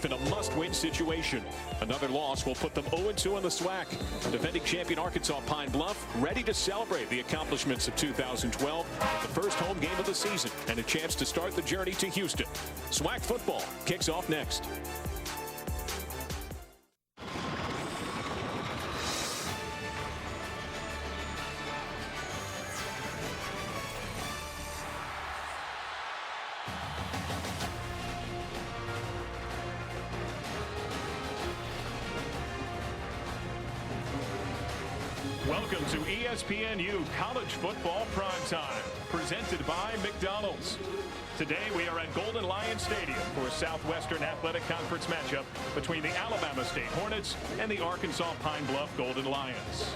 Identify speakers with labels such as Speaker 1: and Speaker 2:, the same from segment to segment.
Speaker 1: Pine-Bluff in a must-win situation. Another loss will put them 0-2 in the SWAC. Defending champion Arkansas Pine-Bluff ready to celebrate the accomplishments of 2012, the first home game of the season, and a chance to start the journey to Houston. SWAC football kicks off next.
Speaker 2: Welcome to ESPNU College Football Primetime, presented by McDonald's. Today we are at Golden Lion Stadium for a Southwestern Athletic Conference matchup between the Alabama State Hornets and the Arkansas Pine-Bluff Golden Lions.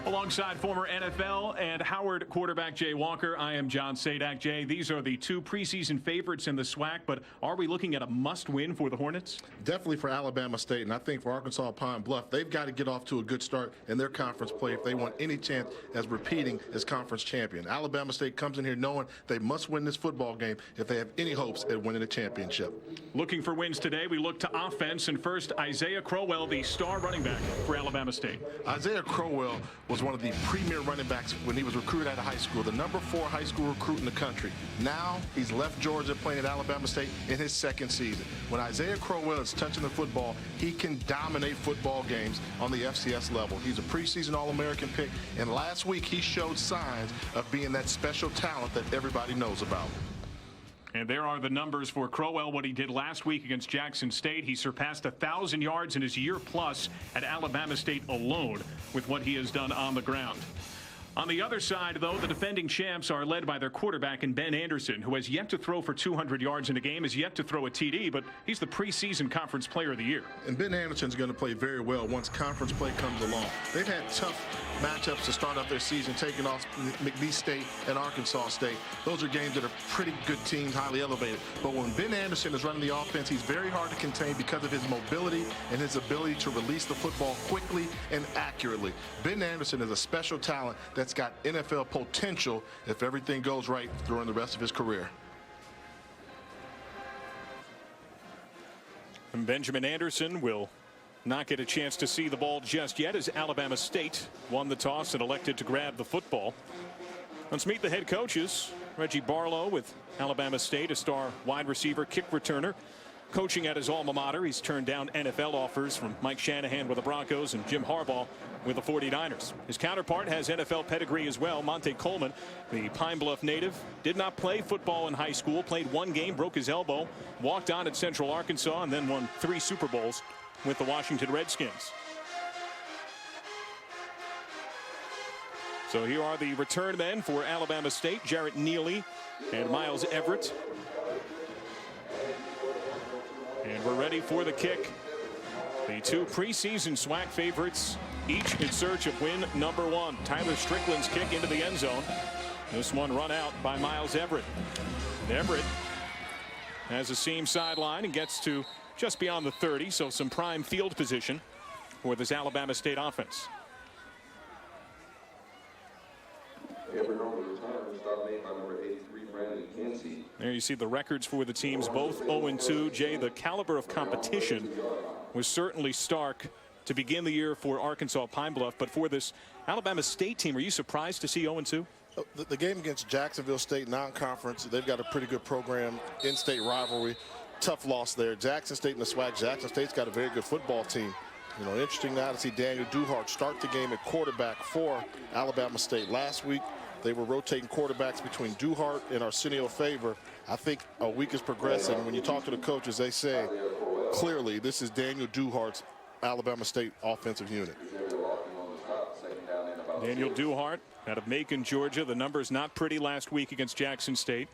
Speaker 2: Alongside former NFL and Howard quarterback Jay Walker, I am John Sadak. Jay, these are the two preseason favorites in the SWAC, but are we looking at a must-win for the Hornets?
Speaker 3: Definitely for Alabama State, and I think for Arkansas Pine-Bluff, they've got to get off to a good start in their conference play if they want any chance as repeating as conference champion. Alabama State comes in here knowing they must win this football game if they have any hopes at winning a championship.
Speaker 2: Looking for wins today, we look to offense, and first, Isaiah Crowell, the star running back for Alabama State.
Speaker 3: Isaiah Crowell was one of the premier running backs when he was recruited out of high school, the #4 high school recruit in the country. Now he's left Georgia playing at Alabama State in his second season. When Isaiah Crowell is touching the football, he can dominate football games on the FCS level. He's a preseason All-American pick, and last week he showed signs of being that special talent that everybody knows about.
Speaker 2: And there are the numbers for Crowell, what he did last week against Jackson State. He surpassed 1,000 yards in his year plus at Alabama State alone with what he has done on the ground. On the other side, though, the defending champs are led by their quarterback in Ben Anderson, who has yet to throw for 200 yards in a game, has yet to throw a TD, but he's the preseason conference player of the year.
Speaker 3: And Ben Anderson's going to play very well once conference play comes along. They've had tough matchups to start off their season, taking off McNeese State and Arkansas State. Those are games that are pretty good teams, highly elevated. But when Ben Anderson is running the offense, he's very hard to contain because of his mobility and his ability to release the football quickly and accurately. Ben Anderson is a special talent that's got NFL potential if everything goes right during the rest of his career.
Speaker 1: And Benjamin Anderson will not get a chance to see the ball just yet as Alabama State won the toss and elected to grab the football. Let's meet the head coaches. Reggie Barlow with Alabama State, a star wide receiver, kick returner. Coaching at his alma mater, he's turned down NFL offers from Mike Shanahan with the Broncos and Jim Harbaugh with the 49ers. His counterpart has NFL pedigree as well. Monte Coleman, the Pine-Bluff native, did not play football in high school, played one game, broke his elbow, walked on at Central Arkansas, and then won 3 Super Bowls with the Washington Redskins. So here are the return men for Alabama State, Jarrett Neely and Miles Everett. And we're ready for the kick. The two preseason SWAC favorites, each in search of win number 1. Tyler Strickland's kick into the end zone. This one run out by Miles Everett. Everett has a seam sideline and gets to just beyond the 30, so some prime field position for this Alabama State offense. There you see the records for the teams, both 0-2. Jay, the caliber of competition was certainly stark to begin the year for Arkansas Pine-Bluff, but for this Alabama State team, are you surprised to see 0-2?
Speaker 3: The game against Jacksonville State non-conference, they've got a pretty good program, in-state rivalry. Tough loss there. Jackson State in the SWAC. Jackson State's got a very good football team. You know, interesting now to see Daniel Duhart start the game at quarterback for Alabama State. Last week, they were rotating quarterbacks between Duhart and Arsenio Favor. I think a week is progressing. When you talk to the coaches, they say clearly this is Daniel Duhart's Alabama State offensive unit.
Speaker 1: Daniel Duhart out of Macon, Georgia. The numbers not pretty last week against Jackson State.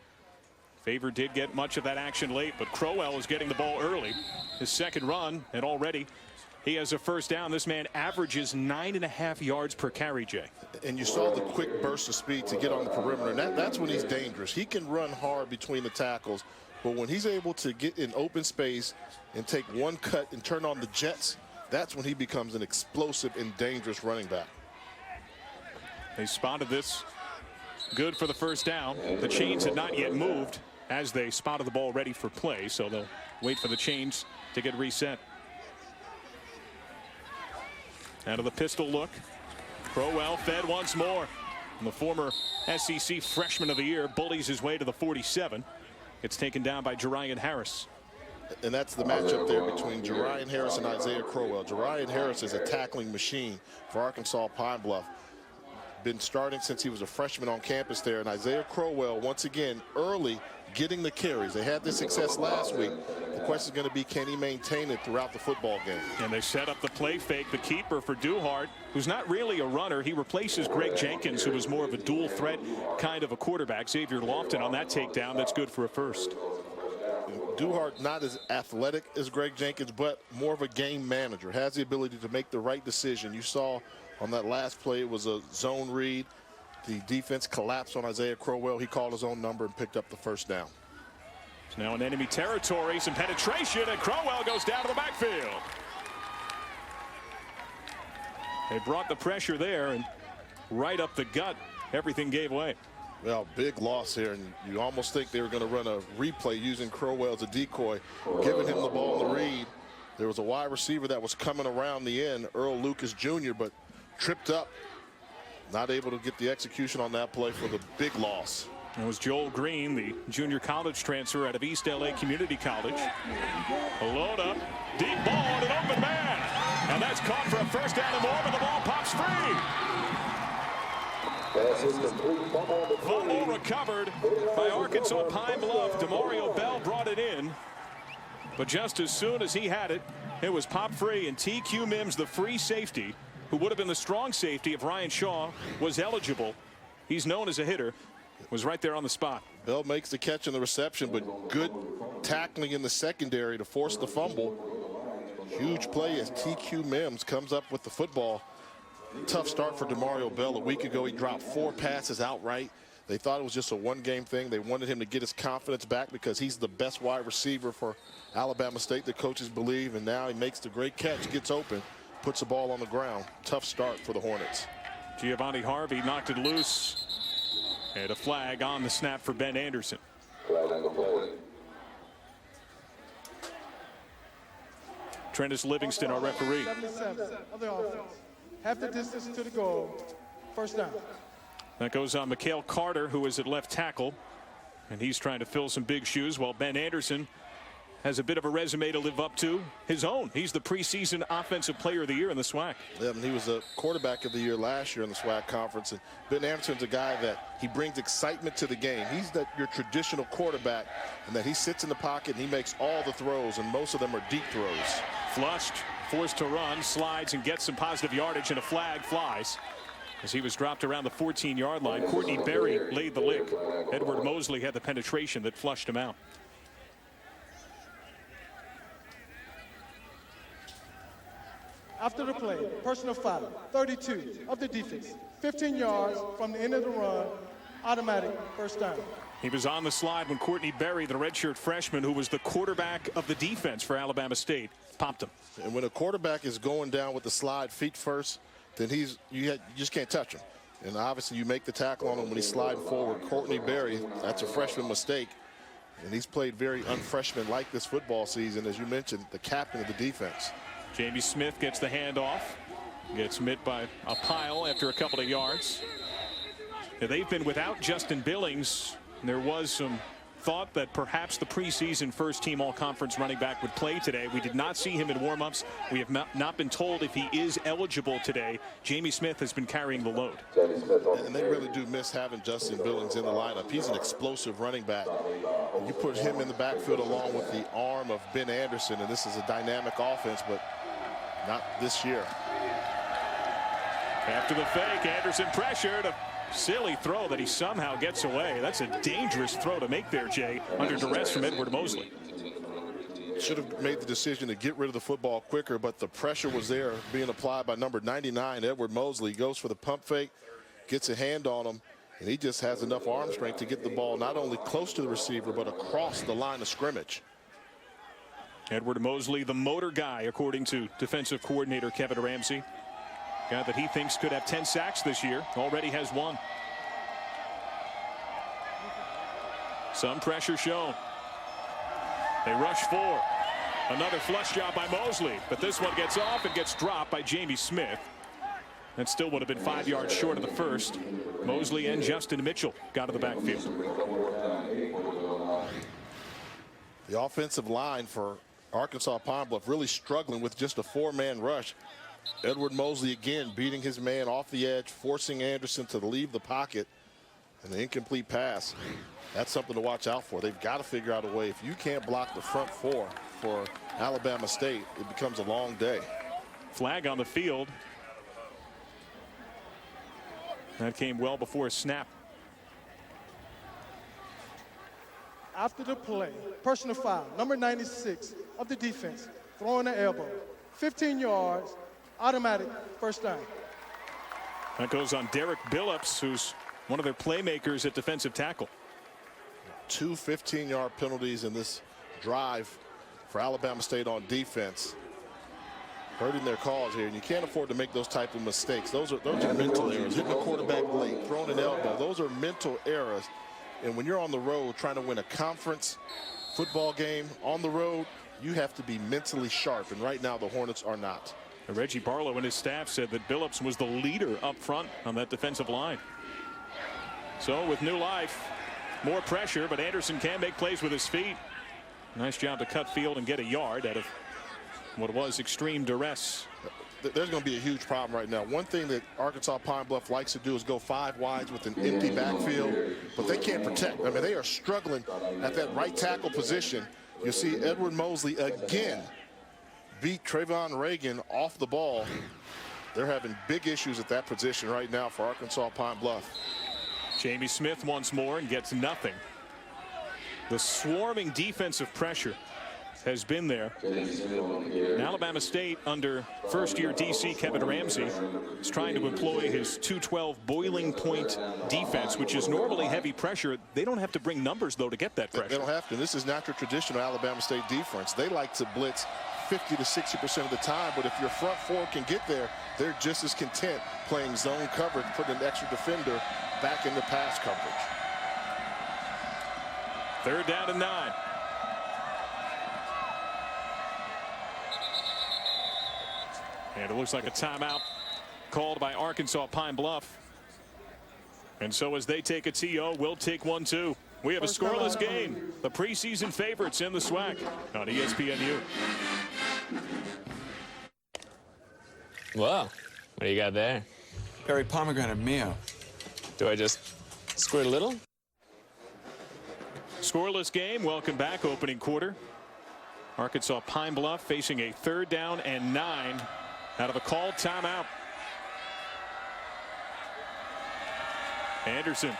Speaker 1: Favor did get much of that action late, but Crowell is getting the ball early. His second run, and already he has a first down. This man averages 9.5 yards per carry, Jay.
Speaker 3: And you saw the quick burst of speed to get on the perimeter, and that's when he's dangerous. He can run hard between the tackles, but when he's able to get in open space and take one cut and turn on the jets, that's when he becomes an explosive and dangerous running back.
Speaker 1: They spotted this. Good for the first down. The chains had not yet moved as they spotted the ball ready for play, so they'll wait for the chains to get reset. Out of the pistol look. Crowell fed once more. And the former SEC Freshman of the Year bullies his way to the 47. Gets taken down by Jerian Harris.
Speaker 3: And that's the matchup there between Jerian Harris and Isaiah Crowell. Jerian Harris is a tackling machine for Arkansas Pine-Bluff. Been starting since he was a freshman on campus there. And Isaiah Crowell, once again, early getting the carries. They had this success last week. The question is going to be, can he maintain it throughout the football game?
Speaker 1: And they set up the play fake, the keeper for Duhart, who's not really a runner. He replaces Greg Jenkins, who was more of a dual threat kind of a quarterback. Xavier Lofton on that takedown. That's good for a first.
Speaker 3: Duhart not as athletic as Greg Jenkins, but more of a game manager. Has the ability to make the right decision. You saw on that last play, it was a zone read. The defense collapsed on Isaiah Crowell. He called his own number and picked up the first down.
Speaker 1: It's now in enemy territory. Some penetration, and Crowell goes down to the backfield. They brought the pressure there, and right up the gut, everything gave way.
Speaker 3: Well, big loss here, and you almost think they were going to run a replay using Crowell as a decoy, giving him the ball in the read. There was a wide receiver that was coming around the end, Earl Lucas Jr., but tripped up. Not able to get the execution on that play for the big loss.
Speaker 1: It was Joel Green, the junior college transfer out of East LA Community College. A load up, deep ball, and an open man. And that's caught for a first down and more, but the ball pops free. Fumble recovered by Arkansas Pine-Bluff. Demario Bell brought it in. But just as soon as he had it, it was pop free, and TQ Mims, the free safety, who would have been the strong safety if Ryan Shaw was eligible. He's known as a hitter. Was right there on the spot.
Speaker 3: Bell makes the catch and the reception, but good tackling in the secondary to force the fumble. Huge play as TQ Mims comes up with the football. Tough start for Demario Bell. A week ago, he dropped 4 passes outright. They thought it was just a one-game thing. They wanted him to get his confidence back because he's the best wide receiver for Alabama State, the coaches believe, and now he makes the great catch, gets open, puts the ball on the ground. Tough start for the Hornets.
Speaker 1: Giovanni Harvey knocked it loose. And a flag on the snap for Ben Anderson. Trentus Livingston, our referee.
Speaker 4: 77 of the offense. Half the distance to the goal. First down.
Speaker 1: That goes on Mikhail Carter, who is at left tackle. And he's trying to fill some big shoes, while Ben Anderson has a bit of a resume to live up to his own. He's the preseason Offensive Player of the Year in the SWAC.
Speaker 3: Yeah, and he was a quarterback of the year last year in the SWAC conference. And Ben Anderson's a guy that he brings excitement to the game. He's your traditional quarterback, and that he sits in the pocket and he makes all the throws, and most of them are deep throws.
Speaker 1: Flushed, forced to run, slides and gets some positive yardage, and a flag flies as he was dropped around the 14-yard line. Courtney Berry laid the lick. Edward Mosley had the penetration that flushed him out.
Speaker 4: After the play, personal foul, 32 of the defense, 15 yards from the end of the run, automatic first down.
Speaker 1: He was on the slide when Courtney Berry, the redshirt freshman, who was the quarterback of the defense for Alabama State, popped him.
Speaker 3: And when a quarterback is going down with the slide feet first, then you just can't touch him. And obviously you make the tackle on him when he's sliding forward. Courtney Berry, that's a freshman mistake. And he's played very unfreshman-like this football season, as you mentioned, the captain of the defense.
Speaker 1: Jamie Smith gets the handoff, gets hit by a pile after a couple of yards. Now, they've been without Justin Billings. And there was some thought that perhaps the preseason first-team all-conference running back would play today. We did not see him in warm-ups. We have not been told if he is eligible today. Jamie Smith has been carrying the load.
Speaker 3: And they really do miss having Justin Billings in the lineup. He's an explosive running back. You put him in the backfield along with the arm of Ben Anderson, and this is a dynamic offense, but not this year.
Speaker 1: After the fake, Anderson pressured. A silly throw that he somehow gets away. That's a dangerous throw to make there, Jay, under duress from Edward Mosley.
Speaker 3: Should have made the decision to get rid of the football quicker, but the pressure was there being applied by number 99, Edward Mosley. He goes for the pump fake, gets a hand on him, and he just has enough arm strength to get the ball not only close to the receiver, but across the line of scrimmage.
Speaker 1: Edward Mosley, the motor guy, according to defensive coordinator Kevin Ramsey. Guy that he thinks could have 10 sacks this year. Already has 1. Some pressure shown. They rush 4. Another flush job by Mosley, but this one gets off and gets dropped by Jamie Smith. That still would have been 5 yards short of the first. Mosley and Justin Mitchell got to the backfield.
Speaker 3: The offensive line for Arkansas Pine-Bluff really struggling with just a 4-man rush. Edward Mosley again beating his man off the edge, forcing Anderson to leave the pocket. And the incomplete pass. That's something to watch out for. They've got to figure out a way. If you can't block the front 4 for Alabama State, it becomes a long day.
Speaker 1: Flag on the field. That came well before snap.
Speaker 4: After the play, personal foul, number 96 of the defense, throwing the elbow, 15 yards, automatic first down.
Speaker 1: That goes on Derek Billups, who's one of their playmakers at defensive tackle.
Speaker 3: 2 15-yard penalties in this drive for Alabama State on defense. Hurting their cause here, and you can't afford to make those type of mistakes. Those are mental errors. Hitting the quarterback late, throwing an elbow. Those are mental errors. And when you're on the road trying to win a conference football game on the road, you have to be mentally sharp. And right now the Hornets are not.
Speaker 1: And Reggie Barlow and his staff said that Billups was the leader up front on that defensive line. So with new life, more pressure, but Anderson can make plays with his feet. Nice job to cut field and get a yard out of what was extreme duress.
Speaker 3: There's going to be a huge problem right now. One thing that Arkansas Pine-Bluff likes to do is go 5 wides with an empty backfield, but they can't protect. I mean, they are struggling at that right tackle position. You see Edward Mosley again beat Trayvon Reagan off the ball. They're having big issues at that position right now for Arkansas Pine-Bluff.
Speaker 1: Jamie Smith once more and gets nothing. The swarming defensive pressure has been there. And Alabama State, under first-year DC Kevin Ramsey, is trying to employ his 212 boiling point defense, which is normally heavy pressure. They don't have to bring numbers, though, to get that pressure.
Speaker 3: They don't have to. This is not your traditional Alabama State defense. They like to blitz 50 to 60% of the time, but if your front 4 can get there, they're just as content playing zone coverage, putting an extra defender back into pass coverage.
Speaker 1: 3rd down and 9. And it looks like a timeout called by Arkansas Pine-Bluff. And so as they take a TO, we'll take one too. We have a scoreless game. The preseason favorites in the SWAC on ESPNU.
Speaker 5: Whoa, what do you got there?
Speaker 6: Berry pomegranate Mio.
Speaker 5: Do I just squirt a little?
Speaker 1: Scoreless game. Welcome back. Opening quarter. Arkansas Pine-Bluff facing a 3rd down and 9 out of a called timeout. Anderson,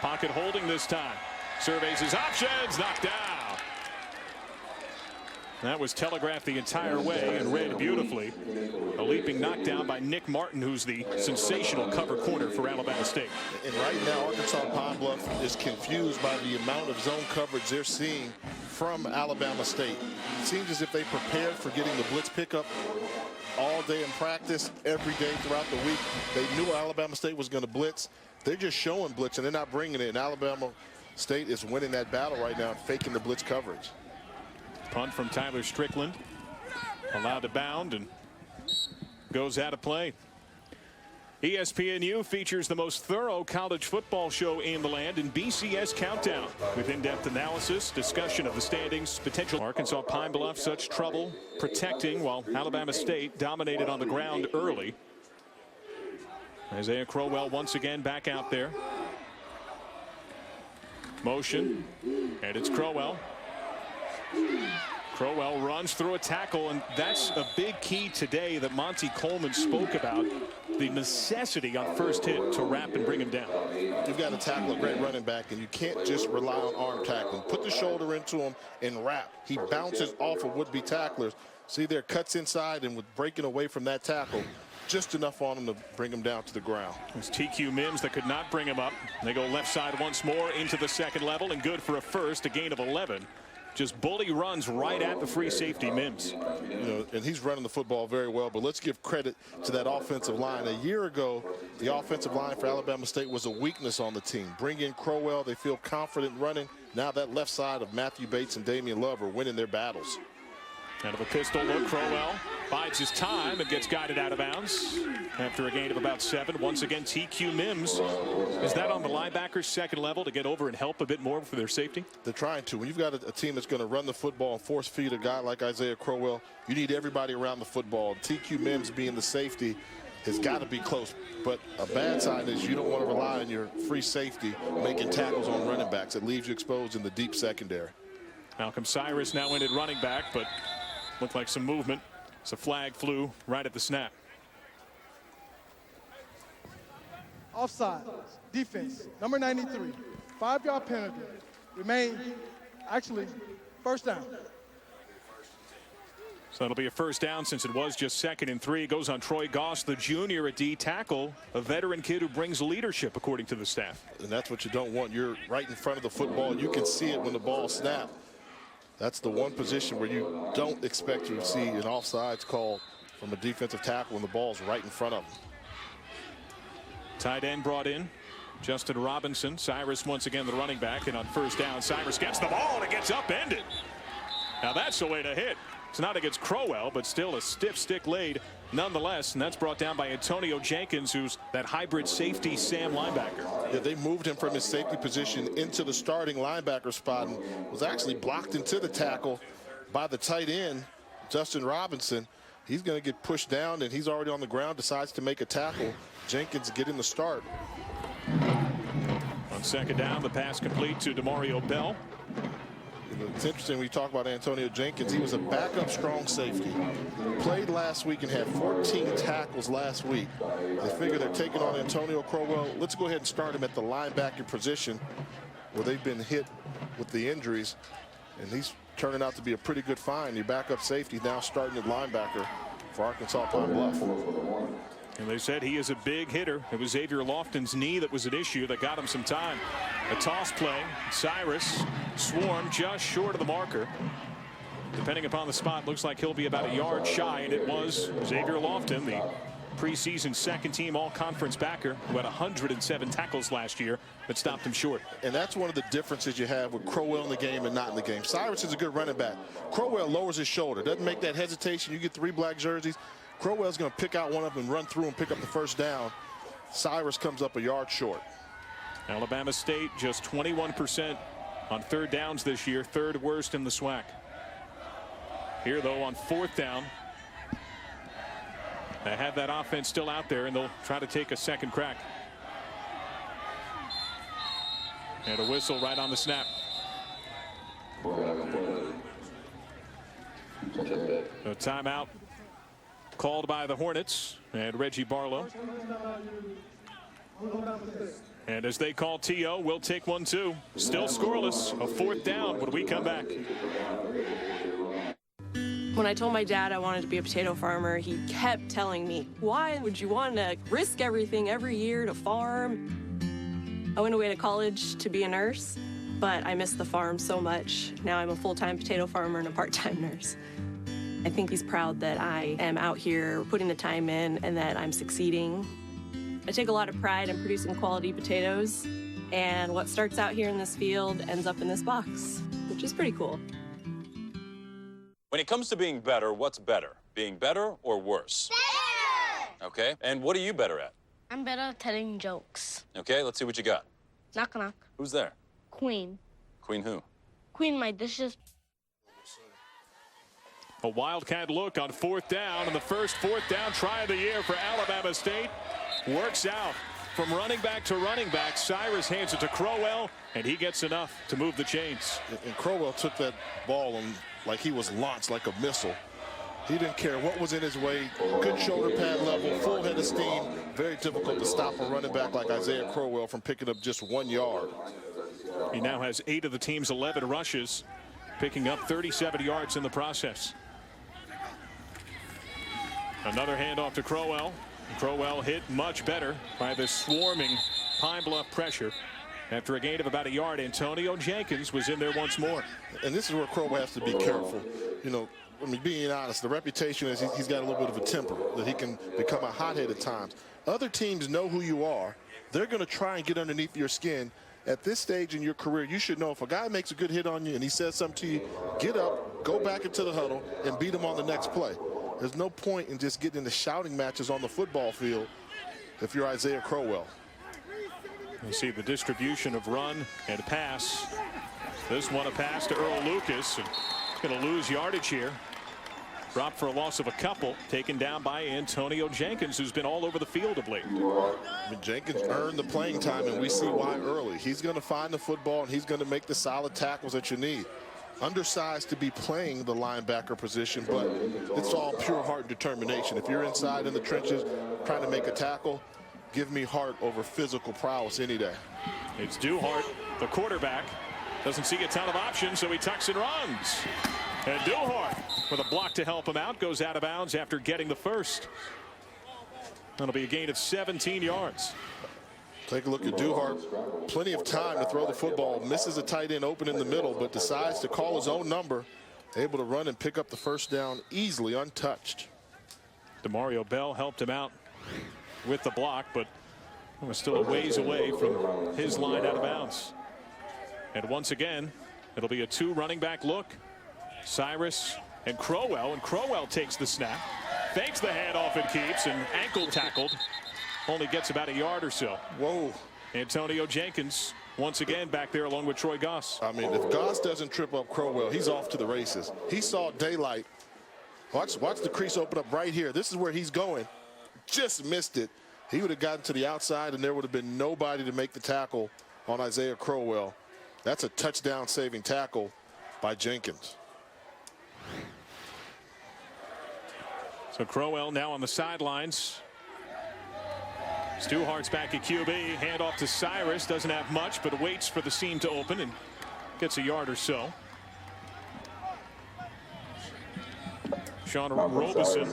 Speaker 1: pocket holding this time. Surveys his options, knocked down. That was telegraphed the entire way and read beautifully. A leaping knockdown by Nick Martin, who's the sensational cover corner for Alabama State.
Speaker 3: And right now, Arkansas Pine-Bluff is confused by the amount of zone coverage they're seeing from Alabama State. It seems as if they prepared for getting the blitz pickup all day in practice, every day throughout the week. They knew Alabama State was going to blitz. They're just showing blitz, and they're not bringing it in. Alabama State is winning that battle right now, faking the blitz coverage.
Speaker 1: Punt from Tyler Strickland. Allowed to bound and goes out of play. ESPNU features the most thorough college football show in the land in BCS Countdown, with in-depth analysis, discussion of the standings, potential. Arkansas Pine-Bluff such trouble protecting, while Alabama State dominated on the ground early. Isaiah Crowell once again back out there. Motion, and it's Crowell. Crowell runs through a tackle, and that's a big key today that Monty Coleman spoke about. The necessity on first hit to wrap and bring him down.
Speaker 3: You've got to tackle a great running back, and you can't just rely on arm tackling. Put the shoulder into him and wrap. He bounces off of would-be tacklers. See there, cuts inside, and with breaking away from that tackle, just enough on him to bring him down to the ground.
Speaker 1: It's TQ Mims that could not bring him up. They go left side once more into the second level, and good for a first, a gain of 11. Just bully runs right at the free safety Mims.
Speaker 3: You know, and he's running the football very well, but let's give credit to that offensive line. A year ago, the offensive line for Alabama State was a weakness on the team. Bring in Crowell, they feel confident running. Now that left side of Matthew Bates and Damian Love are winning their battles.
Speaker 1: Out of a pistol look, Crowell bides his time and gets guided out of bounds after a gain of about 7. Once again, TQ Mims. Is that on the linebackers second level to get over and help a bit more for their safety?
Speaker 3: They're trying to. When you've got a team that's going to run the football and force feed a guy like Isaiah Crowell, you need everybody around the football. TQ Mims being the safety has got to be close. But a bad sign is you don't want to rely on your free safety making tackles on running backs. It leaves you exposed in the deep secondary.
Speaker 1: Malcolm Cyrus now in at running back, but looked like some movement. So flag flew right at the snap.
Speaker 4: Offside, defense, number 93, 5-yard penalty. Remain, actually, first down.
Speaker 1: So it'll be a first down since it was just 2nd and 3. It goes on Troy Goss, the junior at D tackle, a veteran kid who brings leadership, according to the staff.
Speaker 3: And that's what you don't want. You're right in front of the football. You can see it when the ball snaps. That's the one position where you don't expect to see an offsides call from a defensive tackle when the ball's right in front of him.
Speaker 1: Tight end brought in, Justin Robinson. Cyrus once again the running back, and on first down, Cyrus gets the ball and it gets upended. Now that's the way to hit. It's not against Crowell, but still a stiff stick laid nonetheless, and that's brought down by Antonio Jenkins, who's that hybrid safety Sam linebacker.
Speaker 3: Yeah, they moved him from his safety position into the starting linebacker spot and was actually blocked into the tackle by the tight end, Justin Robinson. He's going to get pushed down, and he's already on the ground, decides to make a tackle. Jenkins getting the start.
Speaker 1: On second down, the pass complete to Demario Bell.
Speaker 3: It's interesting when you talk about Antonio Jenkins. He was a backup strong safety. Played last week and had 14 tackles last week. They figure they're taking on Antonio Crowell. Let's go ahead and start him at the linebacker position where they've been hit with the injuries. And he's turning out to be a pretty good find. Your backup safety now starting at linebacker for Arkansas Pine-Bluff.
Speaker 1: And they said he is a big hitter. It was Xavier Lofton's knee that was at issue that got him some time. A toss play. Cyrus swarmed just short of the marker. Depending upon the spot, looks like he'll be about a yard shy, and it was Xavier Lofton, the preseason second-team all-conference backer who had 107 tackles last year, but stopped him short.
Speaker 3: And that's one of the differences you have with Crowell in the game and not in the game. Cyrus is a good running back. Crowell lowers his shoulder, doesn't make that hesitation. You get 3 black jerseys. Crowell's going to pick out one of them and run through and pick up the first down. Cyrus comes up a yard short.
Speaker 1: Alabama State just 21% on third downs this year, 3rd worst in the SWAC. Here, though, on 4th down, they have that offense still out there, and they'll try to take a second crack. And a whistle right on the snap. A timeout called by the Hornets and Reggie Barlow. And as they call TO, we'll take one too. Still scoreless, a 4th down when we come back.
Speaker 7: When I told my dad I wanted to be a potato farmer, he kept telling me, why would you want to risk everything every year to farm? I went away to college to be a nurse, but I missed the farm so much. Now I'm a full-time potato farmer and a part-time nurse. I think he's proud that I am out here putting the time in and that I'm succeeding. I take a lot of pride in producing quality potatoes, and what starts out here in this field ends up in this box, which is pretty cool.
Speaker 8: When it comes to being better, what's better? Being better or worse? Better! Okay, and what are you better at?
Speaker 9: I'm better at telling jokes.
Speaker 8: Okay, let's see what you got.
Speaker 9: Knock knock.
Speaker 8: Who's there?
Speaker 9: Queen.
Speaker 8: Queen who?
Speaker 9: Queen my dishes.
Speaker 1: A wildcat look on 4th down, and the first 4th down try of the year for Alabama State works out. From running back to running back, Cyrus hands it to Crowell, and he gets enough to move the chains.
Speaker 3: And Crowell took that ball and like he was launched like a missile. He didn't care what was in his way. Good shoulder pad level, full head of steam. Very difficult to stop a running back like Isaiah Crowell from picking up just 1 yard.
Speaker 1: He now has 8 of the team's 11 rushes, picking up 37 yards in the process. Another handoff to Crowell. Crowell hit much better by the swarming Pine-Bluff pressure. After a gain of about a yard, Antonio Jenkins was in there once more.
Speaker 3: And this is where Crowell has to be careful. You know, I mean, being honest, the reputation is he's got a little bit of a temper, that he can become a hothead at times. Other teams know who you are. They're going to try and get underneath your skin At this stage in your career, you should know if a guy makes a good hit on you and he says something to you, get up, go back into the huddle, and beat him on the next play. There's no point in just getting into shouting matches on the football field if you're Isaiah Crowell.
Speaker 1: You see the distribution of run and pass. This one a pass to Earl Lucas, and going to lose yardage here. Dropped for a loss of a couple, taken down by Antonio Jenkins, who's been all over the field of late.
Speaker 3: I mean, Jenkins earned the playing time, and we see why early. He's going to find the football, and he's going to make the solid tackles that you need. Undersized to be playing the linebacker position, but it's all pure heart and determination. If you're inside in the trenches trying to make a tackle, give me heart over physical prowess any day.
Speaker 1: It's Duhart, the quarterback. Doesn't see a ton of options, so he tucks and runs. And Duhart, with a block to help him out, goes out of bounds after getting the first. That'll be a gain of 17 yards.
Speaker 3: Take a look at Duhart. Plenty of time to throw the football. Misses a tight end open in the middle, but decides to call his own number. Able to run and pick up the first down easily, untouched.
Speaker 1: DeMario Bell helped him out with the block, but it was still a ways away from his line out of bounds. And once again, it'll be a two running back look. Cyrus and Crowell takes the snap, fakes the handoff and keeps, and ankle tackled. Only gets about a yard or so.
Speaker 3: Whoa.
Speaker 1: Antonio Jenkins once again back there along with Troy Goss.
Speaker 3: I mean, if Goss doesn't trip up Crowell, he's off to the races. He saw daylight. Watch the crease open up right here. This is where he's going. Just missed it. He would have gotten to the outside, and there would have been nobody to make the tackle on Isaiah Crowell. That's a touchdown-saving tackle by Jenkins.
Speaker 1: So Crowell now on the sidelines. Stu Hart's back at QB. Handoff to Cyrus. Doesn't have much, but waits for the seam to open and gets a yard or so. Sean Robeson,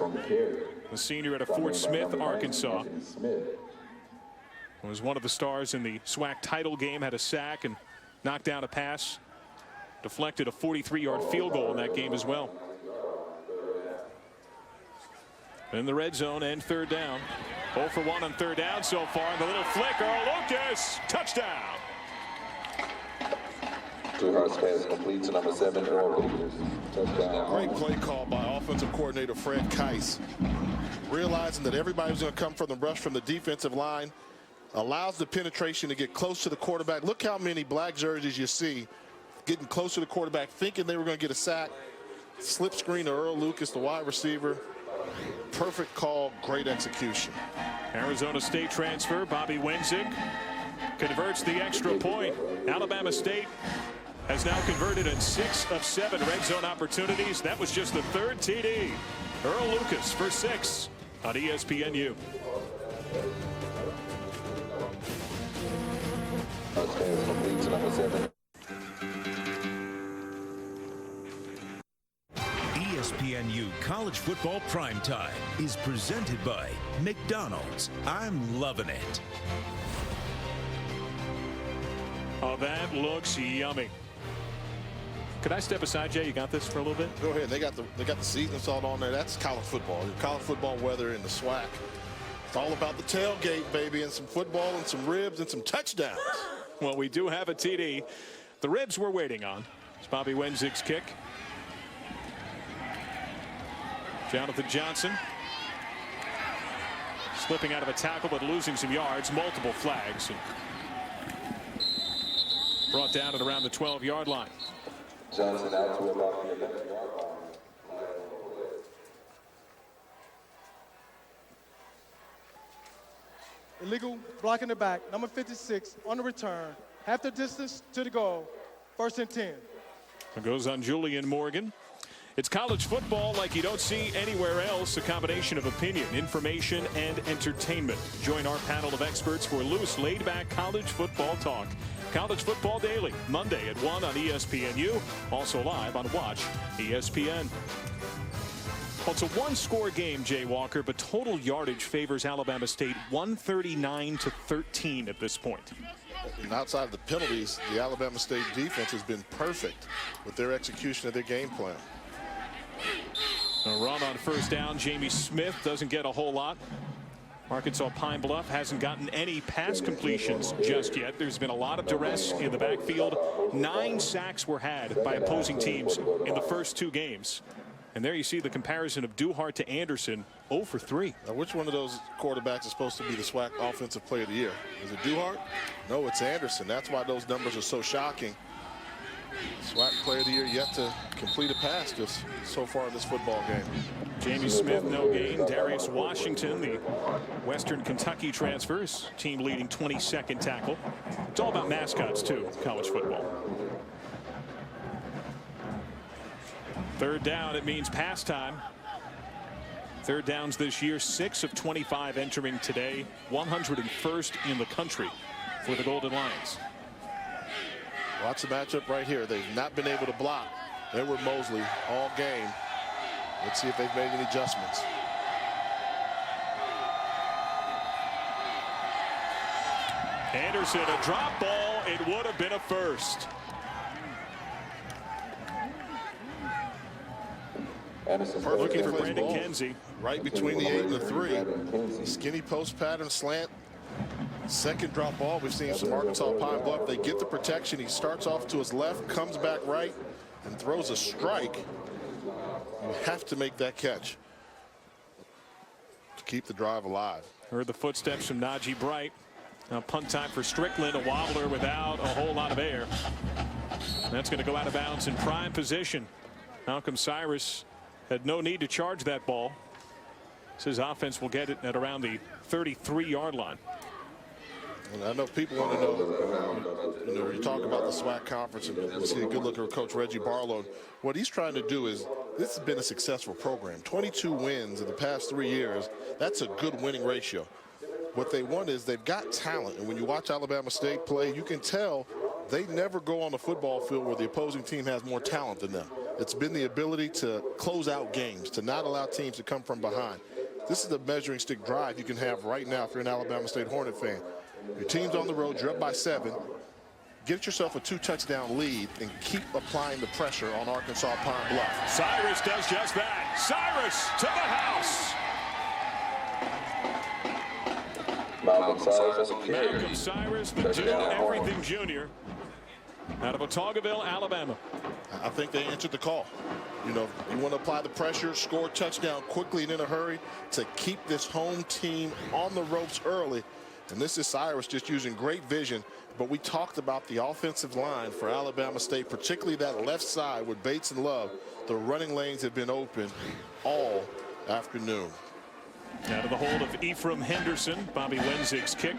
Speaker 1: the senior out of Fort Smith, Arkansas, was one of the stars in the SWAC title game. Had a sack and knocked down a pass. Deflected a 43-yard field goal in that game as well. In the red zone and third down. 0 for 1 on third down so far. The little flick, Earl Lucas, touchdown.
Speaker 10: Duhart's pass complete to number 7, Earl Lucas. Touchdown.
Speaker 3: Great play call by offensive coordinator Fred Keiss. Realizing that everybody was going to come from the rush from the defensive line. Allows the penetration to get close to the quarterback. Look how many black jerseys you see getting close to the quarterback, thinking they were going to get a sack. Slip screen to Earl Lucas, the wide receiver. Perfect call, great execution.
Speaker 1: Arizona State transfer Bobby Wenzig converts the extra point. Alabama State has now converted in 6 of 7 red zone opportunities. That was just the third TD. Earl Lucas for 6 on ESPNU.
Speaker 10: Pass complete to number 7.
Speaker 11: ESPNU College Football Primetime is presented by McDonald's. I'm loving it.
Speaker 1: Oh, that looks yummy. Could I step aside, Jay? You got this for a little bit?
Speaker 3: Go ahead. They got the seasoning salt on there. That's college football. College football weather in the SWAC. It's all about the tailgate, baby, and some football and some ribs and some touchdowns.
Speaker 1: Well, we do have a TD. The ribs we're waiting on. It's Bobby Wenzig's kick. Jonathan Johnson slipping out of a tackle but losing some yards. Multiple flags. And brought down at around the 12-yard line.
Speaker 10: Johnson out to about the 11-yard line.
Speaker 4: Illegal block in the back, number 56 on the return. Half the distance to the goal. 1st and 10.
Speaker 1: It goes on Julian Morgan. It's college football like you don't see anywhere else. A combination of opinion, information, and entertainment. Join our panel of experts for loose, laid-back college football talk. College Football Daily, Monday at 1 on ESPNU. Also live on Watch ESPN. Well, it's a one-score game, Jay Walker, but total yardage favors Alabama State 139-13 at this point.
Speaker 3: And outside of the penalties, the Alabama State defense has been perfect with their execution of their game plan.
Speaker 1: A run on first down. Jamie Smith doesn't get a whole lot. Arkansas Pine-Bluff hasn't gotten any pass completions just yet. There's been a lot of duress in the backfield. 9 sacks were had by opposing teams in the first 2 games. And there you see the comparison of Duhart to Anderson, 0 for 3.
Speaker 3: Now, which one of those quarterbacks is supposed to be the SWAC Offensive Player of the Year? Is it Duhart? No, it's Anderson. That's why those numbers are so shocking. SWAC Player of the Year yet to complete a pass just so far in this football game.
Speaker 1: Jamie Smith, no gain. Darius Washington, the Western Kentucky transfers, team leading 22nd tackle. It's all about mascots, too, college football. 3rd down, it means pass time. 3rd downs this year, 6 of 25 entering today, 101st in the country for the Golden Lions.
Speaker 3: Watch the matchup right here. They've not been able to block Edward Mosley all game. Let's see if they've made any adjustments.
Speaker 1: Anderson, a drop ball. It would have been a first. Looking for Brandon Kenzie.
Speaker 3: Right between the 8 and the 3. Skinny post pattern slant. Second drop ball. We've seen some Arkansas Pine-Bluff. They get the protection. He starts off to his left, comes back right, and throws a strike. You have to make that catch to keep the drive alive.
Speaker 1: Heard the footsteps from Najee Bright. Now punt time for Strickland, a wobbler without a whole lot of air. That's going to go out of bounds in prime position. Malcolm Cyrus had no need to charge that ball. His offense will get it at around the 33-yard line.
Speaker 3: And I know people want to know, when you talk about the SWAC conference and see a good look at Coach Reggie Barlow, what he's trying to do is, this has been a successful program. 22 wins in the past 3 years. That's a good winning ratio. What they want is they've got talent. And when you watch Alabama State play, you can tell they never go on the football field where the opposing team has more talent than them. It's been the ability to close out games, to not allow teams to come from behind. This is the measuring stick drive you can have right now if you're an Alabama State Hornet fan. Your team's on the road, you're up by 7. Get yourself a 2-touchdown lead and keep applying the pressure on Arkansas Pine-Bluff.
Speaker 1: Cyrus does just that. Cyrus to the house. Malcolm Cyrus, the do-everything junior, out of Otaugaville, Alabama.
Speaker 3: I think they answered the call. You know, you want to apply the pressure, score a touchdown quickly and in a hurry to keep this home team on the ropes early. And this is Cyrus just using great vision. But we talked about the offensive line for Alabama State, particularly that left side with Bates and Love. The running lanes have been open all afternoon.
Speaker 1: Out of the hold of Ephraim Henderson. Bobby Wenzig's kick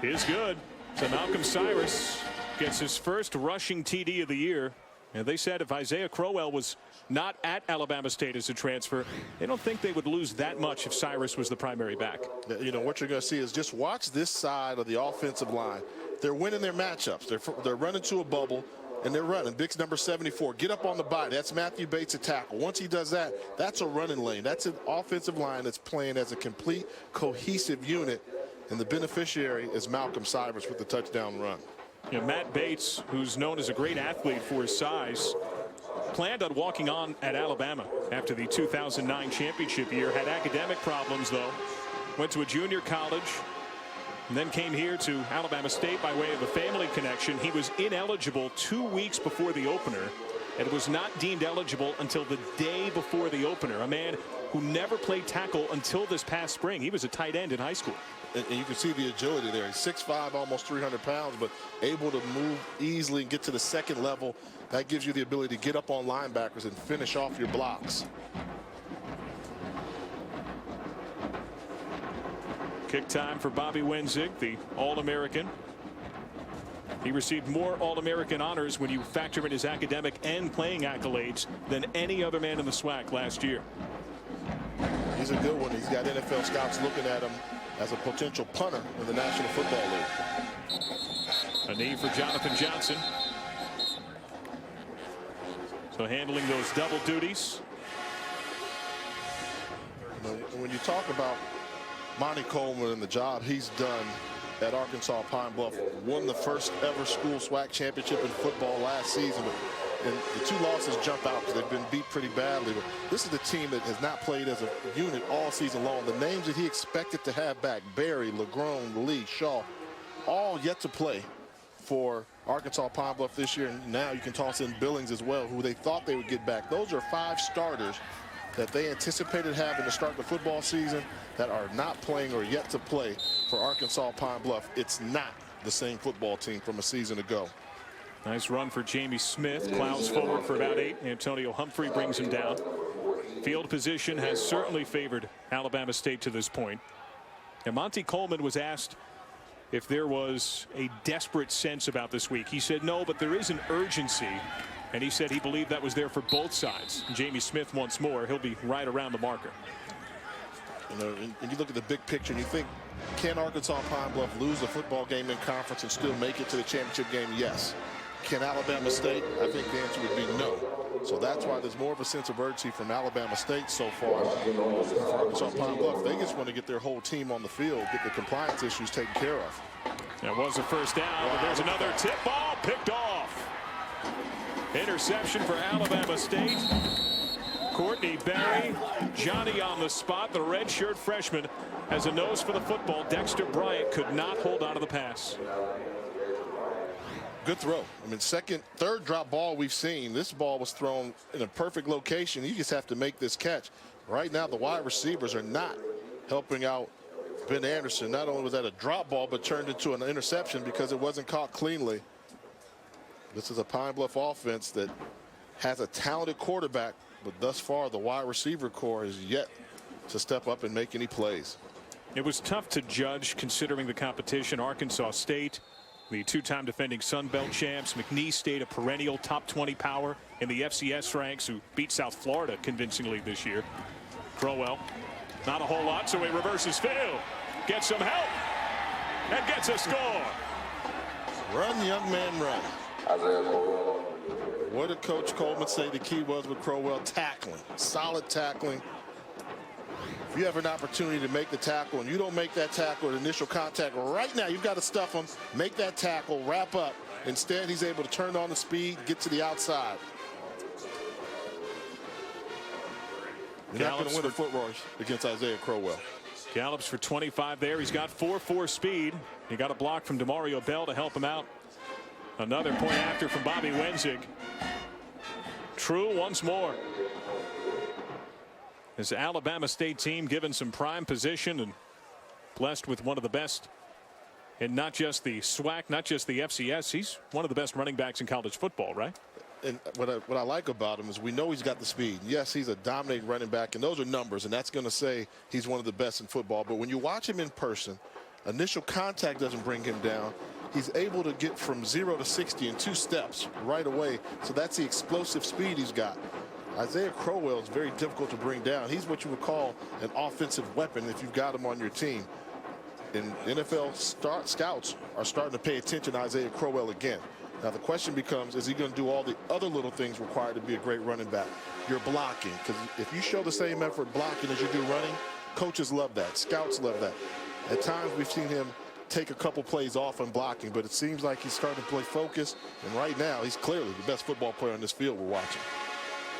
Speaker 1: is good. So Malcolm Cyrus gets his first rushing TD of the year. And they said if Isaiah Crowell was not at Alabama State as a transfer, they don't think they would lose that much if Cyrus was the primary back.
Speaker 3: You know, what you're going to see is just watch this side of the offensive line. They're winning their matchups. They're running to a bubble, and they're running. Big's number 74. Get up on the body. That's Matthew Bates' a tackle. Once he does that, that's a running lane. That's an offensive line that's playing as a complete, cohesive unit. And the beneficiary is Malcolm Cyrus with the touchdown run.
Speaker 1: You know, Matt Bates, who's known as a great athlete for his size, planned on walking on at Alabama after the 2009 championship year. Had academic problems, though. Went to a junior college and then came here to Alabama State by way of a family connection. He was ineligible 2 weeks before the opener and was not deemed eligible until the day before the opener. A man who never played tackle until this past spring. He was a tight end in high school.
Speaker 3: And you can see the agility there. He's 6'5", almost 300 pounds, but able to move easily and get to the second level. That gives you the ability to get up on linebackers and finish off your blocks.
Speaker 1: Kick time for Bobby Wenzig, the All-American. He received more All-American honors when you factor in his academic and playing accolades than any other man in the SWAC last year.
Speaker 3: He's a good one. He's got NFL scouts looking at him as a potential punter in the National Football League.
Speaker 1: A knee for Jonathan Johnson. So handling those double duties.
Speaker 3: When you talk about Monty Coleman and the job he's done at Arkansas Pine-Bluff, won the first ever school SWAC championship in football last season. But And the two losses jump out because they've been beat pretty badly. But this is the team that has not played as a unit all season long. The names that he expected to have back, Barry, LeGrone, Lee, Shaw, all yet to play for Arkansas Pine-Bluff this year. And now you can toss in Billings as well, who they thought they would get back. Those are 5 starters that they anticipated having to start the football season that are not playing or yet to play for Arkansas Pine-Bluff. It's not the same football team from a season ago.
Speaker 1: Nice run for Jamie Smith. Clouds forward for about 8. Antonio Humphrey brings him down. Field position has certainly favored Alabama State to this point. And Monty Coleman was asked if there was a desperate sense about this week. He said no, but there is an urgency. And he said he believed that was there for both sides. And Jamie Smith once more, he'll be right around the marker.
Speaker 3: You know, and you look at the big picture and you think, can Arkansas Pine-Bluff lose a football game in conference and still make it to the championship game? Yes. Can Alabama State? I think the answer would be no. So that's why there's more of a sense of urgency from Alabama State so far. For Arkansas Pine-Bluff, they just want to get their whole team on the field, get the compliance issues taken care of.
Speaker 1: That was a first down, but there's another tip ball picked off. Interception for Alabama State. Courtney Berry, Johnny on the spot. The redshirt freshman has a nose for the football. Dexter Bryant could not hold on to the pass.
Speaker 3: Good throw. I mean, third drop ball we've seen. This ball was thrown in a perfect location. You just have to make this catch. Right now, the wide receivers are not helping out Ben Anderson. Not only was that a drop ball, but turned into an interception because it wasn't caught cleanly. This is a Pine-Bluff offense that has a talented quarterback, but thus far, the wide receiver core is yet to step up and make any plays.
Speaker 1: It was tough to judge considering the competition. Arkansas State, the 2-time defending Sun Belt champs. McNeese State, a perennial top 20 power in the FCS ranks, who beat South Florida convincingly this year. Crowell, not a whole lot, so he reverses field. Gets some help and gets a score.
Speaker 3: Run, young man, run. What did Coach Coleman say the key was with Crowell? Tackling, solid tackling. If you have an opportunity to make the tackle and you don't make that tackle at initial contact right now, you've got to stuff him, make that tackle, wrap up. Instead, he's able to turn on the speed, get to the outside. You're not going to win a foot rush against Isaiah Crowell.
Speaker 1: Gallops for 25 there. He's got 4.4 speed. He got a block from DeMario Bell to help him out. Another point after from Bobby Wenzig. True once more. This Alabama State team given some prime position and blessed with one of the best, and not just the SWAC, not just the FCS. He's one of the best running backs in college football, right?
Speaker 3: And what I like about him is we know he's got the speed. Yes, he's a dominating running back, and those are numbers, and that's going to say he's one of the best in football. But when you watch him in person, initial contact doesn't bring him down. He's able to get from 0 to 60 in 2 steps right away. So that's the explosive speed he's got. Isaiah Crowell is very difficult to bring down. He's what you would call an offensive weapon if you've got him on your team. And NFL scouts are starting to pay attention to Isaiah Crowell again. Now the question becomes, is he going to do all the other little things required to be a great running back? You're blocking, because if you show the same effort blocking as you do running, coaches love that. Scouts love that. At times we've seen him take a couple plays off on blocking, but it seems like he's starting to play focus. And right now, he's clearly the best football player on this field we're watching.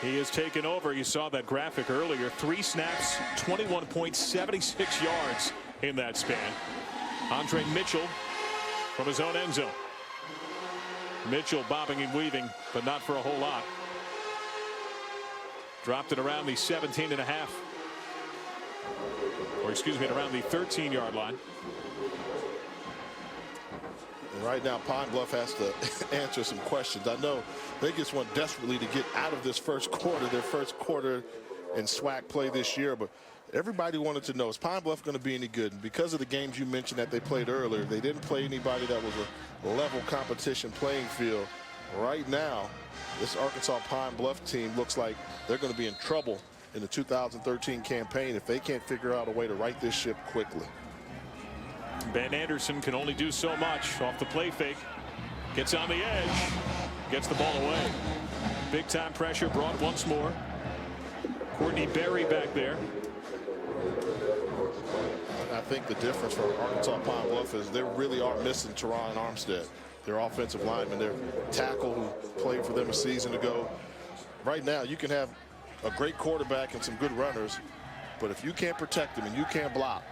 Speaker 1: He has taken over. You saw that graphic earlier. 3 snaps, 21.76 yards in that span. Andre Mitchell from his own end zone. Mitchell bobbing and weaving, but not for a whole lot. Dropped it around the 17.5. Or excuse me, around the 13-yard line.
Speaker 3: And right now, Pine-Bluff has to answer some questions. I know they just want desperately to get out of this first quarter, their first quarter in SWAC play this year. But everybody wanted to know, is Pine-Bluff going to be any good? And because of the games you mentioned that they played earlier, they didn't play anybody that was a level competition playing field. Right now, this Arkansas Pine-Bluff team looks like they're going to be in trouble in the 2013 campaign if they can't figure out a way to right this ship quickly.
Speaker 1: Ben Anderson can only do so much off the play fake. Gets on the edge. Gets the ball away. Big time pressure brought once more. Courtney Berry back there.
Speaker 3: I think the difference for Arkansas Pine-Bluff is they really are missing Teron Armstead. their offensive lineman, their tackle who played for them a season ago. Right now, you can have a great quarterback and some good runners, but if you can't protect them and you can't block,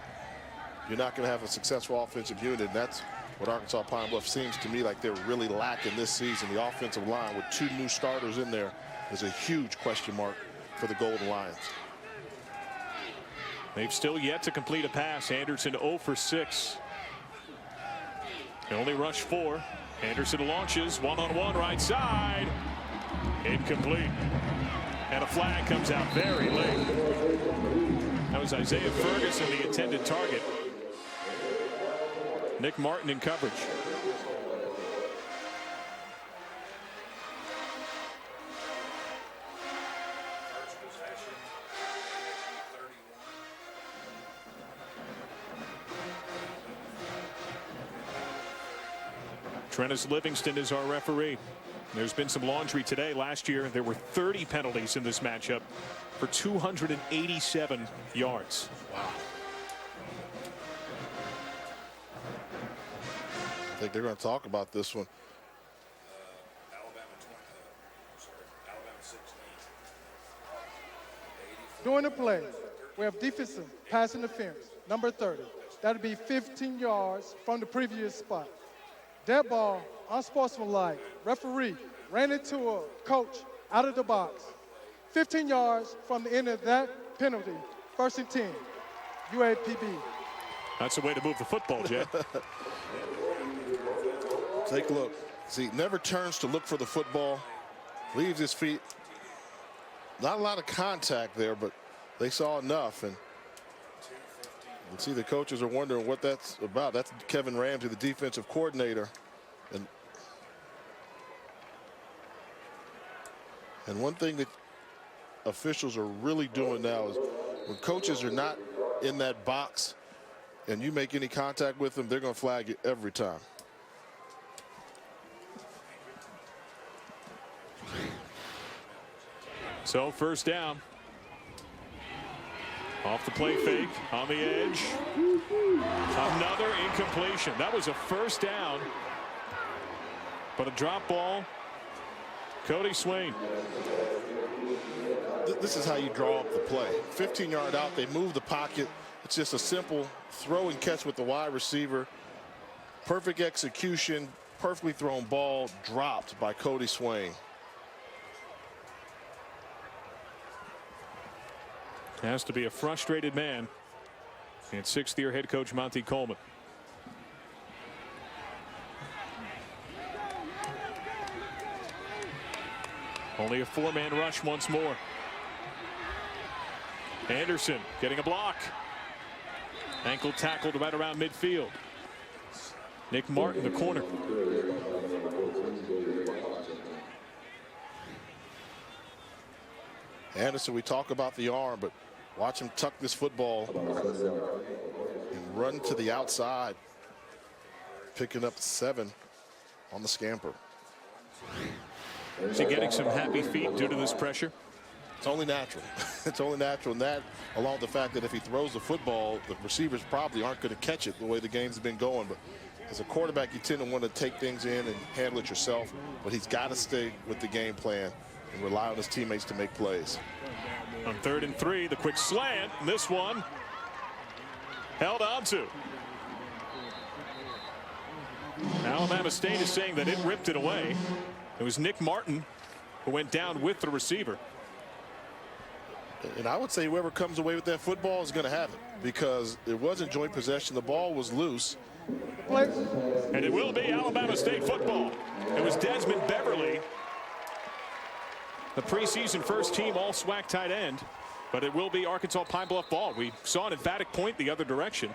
Speaker 3: you're not going to have a successful offensive unit. And that's what Arkansas Pine-Bluff seems to me like they're really lacking this season. The offensive line with 2 new starters in there is a huge question mark for the Golden Lions.
Speaker 1: They've still yet to complete a pass. Anderson 0 for 6. They only rush 4. Anderson launches one-on-one right side. Incomplete. And a flag comes out very late. That was Isaiah Ferguson, the intended target. Nick Martin in coverage. Trennis Livingston is our referee. There's been some laundry today. Last year, there were 30 penalties in this matchup for 287 yards.
Speaker 3: Wow. I think they're going to talk about this one.
Speaker 4: During the play, we have defensive pass interference, number 30. That'll be 15 yards from the previous spot. Dead ball, unsportsmanlike. Referee ran into a coach out of the box. 15 yards from the end of that penalty. 1st and 10. UAPB.
Speaker 1: That's the way to move the football, Jed.
Speaker 3: Take a look. See, never turns to look for the football. Leaves his feet. Not a lot of contact there, but they saw enough. And you see the coaches are wondering what that's about. That's Kevin Ramsey, the defensive coordinator. And one thing that officials are really doing now is when coaches are not in that box and you make any contact with them, they're going to flag you every time.
Speaker 1: So 1st down. Off the play fake, on the edge. Another incompletion. That was a 1st down, but a drop ball. Cody Swain.
Speaker 3: This is how you draw up the play. 15-yard out, they move the pocket. It's just a simple throw and catch with the wide receiver. Perfect execution, perfectly thrown ball, dropped by Cody Swain.
Speaker 1: Has to be a frustrated man. And 6th-year head coach Monty Coleman. Only a 4-man rush once more. Anderson getting a block. Ankle tackled right around midfield. Nick Martin, the corner.
Speaker 3: Anderson, we talk about the arm, but watch him tuck this football and run to the outside, picking up 7 on the scamper.
Speaker 1: Is he getting some happy feet due to this pressure?
Speaker 3: It's only natural. It's only natural. And that, along with the fact that if he throws the football, the receivers probably aren't going to catch it the way the game's been going. But as a quarterback, you tend to want to take things in and handle it yourself. But he's got to stay with the game plan and rely on his teammates to make plays.
Speaker 1: On 3rd and 3, the quick slant. And this one held on to. Alabama State is saying that it ripped it away. It was Nick Martin who went down with the receiver.
Speaker 3: And I would say whoever comes away with that football is going to have it, because it wasn't joint possession. The ball was loose.
Speaker 1: And it will be Alabama State football. It was Desmond Beverly, the preseason 1st team all SWAC tight end, but it will be Arkansas Pine-Bluff ball. We saw an emphatic point the other direction.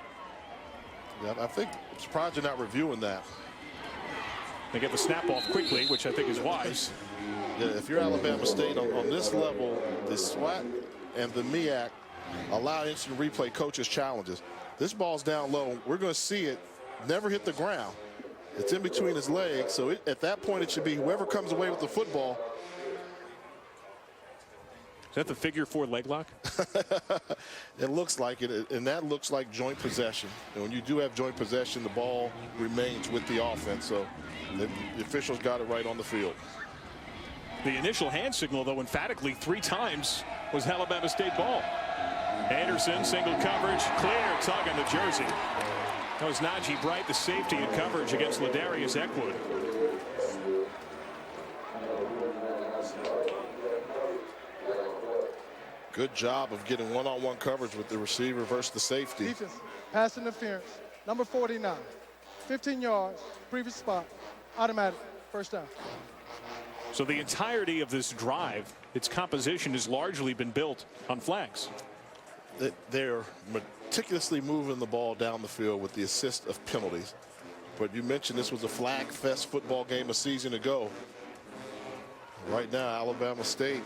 Speaker 3: Yeah, I'm surprised you're not reviewing that.
Speaker 1: They get the snap off quickly, which I think is wise.
Speaker 3: Yeah, if you're Alabama State on this level, the SWAC and the MEAC allow instant replay coaches challenges. This ball's down low. We're going to see it never hit the ground. It's in between his legs, so at that point it should be whoever comes away with the football.
Speaker 1: that the figure 4 leg lock?
Speaker 3: It looks like it, and that looks like joint possession. And when you do have joint possession, the ball remains with the offense. So the officials got it right on the field.
Speaker 1: The initial hand signal, though, emphatically 3 times was Alabama State ball. Anderson, single coverage, clear, tug on the jersey. That was Najee Bright, the safety in coverage against Ladarius Eckwood.
Speaker 3: Good job of getting one-on-one coverage with the receiver versus the safety.
Speaker 4: Defense, pass interference, number 49. 15 yards, previous spot, automatic, first down.
Speaker 1: So the entirety of this drive, its composition has largely been built on flags.
Speaker 3: They're meticulously moving the ball down the field with the assist of penalties. But you mentioned this was a flag fest football game a season ago. Right now, Alabama State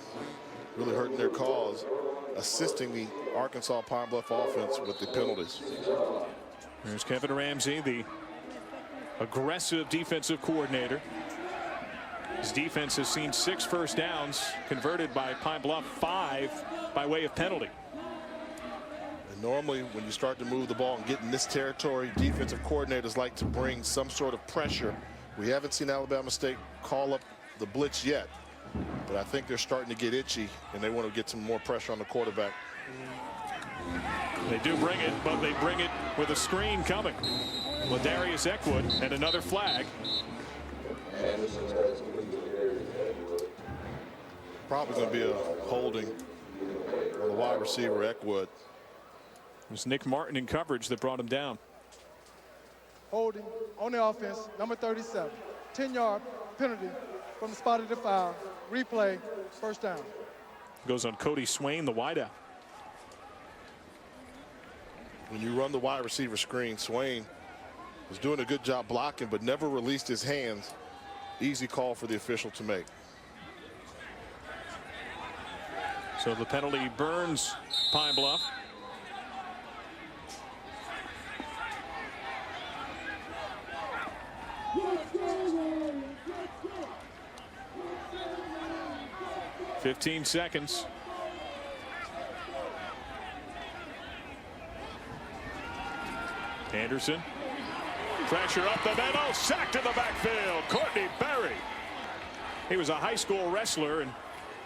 Speaker 3: really hurting their cause, assisting the Arkansas Pine-Bluff offense with the penalties.
Speaker 1: There's Kevin Ramsey, the aggressive defensive coordinator. His defense has seen 6 first downs converted by Pine-Bluff, 5 by way of penalty.
Speaker 3: And normally when you start to move the ball and get in this territory, defensive coordinators like to bring some sort of pressure. We haven't seen Alabama State call up the blitz yet, but I think they're starting to get itchy and they want to get some more pressure on the quarterback.
Speaker 1: They do bring it, but they bring it with a screen coming. Ladarius Eckwood and another flag.
Speaker 3: Probably going to be a holding on the wide receiver Eckwood.
Speaker 1: It was Nick Martin in coverage that brought him down.
Speaker 4: Holding on the offense, number 37. 10-yard penalty from the spot of the foul. Replay, first down.
Speaker 1: Goes on Cody Swain, the wideout.
Speaker 3: When you run the wide receiver screen, Swain was doing a good job blocking, but never released his hands. Easy call for the official to make.
Speaker 1: So the penalty burns Pine-Bluff. "15 seconds. Anderson. Pressure up the middle. Sacked in the backfield. Courtney Berry. He was a high school wrestler and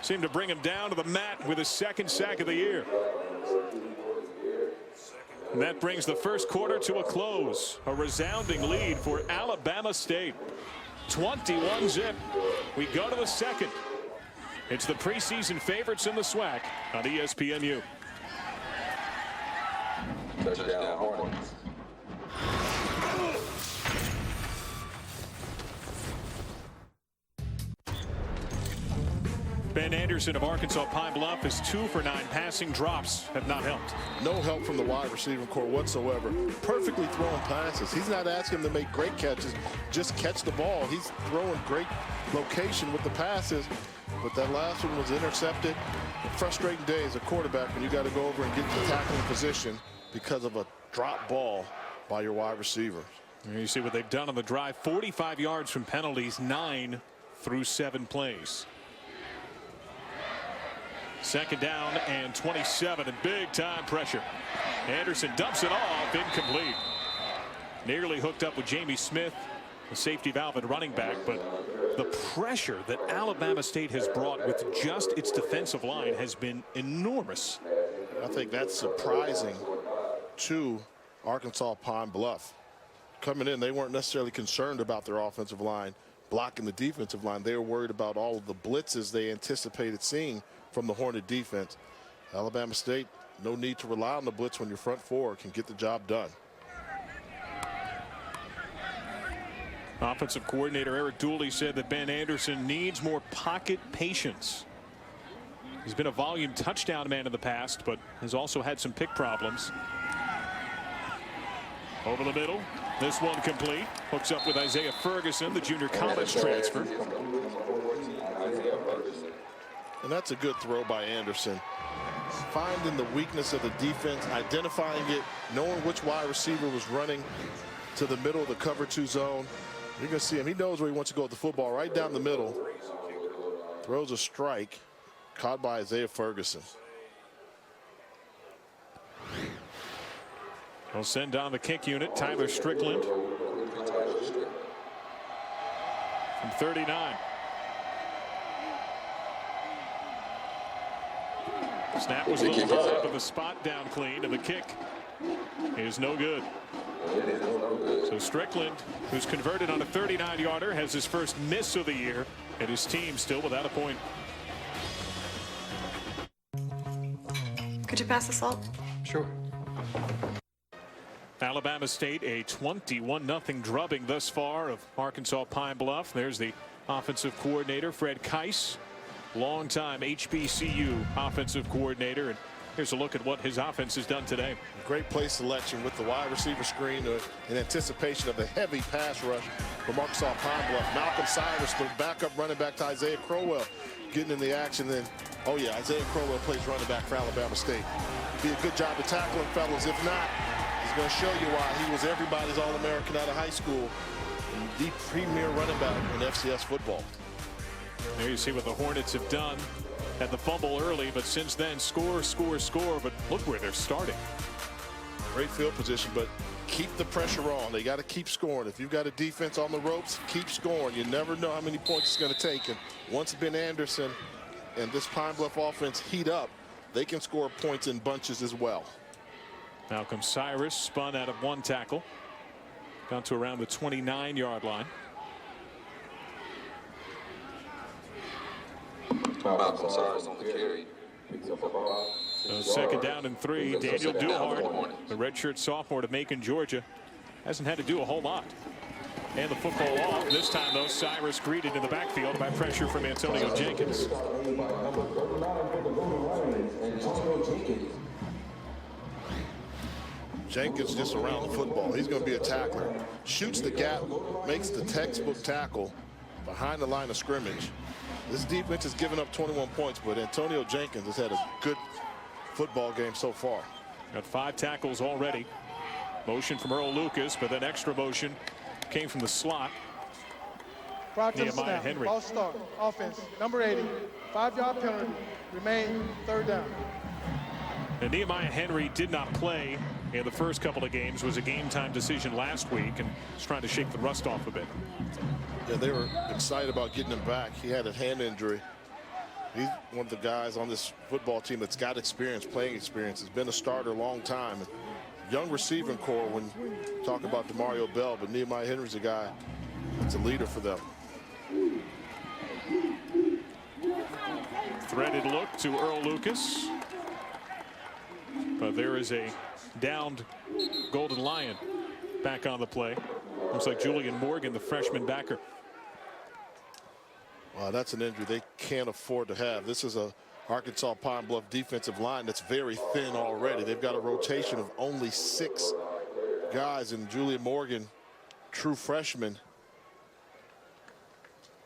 Speaker 1: seemed to bring him down to the mat with his 2nd sack of the year. And that brings the first quarter to a close. A resounding lead for Alabama State. 21-zip. We go to the second. It's the preseason favorites in the SWAC on ESPNU.
Speaker 10: Touchdown, Hornets.
Speaker 1: Ben Anderson of Arkansas Pine-Bluff is 2 for 9 passing. Drops have not helped.
Speaker 3: No help from the wide receiving core whatsoever. Perfectly thrown passes. He's not asking him to make great catches, just catch the ball. He's throwing great location with the passes, but that last one was intercepted. A frustrating day as a quarterback when you got to go over and get the tackling position because of a drop ball by your wide receiver.
Speaker 1: Here you see what they've done on the drive. 45 yards from penalties, 9 through 7 plays. 2nd down and 27, and big time pressure. Anderson dumps it off, incomplete. Nearly hooked up with Jamie Smith, the safety valve and running back, but the pressure that Alabama State has brought with just its defensive line has been enormous.
Speaker 3: I think that's surprising to Arkansas Pine-Bluff. Coming in, they weren't necessarily concerned about their offensive line blocking the defensive line. They were worried about all of the blitzes they anticipated seeing from the Hornet defense. Alabama State, no need to rely on the blitz when your front 4 can get the job done.
Speaker 1: Offensive coordinator Eric Dooley said that Ben Anderson needs more pocket patience. He's been a volume touchdown man in the past, but has also had some pick problems. Over the middle, this one complete. Hooks up with Isaiah Ferguson, the junior college transfer.
Speaker 3: And that's a good throw by Anderson. Finding the weakness of the defense, identifying it, knowing which wide receiver was running to the middle of the cover 2 zone. You're going to see him. He knows where he wants to go with the football, right down the middle. Throws a strike. Caught by Isaiah Ferguson.
Speaker 1: We'll send down the kick unit. Tyler Strickland from 39. Snap was a little high, but the spot down clean, and the kick is no good. So Strickland, who's converted on a 39-yarder, has his first miss of the year, and his team still without a point.
Speaker 12: Could you pass the salt?
Speaker 6: Sure.
Speaker 1: Alabama State a 21-0 drubbing thus far of Arkansas Pine-Bluff. There's the offensive coordinator, Fred Keiss, longtime HBCU offensive coordinator. And here's a look at what his offense has done today.
Speaker 3: Great play selection with the wide receiver screen in anticipation of the heavy pass rush from Arkansas Pine-Bluff. Malcolm Cyrus, the backup running back to Isaiah Crowell, getting in the action. Then, oh yeah, Isaiah Crowell plays running back for Alabama State. Be a good job to tackle him, fellas. If not, he's going to show you why he was everybody's All-American out of high school and the premier running back in FCS football.
Speaker 1: There you see what the Hornets have done. Had the fumble early, but since then, score. But look where they're starting.
Speaker 3: Great field position, but keep the pressure on. They got to keep scoring. If you've got a defense on the ropes, keep scoring. You never know how many points it's going to take. And once Ben Anderson and this Pine-Bluff offense heat up, they can score points in bunches as well.
Speaker 1: Malcolm Cyrus spun out of one tackle, down to around the 29-yard line.
Speaker 10: Malcolm Cyrus on the carry.
Speaker 1: So second down and 3. Daniel Duhart, the redshirt sophomore to Macon, Georgia, hasn't had to do a whole lot. And the football off. This time, though, Cyrus greeted in the backfield by pressure from Antonio Jenkins.
Speaker 3: Jenkins just around the football. He's going to be a tackler. Shoots the gap, makes the textbook tackle behind the line of scrimmage. This defense has given up 21 points, but Antonio Jenkins has had a good football game so far.
Speaker 1: Got 5 tackles already. Motion from Earl Lucas, but then extra motion came from the slot. Nehemiah Henry.
Speaker 4: Ball start. Offense. Number 80. 5-yard penalty. Remain third down.
Speaker 1: And Nehemiah Henry did not play in the first couple of games. Was a game time decision last week, and is trying to shake the rust off a bit.
Speaker 3: Yeah, they were excited about getting him back. He had a hand injury. He's one of the guys on this football team that's got experience, playing experience. Has been a starter a long time. Young receiving core when you talk about DeMario Bell, but Nehemiah Henry's a guy that's a leader for them.
Speaker 1: Threaded look to Earl Lucas. But there is a downed Golden Lion back on the play. Looks like Julian Morgan, the freshman backer.
Speaker 3: Wow, that's an injury they can't afford to have. This is a Arkansas Pine-Bluff defensive line that's very thin already. They've got a rotation of only 6 guys, and Julian Morgan, true freshman.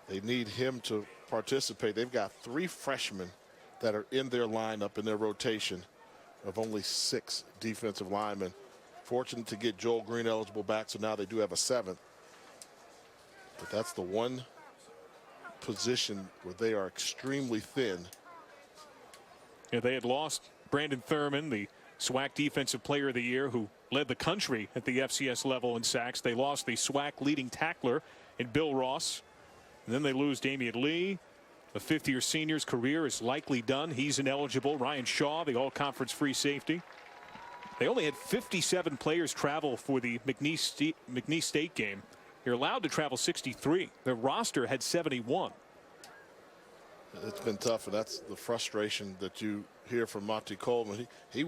Speaker 3: They need him to participate. They've got 3 freshmen that are in their lineup in their rotation of only 6 defensive linemen. Fortunate to get Joel Green eligible back, so now they do have a 7th. But that's the one position where they are extremely thin.
Speaker 1: Yeah, they had lost Brandon Thurman, the SWAC Defensive Player of the Year, who led the country at the FCS level in sacks. They lost the SWAC leading tackler in Bill Ross. And then they lose Damian Lee. The 5th-year senior's career is likely done. He's ineligible. Ryan Shaw, the all-conference free safety. They only had 57 players travel for the McNeese State game. You're allowed to travel 63. Their roster had 71.
Speaker 3: It's been tough, and that's the frustration that you hear from Monty Coleman. He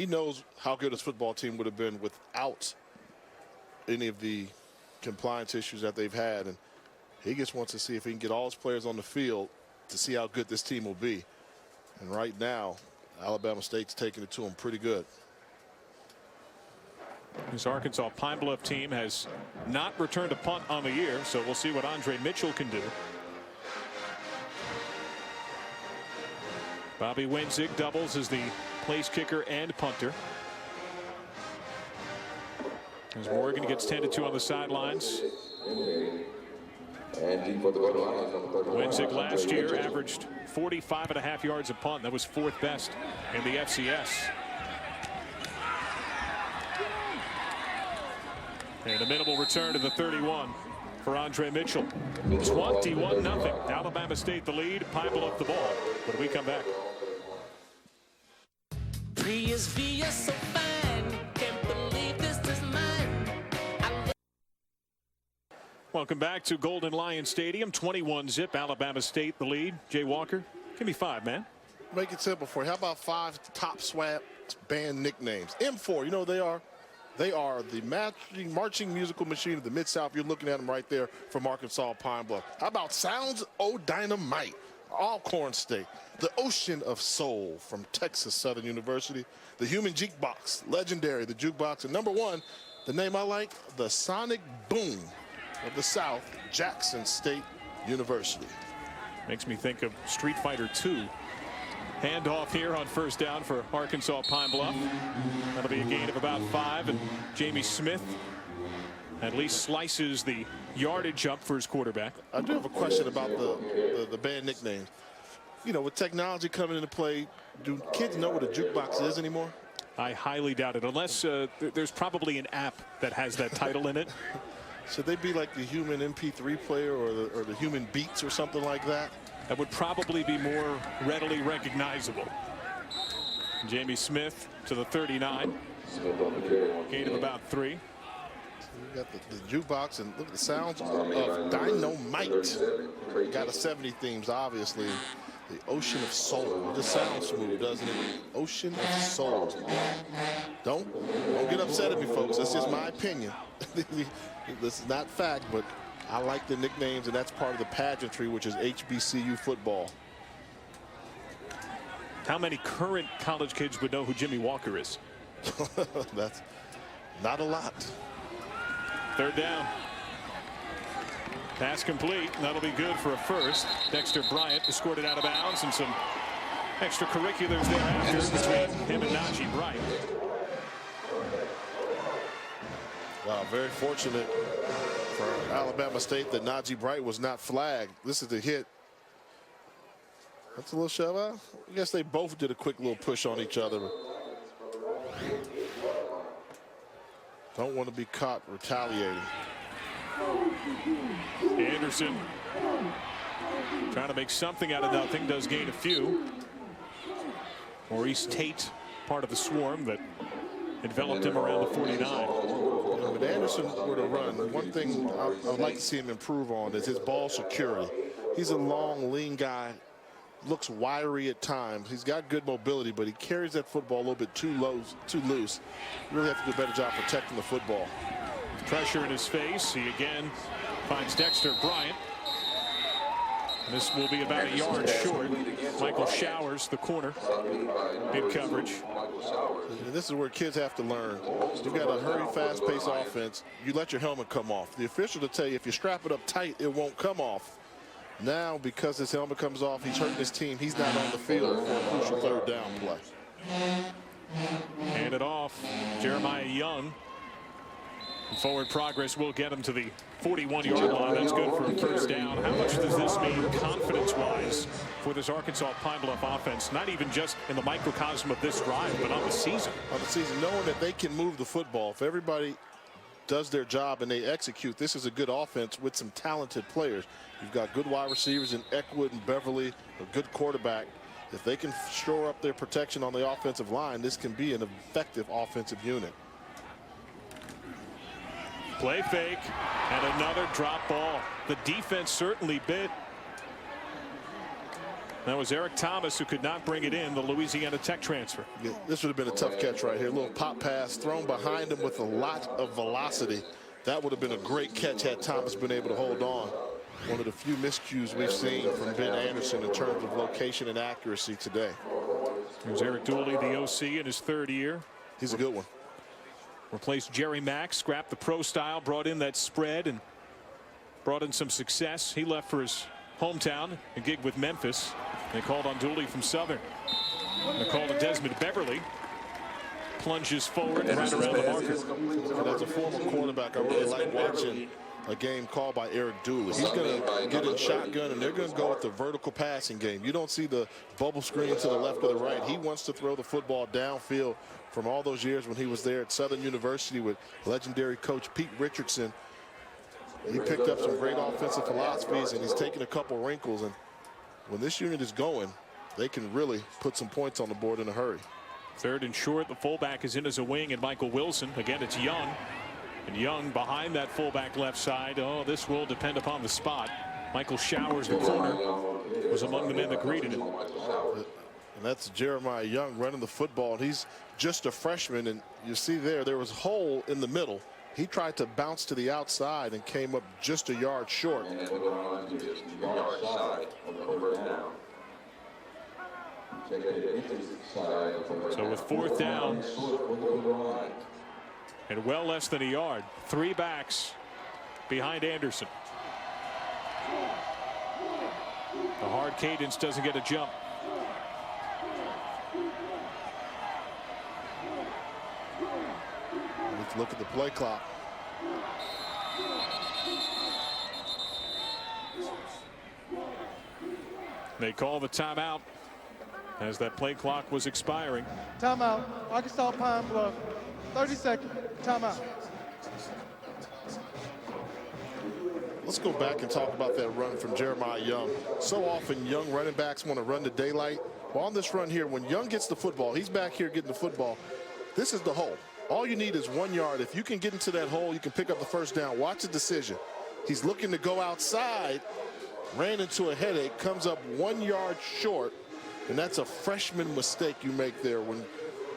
Speaker 3: knows how good his football team would have been without any of the compliance issues that they've had, and he just wants to see if he can get all his players on the field to see how good this team will be. And right now, Alabama State's taking it to them pretty good.
Speaker 1: This Arkansas Pine-Bluff team has not returned a punt on the year, so we'll see what Andre Mitchell can do. Bobby Wenzig doubles as the place kicker and punter. As Morgan gets tended to on the sidelines.
Speaker 10: And deep for the goal line, number 31.
Speaker 1: Winzig last year averaged 45.5 yards a punt. That was 4th best in the FCS. And a minimal return to the 31 for Andre Mitchell. 21-0. Alabama State the lead. Pine-Bluff the ball. When we come back.
Speaker 13: So fine. Can't believe this is mine.
Speaker 1: Welcome back to Golden Lion Stadium. 21-0. Alabama State the lead. Jay Walker, give me 5, man.
Speaker 3: Make it simple for you. How about 5 top SWAC band nicknames? M4, you know they are. They are the marching musical machine of the Mid-South. You're looking at them right there from Arkansas, Pine-Bluff. How about Sounds O' Dynamite, Alcorn State. The Ocean of Soul from Texas Southern University. The Human Jukebox, legendary, the jukebox. And number 1, the name I like, the Sonic Boom of the South, Jackson State University.
Speaker 1: Makes me think of Street Fighter II. Handoff here on first down for Arkansas Pine-Bluff. That'll be a gain of about 5, and Jamie Smith at least slices the yardage up for his quarterback.
Speaker 3: I do have a question about the band nicknames. You know, with technology coming into play, do kids know what a jukebox is anymore?
Speaker 1: I highly doubt it, unless there's probably an app that has that title in it.
Speaker 3: Should they be like the human MP3 player or the human beats or something like that?
Speaker 1: That would probably be more readily recognizable. Jamie Smith to the 39. Gain of about 3.
Speaker 3: You got the jukebox, and look at the sounds of dynamite. Got a 70 themes, obviously. The Ocean of Soul. It just sounds smooth, doesn't it? Ocean of Soul. Don't get upset at me, folks. That's just my opinion. This is not fact, but I like the nicknames, and that's part of the pageantry, which is HBCU football.
Speaker 1: How many current college kids would know who Jimmy Walker is?
Speaker 3: That's not a lot.
Speaker 1: 3rd down. Pass complete. That'll be good for a first. Dexter Bryant escorted out of bounds, and some extracurriculars thereafter between him and Najee Bryant.
Speaker 3: Wow, very fortunate for Alabama State that Najee Bryant was not flagged. This is the hit. That's a little shove out. I guess they both did a quick little push on each other. Don't want to be caught retaliating.
Speaker 1: Anderson trying to make something out of nothing, does gain a few. Maurice Tate, part of the swarm that enveloped him around the 49.
Speaker 3: When Anderson were to run, one thing I'd like to see him improve on is his ball security. He's a long, lean guy, looks wiry at times. He's got good mobility, but he carries that football a little bit too loose. You really have to do a better job protecting the football.
Speaker 1: Pressure in his face. He again finds Dexter Bryant. And this will be about a yard short. Michael Showers, the corner, in coverage.
Speaker 3: And this is where kids have to learn. You've got a hurry, fast-paced offense. You let your helmet come off. The official will tell you if you strap it up tight, it won't come off. Now, because his helmet comes off, he's hurting his team. He's not on the field for a crucial 3rd down play.
Speaker 1: Hand it off. Jeremiah Young. Forward progress will get him to the 41-yard line. That's good for a first down. How much does this mean confidence-wise for this Arkansas Pine-Bluff offense? Not even just in the microcosm of this drive, but on the season.
Speaker 3: On the season, knowing that they can move the football. If everybody does their job and they execute, this is a good offense with some talented players. You've got good wide receivers in Eckwood and Beverly, a good quarterback. If they can shore up their protection on the offensive line, this can be an effective offensive unit.
Speaker 1: Play fake and another drop ball. The defense certainly bit. That was Eric Thomas who could not bring it in, the Louisiana Tech transfer.
Speaker 3: Yeah, this would have been a tough catch right here. A little pop pass thrown behind him with a lot of velocity. That would have been a great catch had Thomas been able to hold on. One of the few miscues we've seen from Ben Anderson in terms of location and accuracy today.
Speaker 1: There's Eric Dooley, the OC, in his 3rd year.
Speaker 3: He's a good one.
Speaker 1: Replaced Jerry Mack, scrapped the pro style, brought in that spread, and brought in some success. He left for his hometown and gig with Memphis. They called on Dooley from Southern. They called to Desmond Beverly. Plunges forward right around the marker.
Speaker 3: And as a former quarterback, I really like watching a game called by Eric Dooley. He's going to get in shotgun, and they're going to go with the vertical passing game. You don't see the bubble screen to the left or the right. He wants to throw the football downfield from all those years when he was there at Southern University with legendary coach Pete Richardson. He picked up some great offensive philosophies, and he's taken a couple wrinkles. And when this unit is going, they can really put some points on the board in a hurry.
Speaker 1: 3rd and short. The fullback is in as a wing, and Michael Wilson. Again, it's Young. And Young behind that fullback left side. Oh, this will depend upon the spot. Michael Showers, the corner, was among the men that greeted him.
Speaker 3: And that's Jeremiah Young running the football. And he's just a freshman. And you see there was a hole in the middle. He tried to bounce to the outside and came up just a yard short.
Speaker 1: So with 4th down and well less than a yard, 3 backs behind Anderson. The hard cadence doesn't get a jump.
Speaker 3: Let's look at the play clock.
Speaker 1: They call the timeout as that play clock was expiring.
Speaker 4: Timeout. Arkansas Pine-Bluff. 30 seconds. Timeout.
Speaker 3: Let's go back and talk about that run from Jeremiah Young. So often young running backs want to run to daylight. Well, on this run here, when Young gets the football, he's back here getting the football. This is the hole. All you need is 1 yard. If you can get into that hole, you can pick up the 1st down. Watch the decision. He's looking to go outside, ran into a headache, comes up 1 yard short, and that's a freshman mistake you make there. When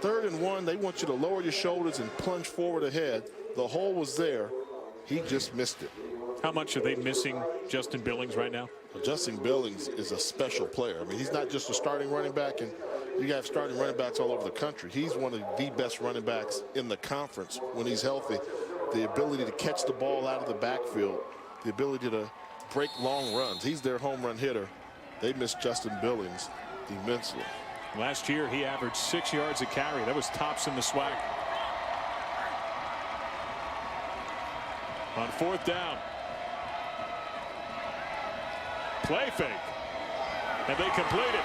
Speaker 3: 3rd and 1, they want you to lower your shoulders and plunge forward ahead. The hole was there. He just missed it.
Speaker 1: How much are they missing Justin Billings right now?
Speaker 3: Well, Justin Billings is a special player. I mean, he's not just a starting running back, and you have starting running backs all over the country. He's one of the best running backs in the conference when he's healthy. The ability to catch the ball out of the backfield, the ability to break long runs. He's their home run hitter. They miss Justin Billings immensely.
Speaker 1: Last year, he averaged 6 yards a carry. That was tops in the SWAC. On 4th down. Play fake. And they complete it.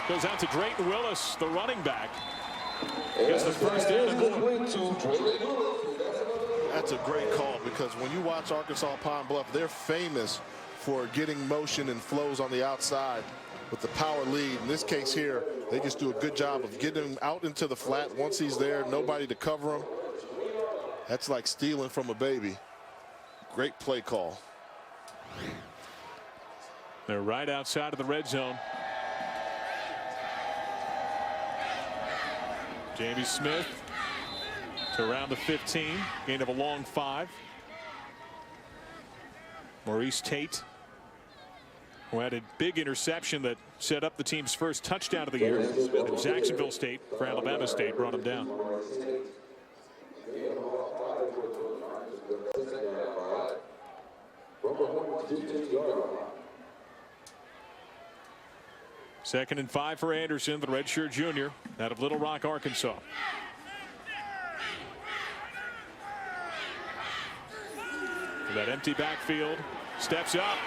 Speaker 1: Goes out to Drayton Willis, the running back. Gets the 1st down and more.
Speaker 3: That's a great call, because when you watch Arkansas Pine-Bluff, they're famous for getting motion and flows on the outside with the power lead. In this case here, they just do a good job of getting him out into the flat. Once he's there, nobody to cover him. That's like stealing from a baby. Great play call.
Speaker 1: They're right outside of the red zone. Jamie Smith to around the 15, gain of a long 5. Maurice Tate, who had a big interception that set up the team's first touchdown of the year. And Jacksonville State for Alabama State brought him down. Second and 5 for Anderson, the redshirt junior out of Little Rock, Arkansas. For that empty backfield, steps up.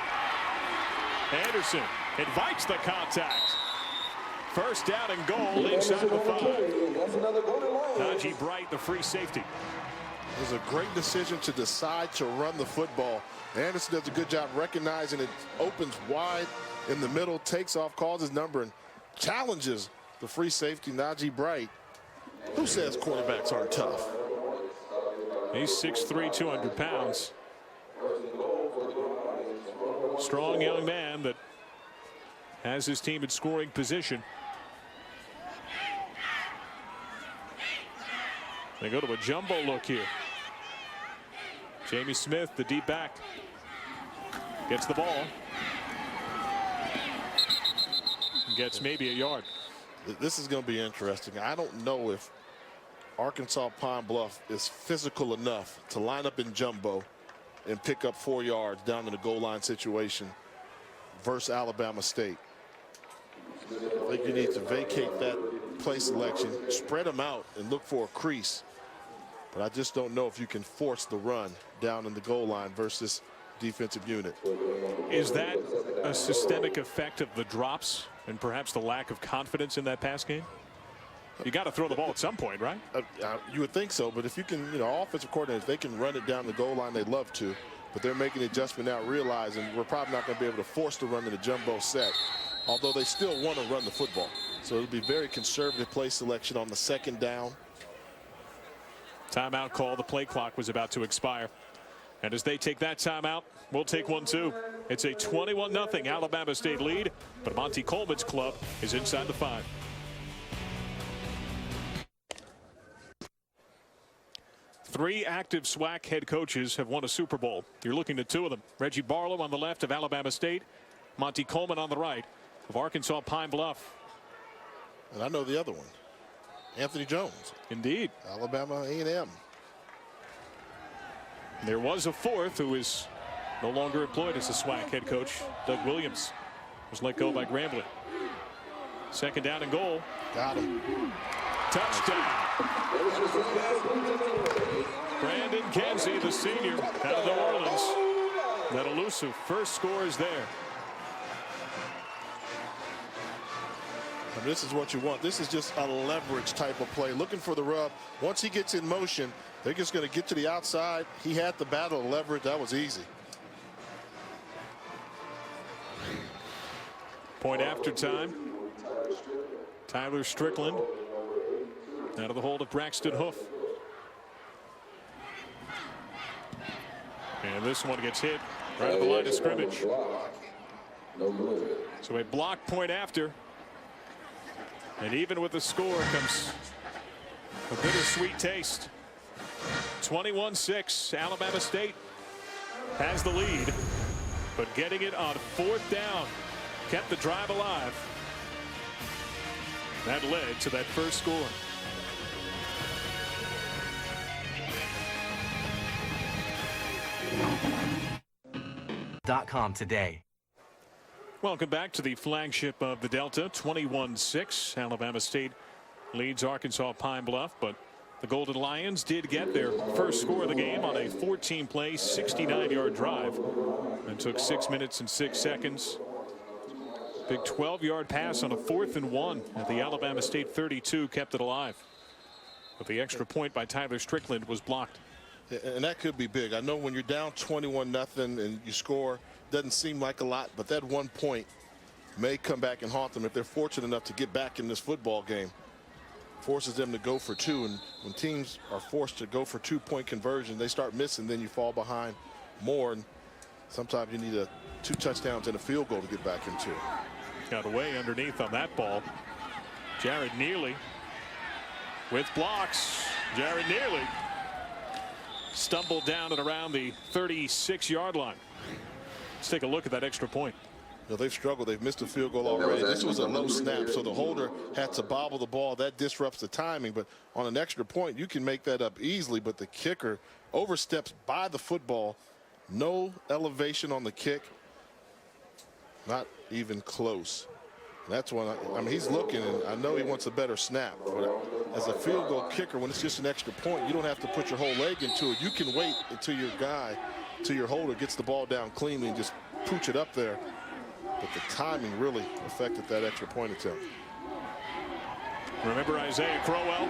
Speaker 1: Anderson invites the contact. 1st down and goal inside the 5. Najee Bright, the free safety.
Speaker 3: It was a great decision to decide to run the football. Anderson does a good job recognizing it, opens wide in the middle, takes off, calls his number, and challenges the free safety, Najee Bright. Who says quarterbacks aren't tough?
Speaker 1: He's 6'3", 200 pounds. Strong young man that has his team in scoring position. They go to a jumbo look here. Jamie Smith, the deep back, gets the ball. Gets maybe a yard.
Speaker 3: This is going to be interesting. I don't know if Arkansas Pine-Bluff is physical enough to line up in jumbo and pick up 4 yards down in the goal line situation versus Alabama State. I think you need to vacate that play selection, spread them out, and look for a crease. But I just don't know if you can force the run down in the goal line versus defensive unit.
Speaker 1: Is that a systemic effect of the drops and perhaps the lack of confidence in that pass game? You got to throw the ball at some point, right?
Speaker 3: You would think so, but if you can, offensive coordinators, they can run it down the goal line, they'd love to. But they're making the adjustment now, realizing we're probably not going to be able to force the run in the jumbo set, although they still want to run the football. So it'll be very conservative play selection on the second down.
Speaker 1: Timeout call. The play clock was about to expire. And as they take that timeout, we'll take one too. It's a 21-0 Alabama State lead, but Monty Coleman's club is inside the 5. Three active SWAC head coaches have won a Super Bowl. You're looking at two of them. Reggie Barlow on the left of Alabama State, Monty Coleman on the right of Arkansas Pine-Bluff.
Speaker 3: And I know the other one, Anthony Jones.
Speaker 1: Indeed.
Speaker 3: Alabama A&M.
Speaker 1: There was a fourth who is no longer employed as a SWAC head coach. Doug Williams was let go by Grambling. Second down and goal.
Speaker 3: Got him.
Speaker 1: Touchdown. Brandon Kenzie, the senior out of New Orleans. That elusive first score is there.
Speaker 3: And this is what you want. This is just a leverage type of play. Looking for the rub. Once he gets in motion, they're just going to get to the outside. He had the battle of leverage. That was easy.
Speaker 1: Point after time. Tyler Strickland out of the hold of Braxton Hoof. And this one gets hit right at the line of scrimmage. So a block point after. And even with the score comes a bittersweet taste. 21-6. Alabama State has the lead, but getting it on fourth down kept the drive alive. That led to that first score.
Speaker 14: .com today.
Speaker 1: Welcome back to the flagship of the Delta. 21-6. Alabama State leads Arkansas Pine-Bluff, but the Golden Lions did get their first score of the game on a 14-play, 69-yard drive. It took 6 minutes and 6 seconds. Big 12-yard pass on a 4th and 1 at the Alabama State 32 kept it alive. But the extra point by Tyler Strickland was blocked.
Speaker 3: And that could be big. I know when you're down 21-0 and you score, doesn't seem like a lot, but that 1 point may come back and haunt them if they're fortunate enough to get back in this football game. Forces them to go for two, and when teams are forced to go for 2-point conversion, they start missing, then you fall behind more, and sometimes you need 2 touchdowns and a field goal to get back into it.
Speaker 1: Got away underneath on that ball. Jared Neely with blocks. Jared Neely stumbled down at around the 36-yard line. Let's take a look at that extra point.
Speaker 3: They've struggled. They've missed a field goal already. This was a low snap, so the holder had to bobble the ball. That disrupts the timing, but on an extra point, you can make that up easily, but the kicker oversteps by the football. No elevation on the kick. Not even close. That's when I mean, he's looking, and I know he wants a better snap. But as a field goal kicker, when it's just an extra point, you don't have to put your whole leg into it. You can wait until your guy, till your holder gets the ball down cleanly and just pooch it up there. But the timing really affected that extra point attempt.
Speaker 1: Remember Isaiah Crowell?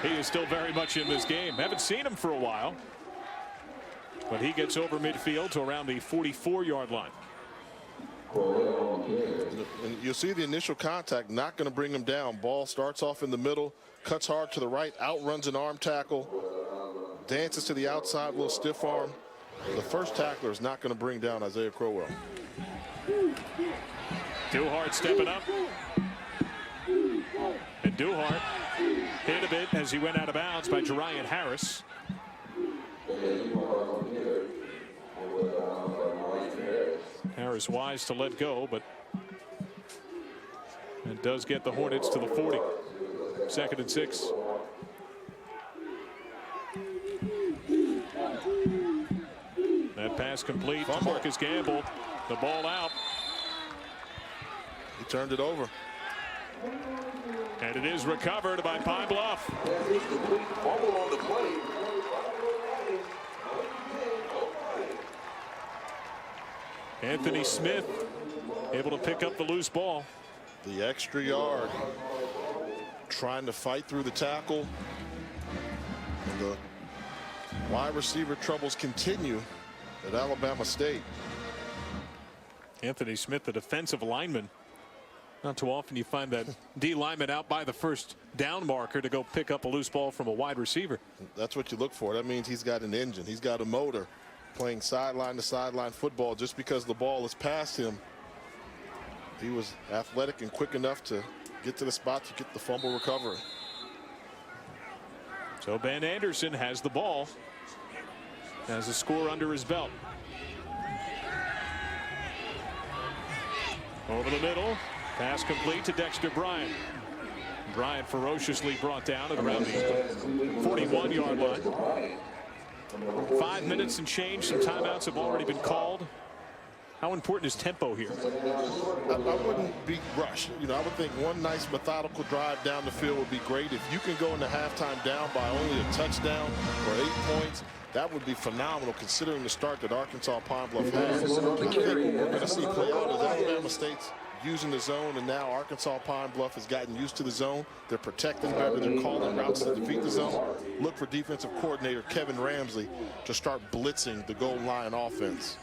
Speaker 1: He is still very much in this game. Haven't seen him for a while. But he gets over midfield to around the 44-yard line.
Speaker 3: And you'll see the initial contact, not going to bring him down. Ball starts off in the middle, cuts hard to the right, outruns an arm tackle, dances to the outside, little stiff arm. The first tackler is not going to bring down Isaiah Crowell.
Speaker 1: Duhart stepping up. And Duhart hit a bit as he went out of bounds by Jerian Harris. Harris wise to let go, but it does get the Hornets to the 40. 2nd and 6. That pass complete to Marcus Gamble. The ball out.
Speaker 3: He turned it over.
Speaker 1: And it is recovered by Pine-Bluff. Anthony Smith able to pick up the loose ball.
Speaker 3: The extra yard. Trying to fight through the tackle. And the wide receiver troubles continue at Alabama State.
Speaker 1: Anthony Smith, the defensive lineman. Not too often you find that D lineman out by the first down marker to go pick up a loose ball from a wide receiver.
Speaker 3: That's what you look for. That means he's got an engine. He's got a motor, playing sideline to sideline football. Just because the ball is past him, he was athletic and quick enough to get to the spot to get the fumble recovery.
Speaker 1: So Ben Anderson has the ball, has a score under his belt. Over the middle, pass complete to Dexter Bryant. Bryant ferociously brought down at around the 41-yard line. 5 minutes and change. Some timeouts have already been called. How important is tempo here?
Speaker 3: I wouldn't be rushed. You know, I would think one nice methodical drive down the field would be great. If you can go into halftime down by only a touchdown or 8 points, that would be phenomenal considering the start that Arkansas Pine-Bluff has. I think what we're going to see play out is Alabama State's using the zone, and now Arkansas Pine-Bluff has gotten used to the zone. They're protecting better. They're calling routes to defeat the zone. Look for defensive coordinator Kevin Ramsey to start blitzing the goal line offense.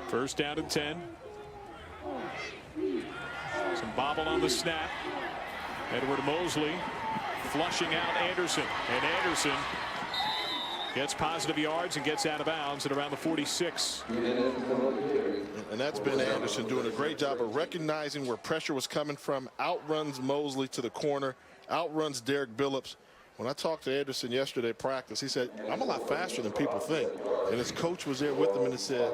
Speaker 1: First down and 10. Some bobble on the snap. Edward Mosley flushing out Anderson. And Anderson gets positive yards and gets out of bounds at around the 46.
Speaker 3: And that's Ben Anderson doing a great job of recognizing where pressure was coming from. Outruns Mosley to the corner. Outruns Derek Billups. When I talked to Anderson yesterday at practice, he said, I'm a lot faster than people think. And his coach was there with him and he said,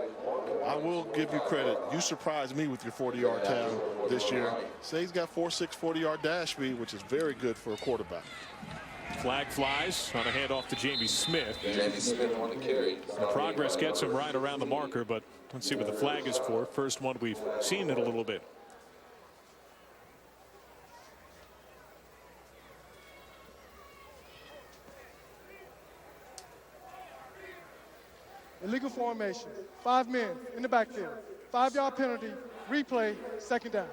Speaker 3: I will give you credit. You surprised me with your 40-yard time this year. Say he's got 4.6 40-yard dash speed, which is very good for a quarterback.
Speaker 1: Flag flies on a handoff to Jamie Smith.
Speaker 10: Jamie Smith on the carry.
Speaker 1: Progress gets him right around the marker, but let's see what the flag is for. First one we've seen in a little bit.
Speaker 4: Illegal formation. 5 men in the backfield. 5-yard penalty. Replay. Second down.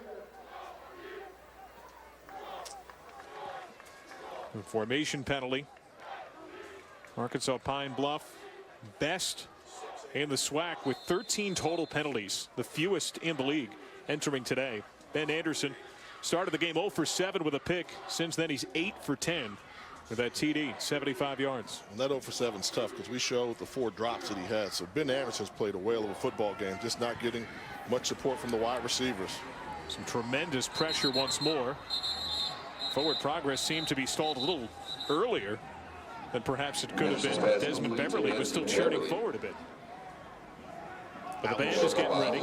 Speaker 1: Formation penalty. Arkansas Pine-Bluff best in the SWAC with 13 total penalties, the fewest in the league entering today. Ben Anderson started the game 0 for 7 with a pick. Since then he's 8 for 10 with that TD, 75 yards.
Speaker 3: And that 0 for 7 is tough because we showed the 4 drops that he had. So Ben Anderson's played a whale of a football game, just not getting much support from the wide receivers.
Speaker 1: Some tremendous pressure once more. Forward progress seemed to be stalled a little earlier than perhaps it could have been. Desmond Beverly was still churning forward a bit. But the band is getting ready.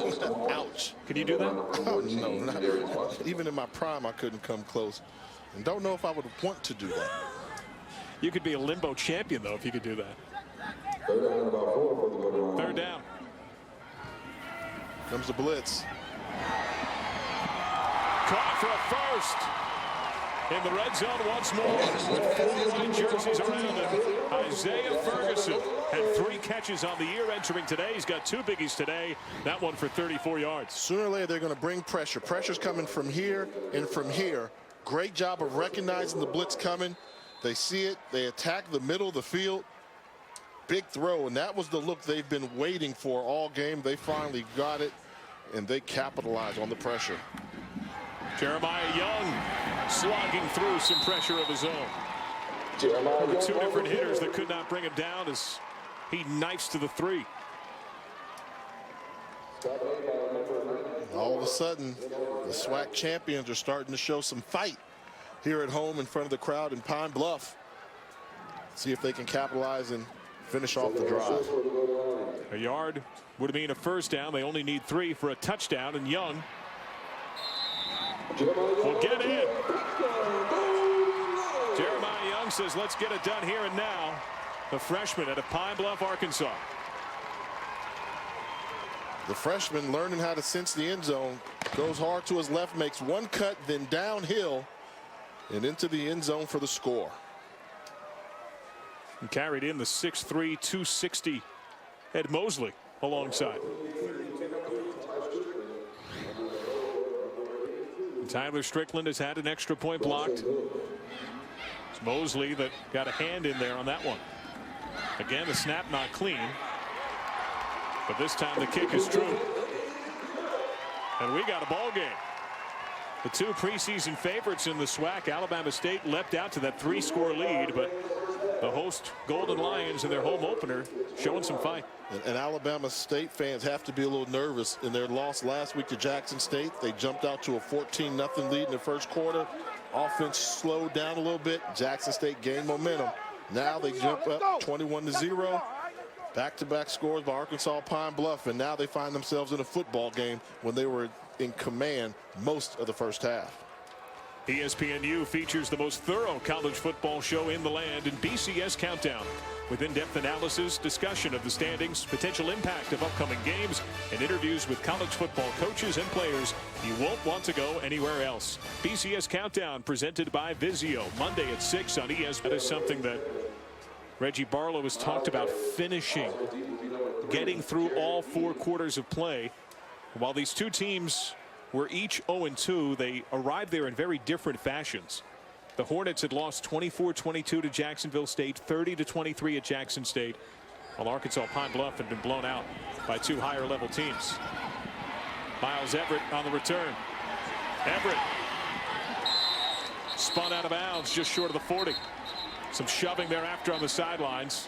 Speaker 3: Ouch.
Speaker 1: Can you do that?
Speaker 3: Oh, no, not even in my prime, I couldn't come close. And don't know if I would want to do that.
Speaker 1: You could be a limbo champion, though, if you could do that. Third down.
Speaker 3: Comes the blitz.
Speaker 1: Caught for a first. In the red zone once more with 4 red jerseys around him. Isaiah Ferguson had 3 catches on the year entering today. He's got 2 biggies today. That one for 34 yards.
Speaker 3: Sooner or later, they're going to bring pressure. Pressure's coming from here and from here. Great job of recognizing the blitz coming. They see it. They attack the middle of the field. Big throw, and that was the look they've been waiting for all game. They finally got it, and they capitalized on the pressure.
Speaker 1: Jeremiah Young slogging through some pressure of his own. There were 2 different hitters that could not bring him down as he knifes to the 3.
Speaker 3: All of a sudden, the SWAC champions are starting to show some fight here at home in front of the crowd in Pine-Bluff. See if they can capitalize and finish off the drive.
Speaker 1: A yard would have been a first down. They only need 3 for a touchdown, and Young will get in. Jeremiah Young says, let's get it done here and now. The freshman out of Pine-Bluff, Arkansas.
Speaker 3: The freshman learning how to sense the end zone. Goes hard to his left, makes 1 cut, then downhill and into the end zone for the score.
Speaker 1: And carried in the 6'3", 260 Ed Mosley. alongside. Tyler Strickland has had an extra point blocked. It's Mosley that got a hand in there on that one. Again, the snap not clean. But this time the kick is true. And we got a ball game. The two preseason favorites in the SWAC, Alabama State, leapt out to that 3-score lead, but the host Golden Lions in their home opener showing some fight.
Speaker 3: And Alabama State fans have to be a little nervous in their loss last week to Jackson State. They jumped out to a 14-0 lead in the first quarter. Offense slowed down a little bit. Jackson State gained momentum. Now they jump up 21-0. Back-to-back scores by Arkansas Pine-Bluff, and now they find themselves in a football game when they were in command most of the first half.
Speaker 1: ESPNU features the most thorough college football show in the land in BCS Countdown, with in-depth analysis, discussion of the standings, potential impact of upcoming games, and interviews with college football coaches and players. You won't want to go anywhere else. BCS Countdown presented by Vizio, Monday at 6 on ESPN. That is something that Reggie Barlow has talked about, finishing, getting through all 4 quarters of play. While these two teams were each 0-2, they arrived there in very different fashions. The Hornets had lost 24-22 to Jacksonville State, 30-23 at Jackson State, while Arkansas Pine-Bluff had been blown out by 2 higher-level teams. Miles Everett on the return. Everett spun out of bounds just short of the 40. Some shoving thereafter on the sidelines.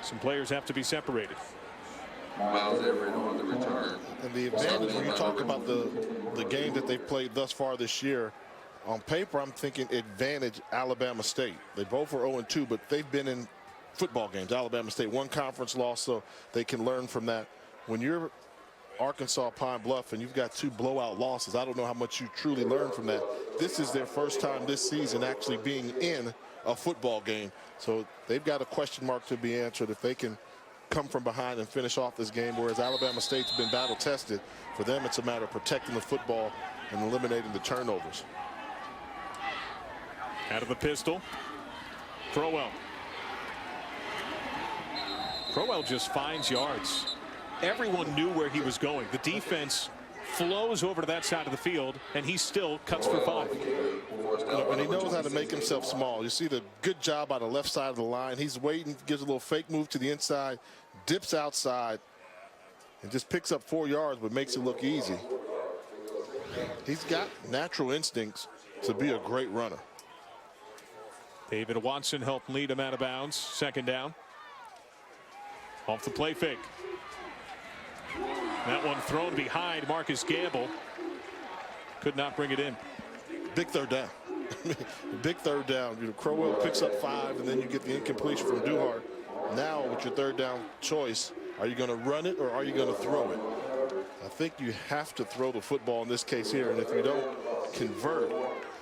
Speaker 1: Some players have to be separated.
Speaker 10: Miles Everett on the return.
Speaker 3: And the advantage when you talk about the game that they've played thus far this year, on paper I'm thinking advantage Alabama State. They both are 0-2, but they've been in football games. Alabama State, 1 conference loss, so they can learn from that. When you're Arkansas Pine-Bluff and you've got 2 blowout losses, I don't know how much you truly learn from that. This is their first time this season actually being in a football game, so they've got a question mark to be answered if they can come from behind and finish off this game, whereas Alabama State's been battle tested. For them, it's a matter of protecting the football and eliminating the turnovers.
Speaker 1: Out of the pistol, Crowell. Crowell just finds yards. Everyone knew where he was going. The defense flows over to that side of the field, and he still cuts for 5.
Speaker 3: And he knows how to make himself small. You see the good job on the left side of the line. He's waiting, gives a little fake move to the inside, dips outside, and just picks up 4 yards, but makes it look easy. He's got natural instincts to be a great runner.
Speaker 1: David Watson helped lead him out of bounds. 2nd down. Off the play fake. That one thrown behind Marcus Gamble. Could not bring it in.
Speaker 3: Big 3rd down. Big 3rd down. You know, Crowell picks up 5, and then you get the incompletion from Duhart. Now with your 3rd down choice, are you going to run it or are you going to throw it? I think you have to throw the football in this case here, and if you don't convert,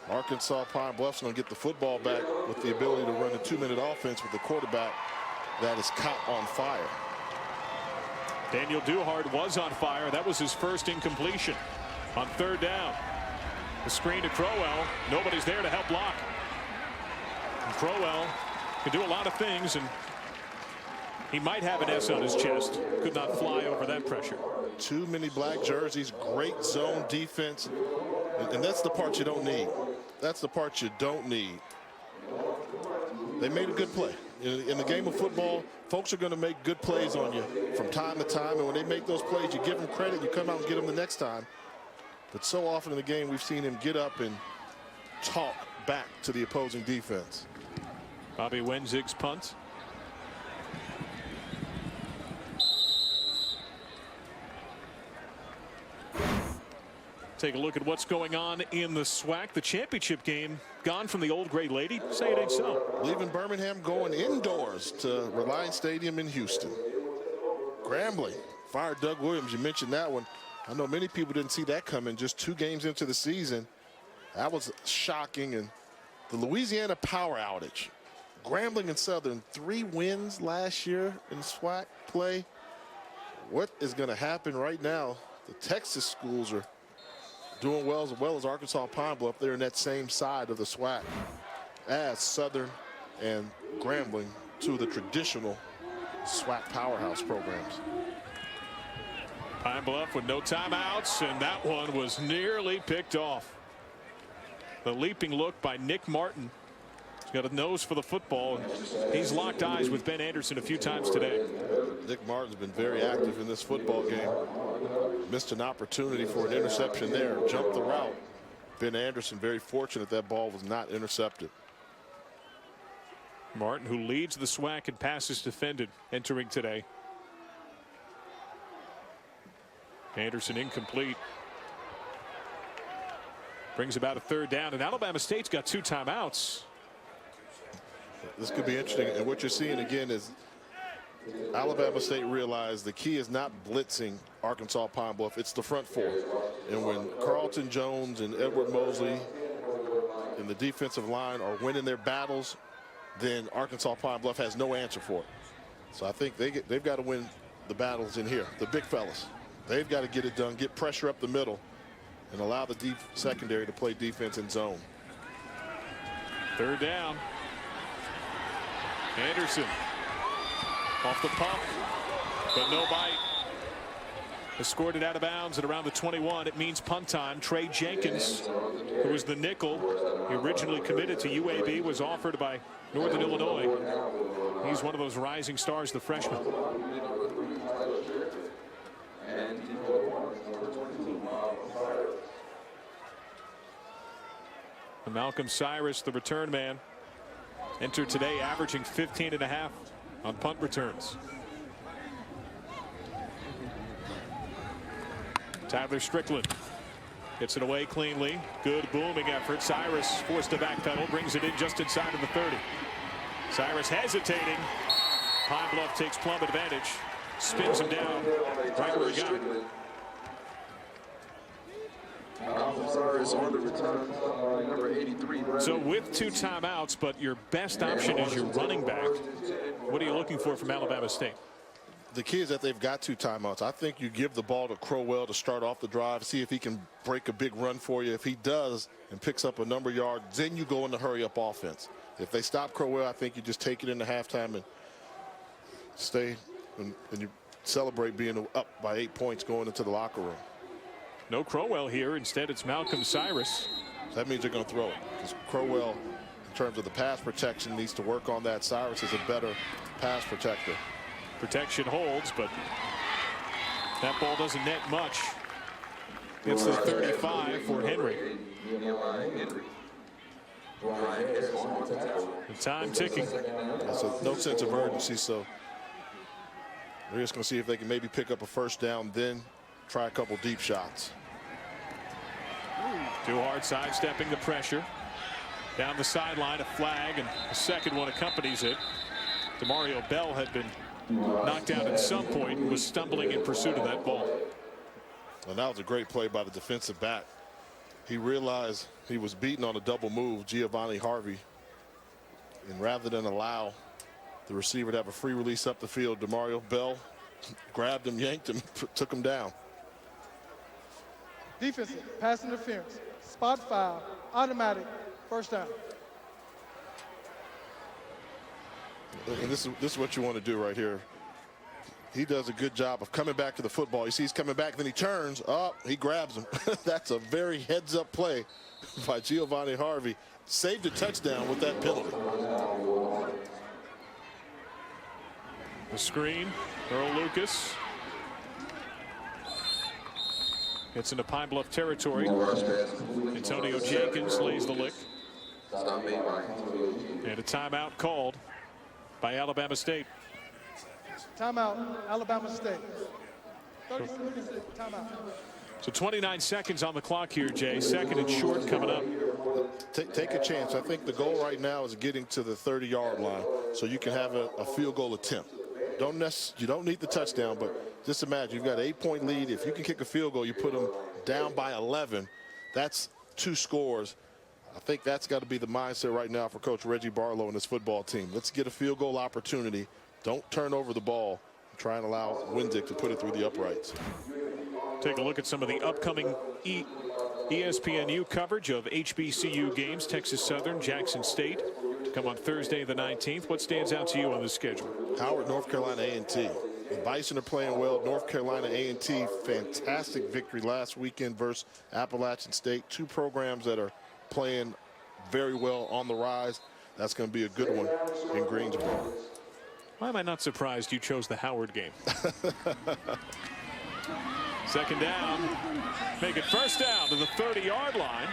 Speaker 3: Arkansas Pine-Bluff's going to get the football back with the ability to run a 2-minute offense with the quarterback that is caught on fire.
Speaker 1: Daniel Duhart was on fire. That was his first incompletion on 3rd down. The screen to Crowell. Nobody's there to help block. And Crowell can do a lot of things, and he might have an S on his chest. Could not fly over that pressure.
Speaker 3: Too many black jerseys, great zone defense, and that's the part you don't need. That's the part you don't need. They made a good play. In the game of football, folks are going to make good plays on you from time to time, and when they make those plays, you give them credit, you come out and get them the next time. But so often in the game, we've seen him get up and talk back to the opposing defense.
Speaker 1: Bobby Wenzig's punt. Take a look at what's going on in the SWAC. The championship game gone from the old gray lady. Say it ain't so.
Speaker 3: Leaving Birmingham, going indoors to Reliance Stadium in Houston. Grambling fired Doug Williams. You mentioned that one. I know many people didn't see that coming just 2 games into the season. That was shocking. And the Louisiana power outage. Grambling and Southern, 3 wins last year in SWAC play. What is going to happen right now? The Texas schools are doing well as Arkansas Pine-Bluff. They're in that same side of the SWAC as Southern and Grambling, 2 of the traditional SWAC powerhouse programs.
Speaker 1: Pine-Bluff with no timeouts, and that one was nearly picked off. The leaping look by Nick Martin. He's got a nose for the football. He's locked eyes with Ben Anderson a few times today.
Speaker 3: Nick Martin's been very active in this football game. Missed an opportunity for an interception there. Jumped the route. Ben Anderson very fortunate that ball was not intercepted.
Speaker 1: Martin, who leads the SWAC in passes defended, entering today. Anderson incomplete. Brings about a third down, and Alabama State's got 2 timeouts.
Speaker 3: This could be interesting, and what you're seeing again is Alabama State realized the key is not blitzing Arkansas Pine-Bluff, it's the front 4. And when Carlton Jones and Edward Mosley and the defensive line are winning their battles, then Arkansas Pine-Bluff has no answer for it. So I think they've got to win the battles in here, the big fellas. They've got to get it done, get pressure up the middle, and allow the deep secondary to play defense in zone.
Speaker 1: Third down. Anderson off the pump, but no bite. Has scored it out of bounds at around the 21. It means punt time. Trey Jenkins, who was the nickel, he originally committed to UAB, was offered by Northern Illinois. He's one of those rising stars, the freshman. And Malcolm Cyrus, the return man, entered today averaging 15.5 on punt returns. Tyler Strickland gets it away cleanly. Good booming effort. Cyrus forced to backpedal, brings it in just inside of the 30. Cyrus hesitating. Pine-Bluff takes plumb advantage, spins him down right where he got it. So with 2 timeouts, but your best option is your running back. What are you looking for from Alabama State?
Speaker 3: The key is that they've got 2 timeouts. I think you give the ball to Crowell to start off the drive, see if he can break a big run for you. If he does and picks up a number of yards, then you go into hurry-up offense. If they stop Crowell, I think you just take it into halftime and stay and you celebrate being up by 8 points going into the locker room.
Speaker 1: No Crowell here. Instead, it's Malcolm Cyrus.
Speaker 3: That means they're going to throw it, because Crowell, in terms of the pass protection, needs to work on that. Cyrus is a better pass protector.
Speaker 1: Protection holds, but that ball doesn't net much. It's the 35 for Henry. The time ticking.
Speaker 3: So no sense of urgency, so we're just going to see if they can maybe pick up a first down, then try a couple deep shots.
Speaker 1: Too hard, sidestepping the pressure. Down the sideline, a flag, and the second one accompanies it. Demario Bell had been knocked down at some point and was stumbling in pursuit of that ball.
Speaker 3: And that was a great play by the defensive back. He realized he was beaten on a double move, Giovanni Harvey, and rather than allow the receiver to have a free release up the field, Demario Bell grabbed him, yanked him, took him down.
Speaker 4: Defensive pass interference, spot foul, automatic, first down.
Speaker 3: And this is what you want to do right here. He does a good job of coming back to the football. You see he's coming back, then he turns up, he grabs him. That's a very heads-up play by Giovanni Harvey. Saved a touchdown with that penalty.
Speaker 1: The screen, Earl Lucas. Gets into Pine-Bluff territory. Antonio Jenkins lays the lick. And a timeout called by Alabama State.
Speaker 4: Timeout, Alabama State. 30 seconds, timeout.
Speaker 1: So 29 seconds on the clock here, Jay. Second and short coming up.
Speaker 3: Take a chance. I think the goal right now is getting to the 30-yard line so you can have a field goal attempt. You don't need the touchdown, but just imagine you've got an 8-point lead. If you can kick a field goal, you put them down by 11. That's 2 scores. I think that's got to be the mindset right now for Coach Reggie Barlow and his football team. Let's get a field goal opportunity. Don't turn over the ball. Try and allow Windick to put it through the uprights.
Speaker 1: Take a look at some of the upcoming ESPNU coverage of HBCU games. Texas Southern, Jackson State to come on Thursday the 19th. What stands out to you on the schedule?
Speaker 3: Howard, North Carolina A&T. The Bison are playing well. North Carolina A&T, fantastic victory last weekend versus Appalachian State. Two programs that are playing very well on the rise. That's going to be a good one in Greensboro.
Speaker 1: Why am I not surprised you chose the Howard game? Second down. Make it first down to the 30-yard line.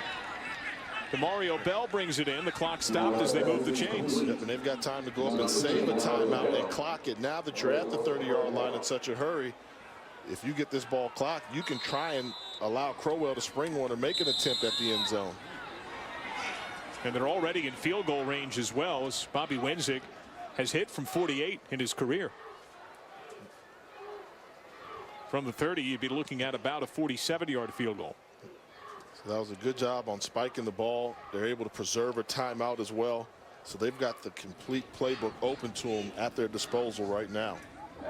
Speaker 1: DeMario Bell brings it in. The clock stopped as they move the chains.
Speaker 3: Yep, and they've got time to go up and save a timeout and clock it. Now that you're at the 30-yard line in such a hurry, if you get this ball clocked, you can try and allow Crowell to spring one or make an attempt at the end zone.
Speaker 1: And they're already in field goal range as well, as Bobby Wenzig has hit from 48 in his career. From the 30, you'd be looking at about a 47-yard field goal.
Speaker 3: So that was a good job on spiking the ball. They're able to preserve a timeout as well. So they've got the complete playbook open to them at their disposal right now.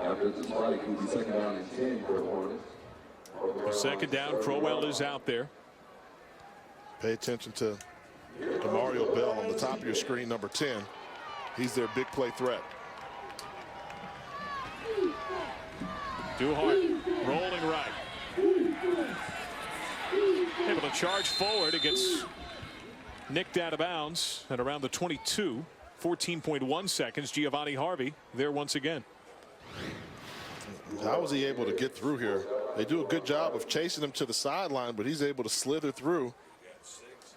Speaker 10: After the strike, will be second down and 10 for the Hornets.
Speaker 1: The second down, Crowell is out there.
Speaker 3: Pay attention to DeMario Bell on the top of your screen, number 10. He's their big play threat.
Speaker 1: Duhart rolling right. Able to charge forward. It gets nicked out of bounds at around the 22. 14.1 seconds. Giovanni Harvey there once again.
Speaker 3: How was he able to get through here? They do a good job of chasing him to the sideline, but he's able to slither through,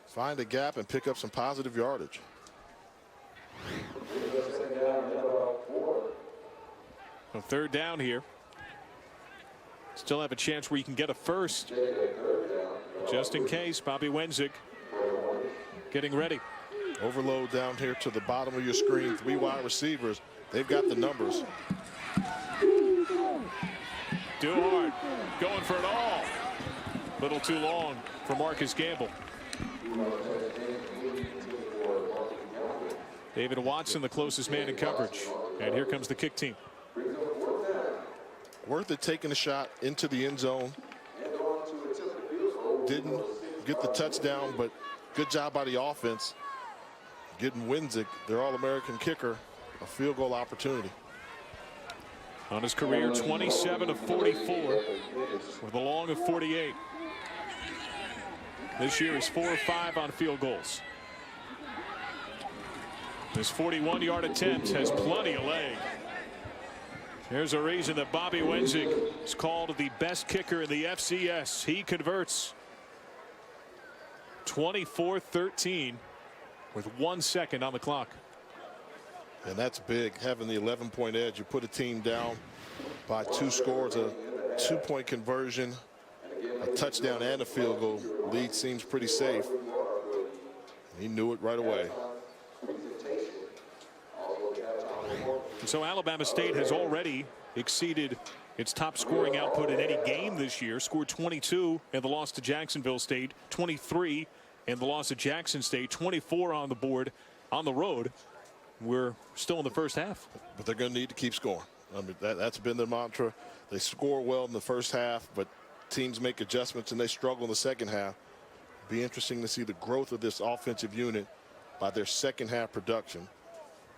Speaker 3: find a gap, and pick up some positive yardage.
Speaker 1: A third down here. Still have a chance where you can get a first. Just in case. Bobby Wenzig getting ready.
Speaker 3: Overload down here to the bottom of your screen. 3 wide receivers. They've got the numbers.
Speaker 1: Duhart going for it all. Little too long for Marcus Gamble. David Watson, the closest man in coverage. And here comes the kick team.
Speaker 3: Worth it taking a shot into the end zone. Didn't get the touchdown, but good job by the offense getting Wenzig, their All-American kicker, a field goal opportunity.
Speaker 1: On his career, 27 of 44 with a long of 48. This year is 4 of 5 on field goals. This 41-yard attempt has plenty of leg. There's a reason that Bobby Wenzig is called the best kicker in the FCS. He converts 24-13 with 1 second on the clock.
Speaker 3: And that's big, having the 11-point edge. You put a team down by 2 scores, a 2-point conversion, a touchdown and a field goal. Lead seems pretty safe. He knew it right away.
Speaker 1: So Alabama State has already exceeded its top scoring output in any game this year. Scored 22 in the loss to Jacksonville State, 23 in the loss to Jackson State, 24 on the board on the road. We're still in the first half.
Speaker 3: But they're going to need to keep scoring. I mean, that's been their mantra. They score well in the first half, but teams make adjustments and they struggle in the second half. Be interesting to see the growth of this offensive unit by their second half production.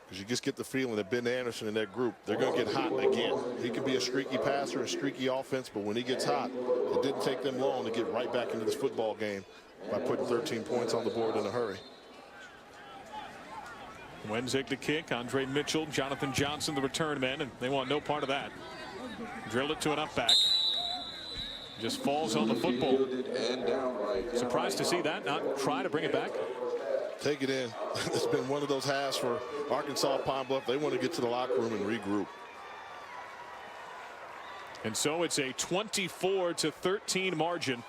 Speaker 3: Because you just get the feeling that Ben Anderson and that group, they're going to get hot again. He can be a streaky passer, a streaky offense, but when he gets hot, it didn't take them long to get right back into this football game by putting 13 points on the board in a hurry.
Speaker 1: Wenzig the kick, Andre Mitchell, Jonathan Johnson the return man, and they want no part of that. Drilled it to an up back. Just falls on the football. Surprised to see that, not try to bring it back.
Speaker 3: Take it in. It's been one of those halves for Arkansas Pine-Bluff. They want to get to the locker room and regroup.
Speaker 1: And so it's a 24-13 margin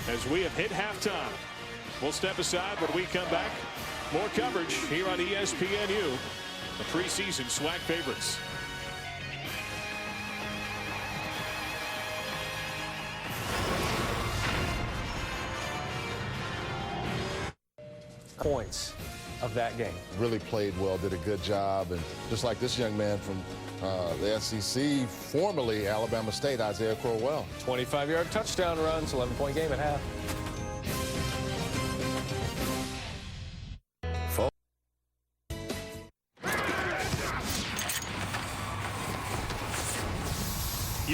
Speaker 1: as we have hit halftime. We'll step aside when we come back. More coverage here on ESPNU, the preseason SWAC favorites.
Speaker 14: Points of that game.
Speaker 15: Really played well, did a good job, and just like this young man from the SEC, formerly Alabama State, Isaiah Crowell.
Speaker 14: 25-yard touchdown runs, 11-point game at half.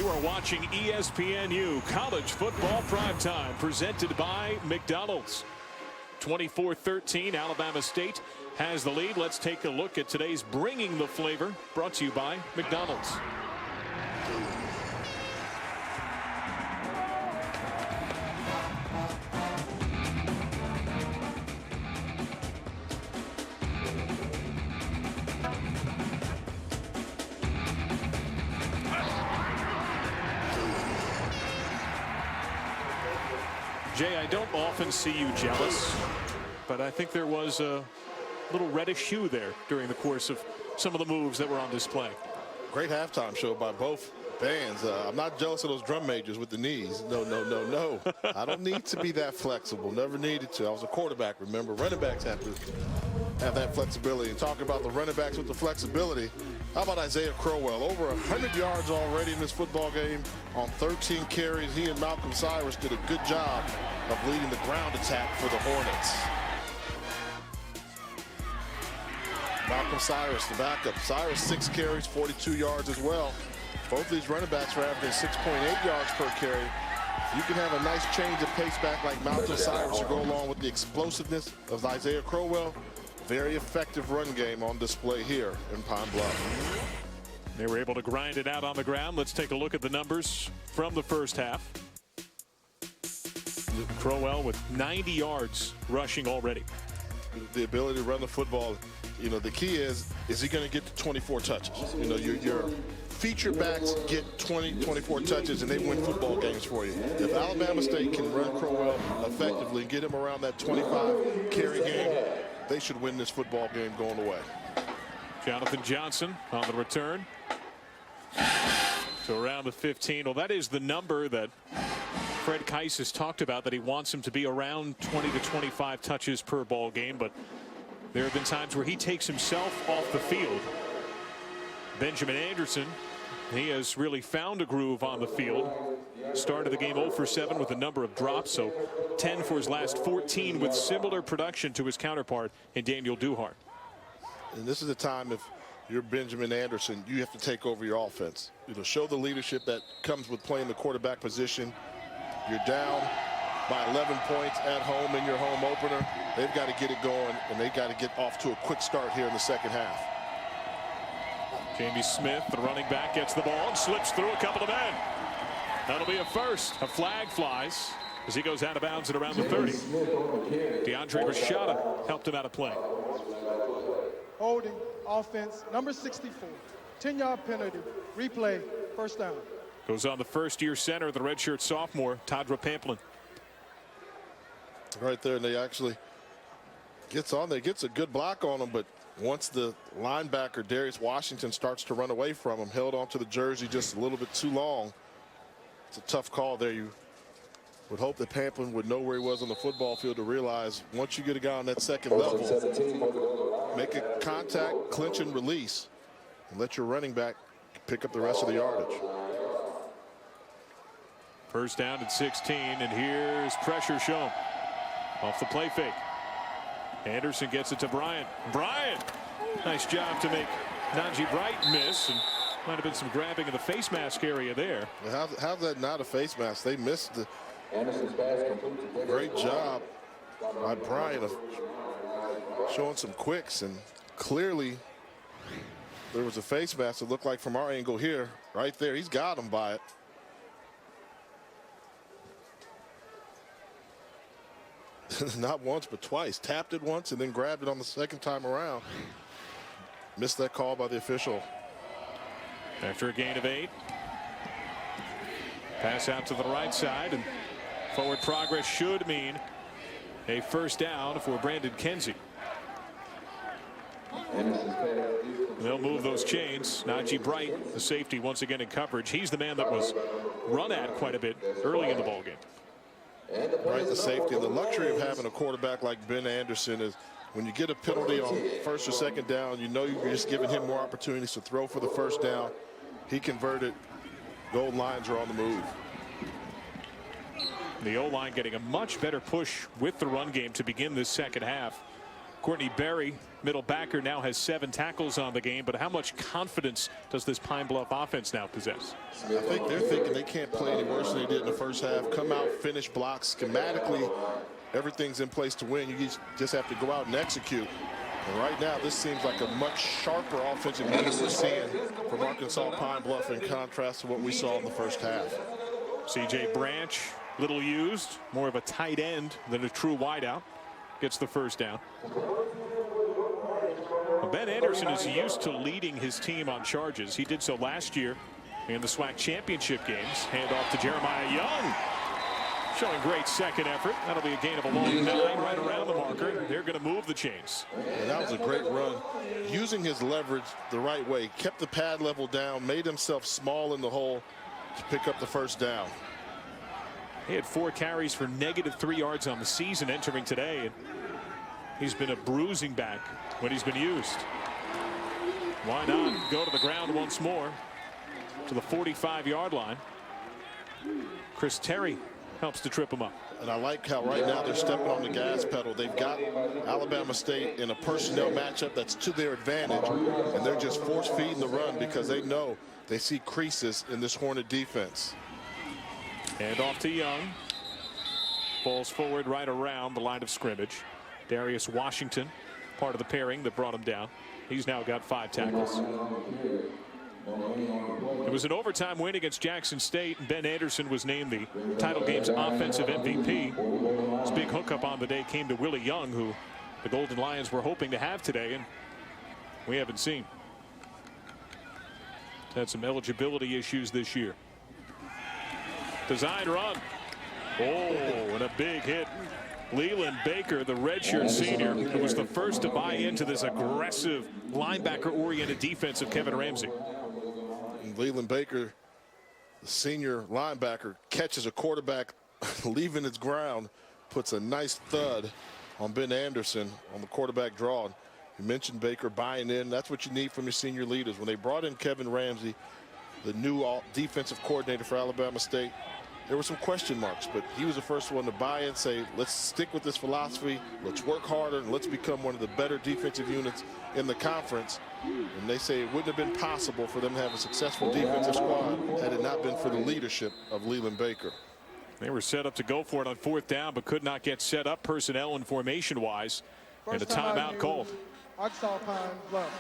Speaker 1: You are watching ESPNU College Football Primetime, presented by McDonald's. 24-13, Alabama State has the lead. Let's take a look at today's Bringing the Flavor, brought to you by McDonald's. Jay, I don't often see you jealous, but I think there was a little reddish hue there during the course of some of the moves that were on display.
Speaker 3: Great halftime show by both bands. I'm not jealous of those drum majors with the knees. No. I don't need to be that flexible. Never needed to. I was a quarterback, remember? Running backs have to have that flexibility. And talking about the running backs with the flexibility, how about Isaiah Crowell? Over 100 yards already in this football game on 13 carries. He and Malcolm Cyrus did a good job of leading the ground attack for the Hornets. Malcolm Cyrus, the backup. Cyrus, 6 carries, 42 yards as well. Both these running backs are averaging 6.8 yards per carry. You can have a nice change of pace back like Malcolm Cyrus to go along with the explosiveness of Isaiah Crowell. Very effective run game on display here in Pine-Bluff.
Speaker 1: They were able to grind it out on the ground. Let's take a look at the numbers from the first half. Crowell with 90 yards rushing already.
Speaker 3: The ability to run the football, you know, the key is he going to get to 24 touches? You know, your feature backs get 20, 24 touches and they win football games for you. If Alabama State can run Crowell effectively and get him around that 25 carry game, they should win this football game going away.
Speaker 1: Jonathan Johnson on the return to around the 15. Well, that is the number that Fred Keiss has talked about, that he wants him to be around 20 to 25 touches per ball game, but there have been times where he takes himself off the field. Benjamin Anderson, he has really found a groove on the field. Started the game 0 for 7 with a number of drops, so 10 for his last 14 with similar production to his counterpart in Daniel Duhart.
Speaker 3: And this is the time, if you're Benjamin Anderson, you have to take over your offense. You know, show the leadership that comes with playing the quarterback position. You're down by 11 points at home in your home opener. They've got to get it going, and they've got to get off to a quick start here in the second half.
Speaker 1: Jamie Smith, the running back, gets the ball and slips through a couple of men. That'll be a first. A flag flies as he goes out of bounds at around the 30. DeAndre Rashada helped him out of play.
Speaker 4: Holding, offense, number 64. 10-yard penalty, replay, first down.
Speaker 1: Goes on the first-year center, the redshirt sophomore, Tadra Pamplin.
Speaker 3: Right there, and they actually gets on there, gets a good block on him, but once the linebacker, Darius Washington, starts to run away from him, held onto the jersey just a little bit too long. It's a tough call there. You would hope that Pamplin would know where he was on the football field to realize once you get a guy on that second level, make a contact, clinch and release, and let your running back pick up the rest of the yardage.
Speaker 1: First down at 16, and here's pressure shown off the play fake. Anderson gets it to Bryant. Bryant, nice job to make Najee Bright miss, and might have been some grabbing in the face mask area there.
Speaker 3: How's that not a face mask? They missed the great job by Bryant of showing some quicks, and clearly there was a face mask that looked like from our angle here, right there. He's got him by it. Not once, but twice. Tapped it once and then grabbed it on the second time around. Missed that call by the official.
Speaker 1: After a gain of 8. Pass out to the right side, and forward progress should mean a first down for Brandon Kenzie. They'll move those chains. Najee Bright, the safety, once again in coverage. He's the man that was run at quite a bit early in the ballgame.
Speaker 3: Right, the safety. The luxury of having a quarterback like Ben Anderson is when you get a penalty on first or second down, you know you're just giving him more opportunities to throw for the first down. He converted. Gold Lions are on the move.
Speaker 1: The O-line getting a much better push with the run game to begin this second half. Courtney Berry, middle backer, now has 7 tackles on the game. But how much confidence does this Pine-Bluff offense now possess?
Speaker 3: I think they're thinking they can't play any worse than they did in the first half. Come out, finish blocks. Schematically, everything's in place to win. You just have to go out and execute. And right now, this seems like a much sharper offensive game we're seeing from Arkansas Pine-Bluff in contrast to what we saw in the first half.
Speaker 1: C.J. Branch, little used, more of a tight end than a true wideout. Gets the first down. Ben Anderson is used to leading his team on charges. He did so last year in the SWAC championship games. Hand off to Jeremiah Young. Showing great second effort. That'll be a gain of a long 9 right around the marker. They're going to move the chains.
Speaker 3: And that was a great run. Using his leverage the right way. Kept the pad level down. Made himself small in the hole to pick up the first down.
Speaker 1: He had 4 carries for -3 yards on the season entering today. And he's been a bruising back when he's been used. Why not go to the ground once more to the 45-yard line? Chris Terry helps to trip him up.
Speaker 3: And I like how right now they're stepping on the gas pedal. They've got Alabama State in a personnel matchup that's to their advantage, and they're just force-feeding the run because they know they see creases in this Hornet defense.
Speaker 1: And off to Young. Falls forward right around the line of scrimmage. Darius Washington, part of the pairing that brought him down. He's now got 5 tackles. It was an overtime win against Jackson State, and Ben Anderson was named the title game's offensive MVP. His big hookup on the day came to Willie Young, who the Golden Lions were hoping to have today, and we haven't seen. Had some eligibility issues this year. Design run. Oh, and a big hit. Leland Baker, the redshirt senior, who was the first to buy into this aggressive linebacker-oriented defense of Kevin Ramsey.
Speaker 3: And Leland Baker, the senior linebacker, catches a quarterback leaving its ground, puts a nice thud on Ben Anderson on the quarterback draw. You mentioned Baker buying in. That's what you need from your senior leaders. When they brought in Kevin Ramsey, the new defensive coordinator for Alabama State, there were some question marks, but he was the first one to buy in, say, let's stick with this philosophy, let's work harder, and let's become one of the better defensive units in the conference. And they say it wouldn't have been possible for them to have a successful defensive squad had it not been for the leadership of Leland Baker.
Speaker 1: They were set up to go for it on 4th down, but could not get set up personnel and formation-wise, and a timeout called.
Speaker 4: Arkansas Pine-Bluff.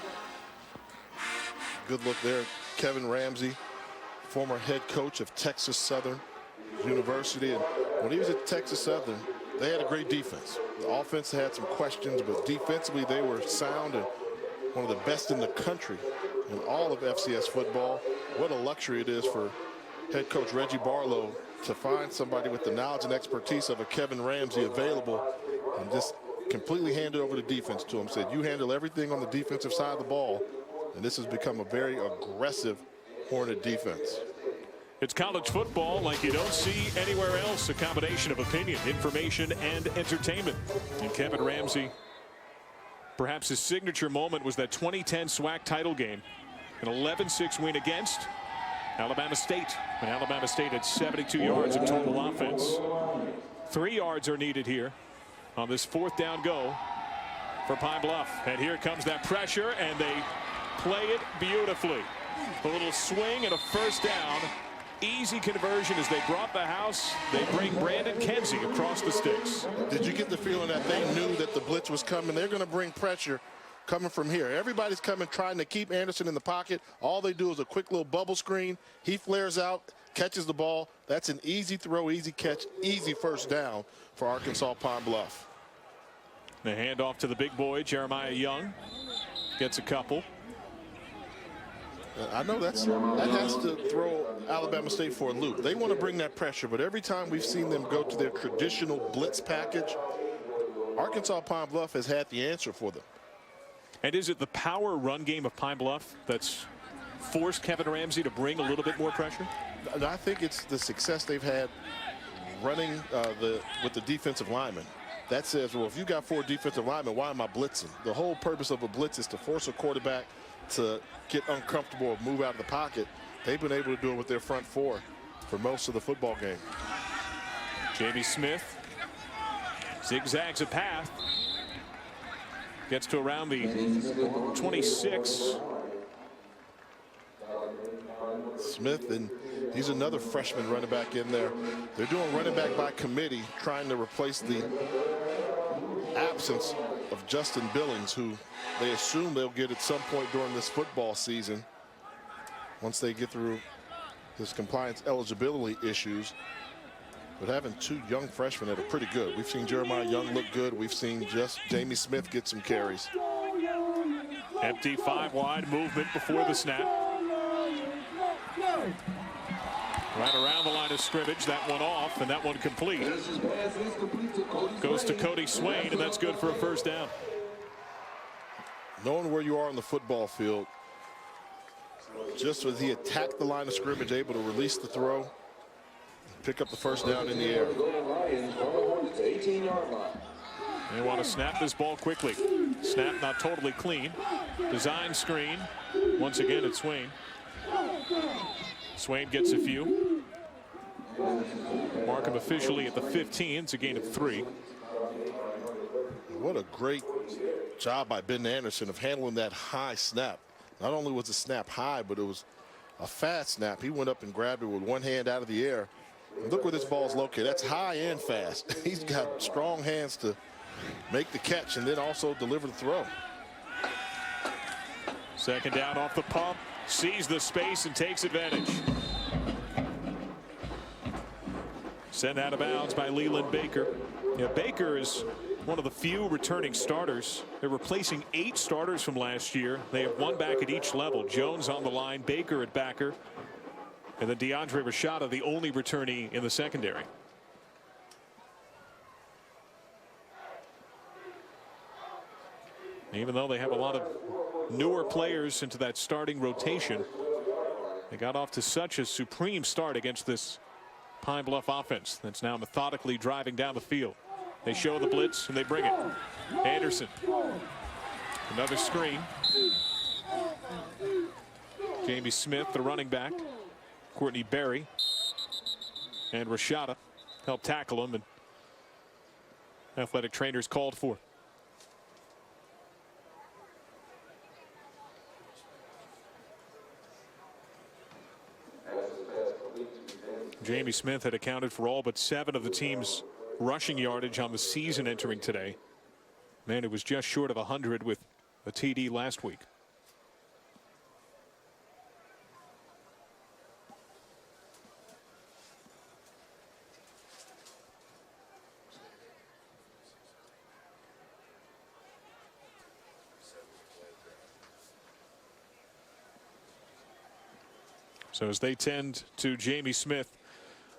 Speaker 3: Good look there. Kevin Ramsey, former head coach of Texas Southern University, and when he was at Texas Southern, they had a great defense. The offense had some questions, but defensively they were sound and one of the best in the country in all of FCS football. What a luxury it is for head coach Reggie Barlow to find somebody with the knowledge and expertise of a Kevin Ramsey available and just completely hand it over to defense to him. Said, you handle everything on the defensive side of the ball, and this has become a very aggressive Hornet defense.
Speaker 1: It's college football like you don't see anywhere else. A combination of opinion, information, and entertainment. And Kevin Ramsey, perhaps his signature moment was that 2010 SWAC title game. An 11-6 win against Alabama State. And Alabama State had 72 yards of total offense. 3 yards are needed here on this 4th down go for Pine-Bluff. And here comes that pressure, and they play it beautifully. A little swing and a first down. Easy conversion as they brought the house. They bring Brandon Kenzie across the sticks.
Speaker 3: Did you get the feeling that they knew that the blitz was coming? They're going to bring pressure coming from here. Everybody's coming trying to keep Anderson in the pocket. All they do is a quick little bubble screen. He flares out, catches the ball. That's an easy throw, easy catch, easy first down for Arkansas Pine-Bluff.
Speaker 1: The handoff to the big boy, Jeremiah Young. Gets a couple.
Speaker 3: I know that has to throw Alabama State for a loop. They want to bring that pressure, but every time we've seen them go to their traditional blitz package, Arkansas Pine-Bluff has had the answer for them.
Speaker 1: And is it the power run game of Pine-Bluff that's forced Kevin Ramsey to bring a little bit more pressure?
Speaker 3: I think it's the success they've had running with the defensive linemen. That says, well, if you got 4 defensive linemen, why am I blitzing? The whole purpose of a blitz is to force a quarterback to get uncomfortable or move out of the pocket. They've been able to do it with their front 4 for most of the football game.
Speaker 1: Jamie Smith zigzags a path. Gets to around the 26.
Speaker 3: Smith, and he's another freshman running back in there. They're doing running back by committee, trying to replace the absence of Justin Billings, who they assume they'll get at some point during this football season once they get through his compliance eligibility issues. But having two young freshmen that are pretty good. We've seen Jeremiah Young look good. We've seen just Jamie Smith get some carries.
Speaker 1: Empty 5 wide movement before the snap. Right around the line of scrimmage, that one off, and that one complete. Goes to Cody Swain, and that's good for a first down.
Speaker 3: Knowing where you are on the football field, just as he attacked the line of scrimmage, able to release the throw, pick up the first down in the air.
Speaker 1: They want to snap this ball quickly. Snap not totally clean. Design screen. Once again, it's Swain. Swain gets a few. Mark him officially at the 15. It's a gain of 3.
Speaker 3: What a great job by Ben Anderson of handling that high snap. Not only was the snap high, but it was a fast snap. He went up and grabbed it with one hand out of the air. And look where this ball is located. That's high and fast. He's got strong hands to make the catch and then also deliver the throw.
Speaker 1: Second down off the pump. Sees the space and takes advantage. Sent out of bounds by Leland Baker. Yeah, Baker is one of the few returning starters. They're replacing 8 starters from last year. They have 1 back at each level. Jones on the line, Baker at backer, and then DeAndre Rashada, the only returnee in the secondary. Even though they have a lot of newer players into that starting rotation, they got off to such a supreme start against this Pine-Bluff offense that's now methodically driving down the field. They show the blitz and they bring it. Anderson. Another screen. Jamie Smith, the running back. Courtney Berry and Rashada helped tackle him, and athletic trainers called for. Jamie Smith had accounted for all but 7 of the team's rushing yardage on the season entering today. Man, it was just short of 100 with a TD last week. So as they tend to Jamie Smith,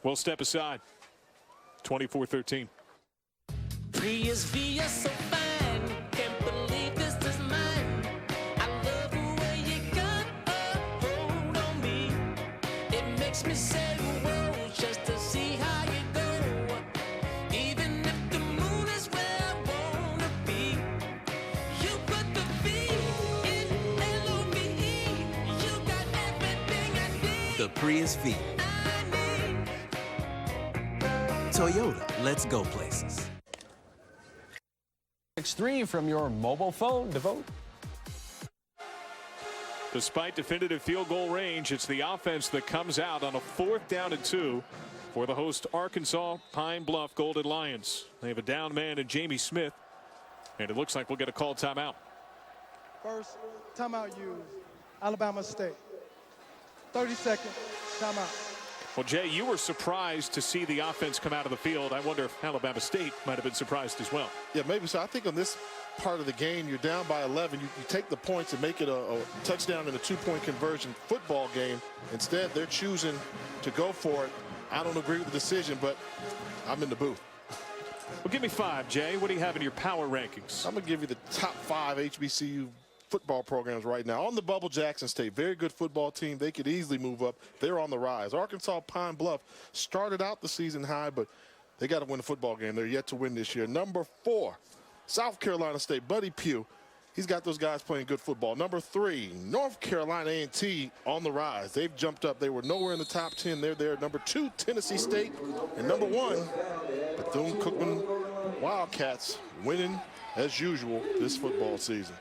Speaker 1: we'll step aside. 24-13.
Speaker 13: Prius Via so fine, can't believe this is mine. I love the way you got a hold on me. It makes me say whoa just to see how you go. Even if the moon is where I wanna be, you put the V in L-O-V-E. You got everything I need.
Speaker 16: The Prius V. Toyota, let's go places.
Speaker 14: X3 from your mobile phone to vote.
Speaker 1: Despite definitive field goal range, it's the offense that comes out on a 4th down and 2 for the host Arkansas Pine-Bluff Golden Lions. They have a down man in Jamie Smith, and it looks like we'll get a called timeout.
Speaker 4: First timeout used, Alabama State. 30-second timeout.
Speaker 1: Well, Jay, you were surprised to see the offense come out of the field. I wonder if Alabama State might have been surprised as well.
Speaker 3: Yeah, maybe so. I think on this part of the game, you're down by 11. You take the points and make it a touchdown in a 2-point conversion football game. Instead, they're choosing to go for it. I don't agree with the decision, but I'm in the booth.
Speaker 1: Well, give me 5, Jay. What do you have in your power rankings?
Speaker 3: I'm going to give you the top 5 HBCU football programs right now. On the bubble, Jackson State, very good football team. They could easily move up. They're on the rise. Arkansas Pine-Bluff started out the season high, but they got to win a football game. They're yet to win this year. Number 4, South Carolina State, Buddy Pugh. He's got those guys playing good football. Number 3, North Carolina A&T on the rise. They've jumped up. They were nowhere in the top 10. They're there. Number 2, Tennessee State. And number 1, Bethune-Cookman Wildcats winning as usual this football season.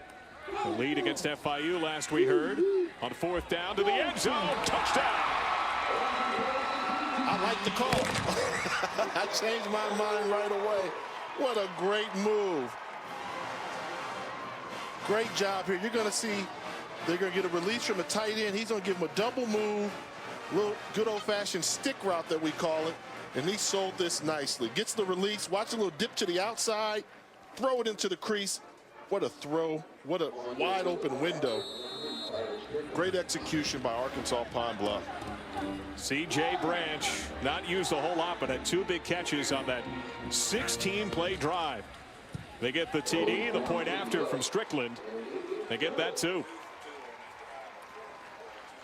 Speaker 1: The lead against FIU last we heard on 4th down to the end zone. Touchdown.
Speaker 3: I like the call. I changed my mind right away. What a great move. Great job here. You're going to see they're going to get a release from the tight end. He's going to give him a double move, little good old-fashioned stick route that we call it, and he sold this nicely. Gets the release, watch a little dip to the outside, throw it into the crease. What a throw. What a wide open window. Great execution by Arkansas Pine-Bluff.
Speaker 1: C.J. Branch not used a whole lot, but had 2 big catches on that 16-play drive. They get the TD, the point after from Strickland. They get that too.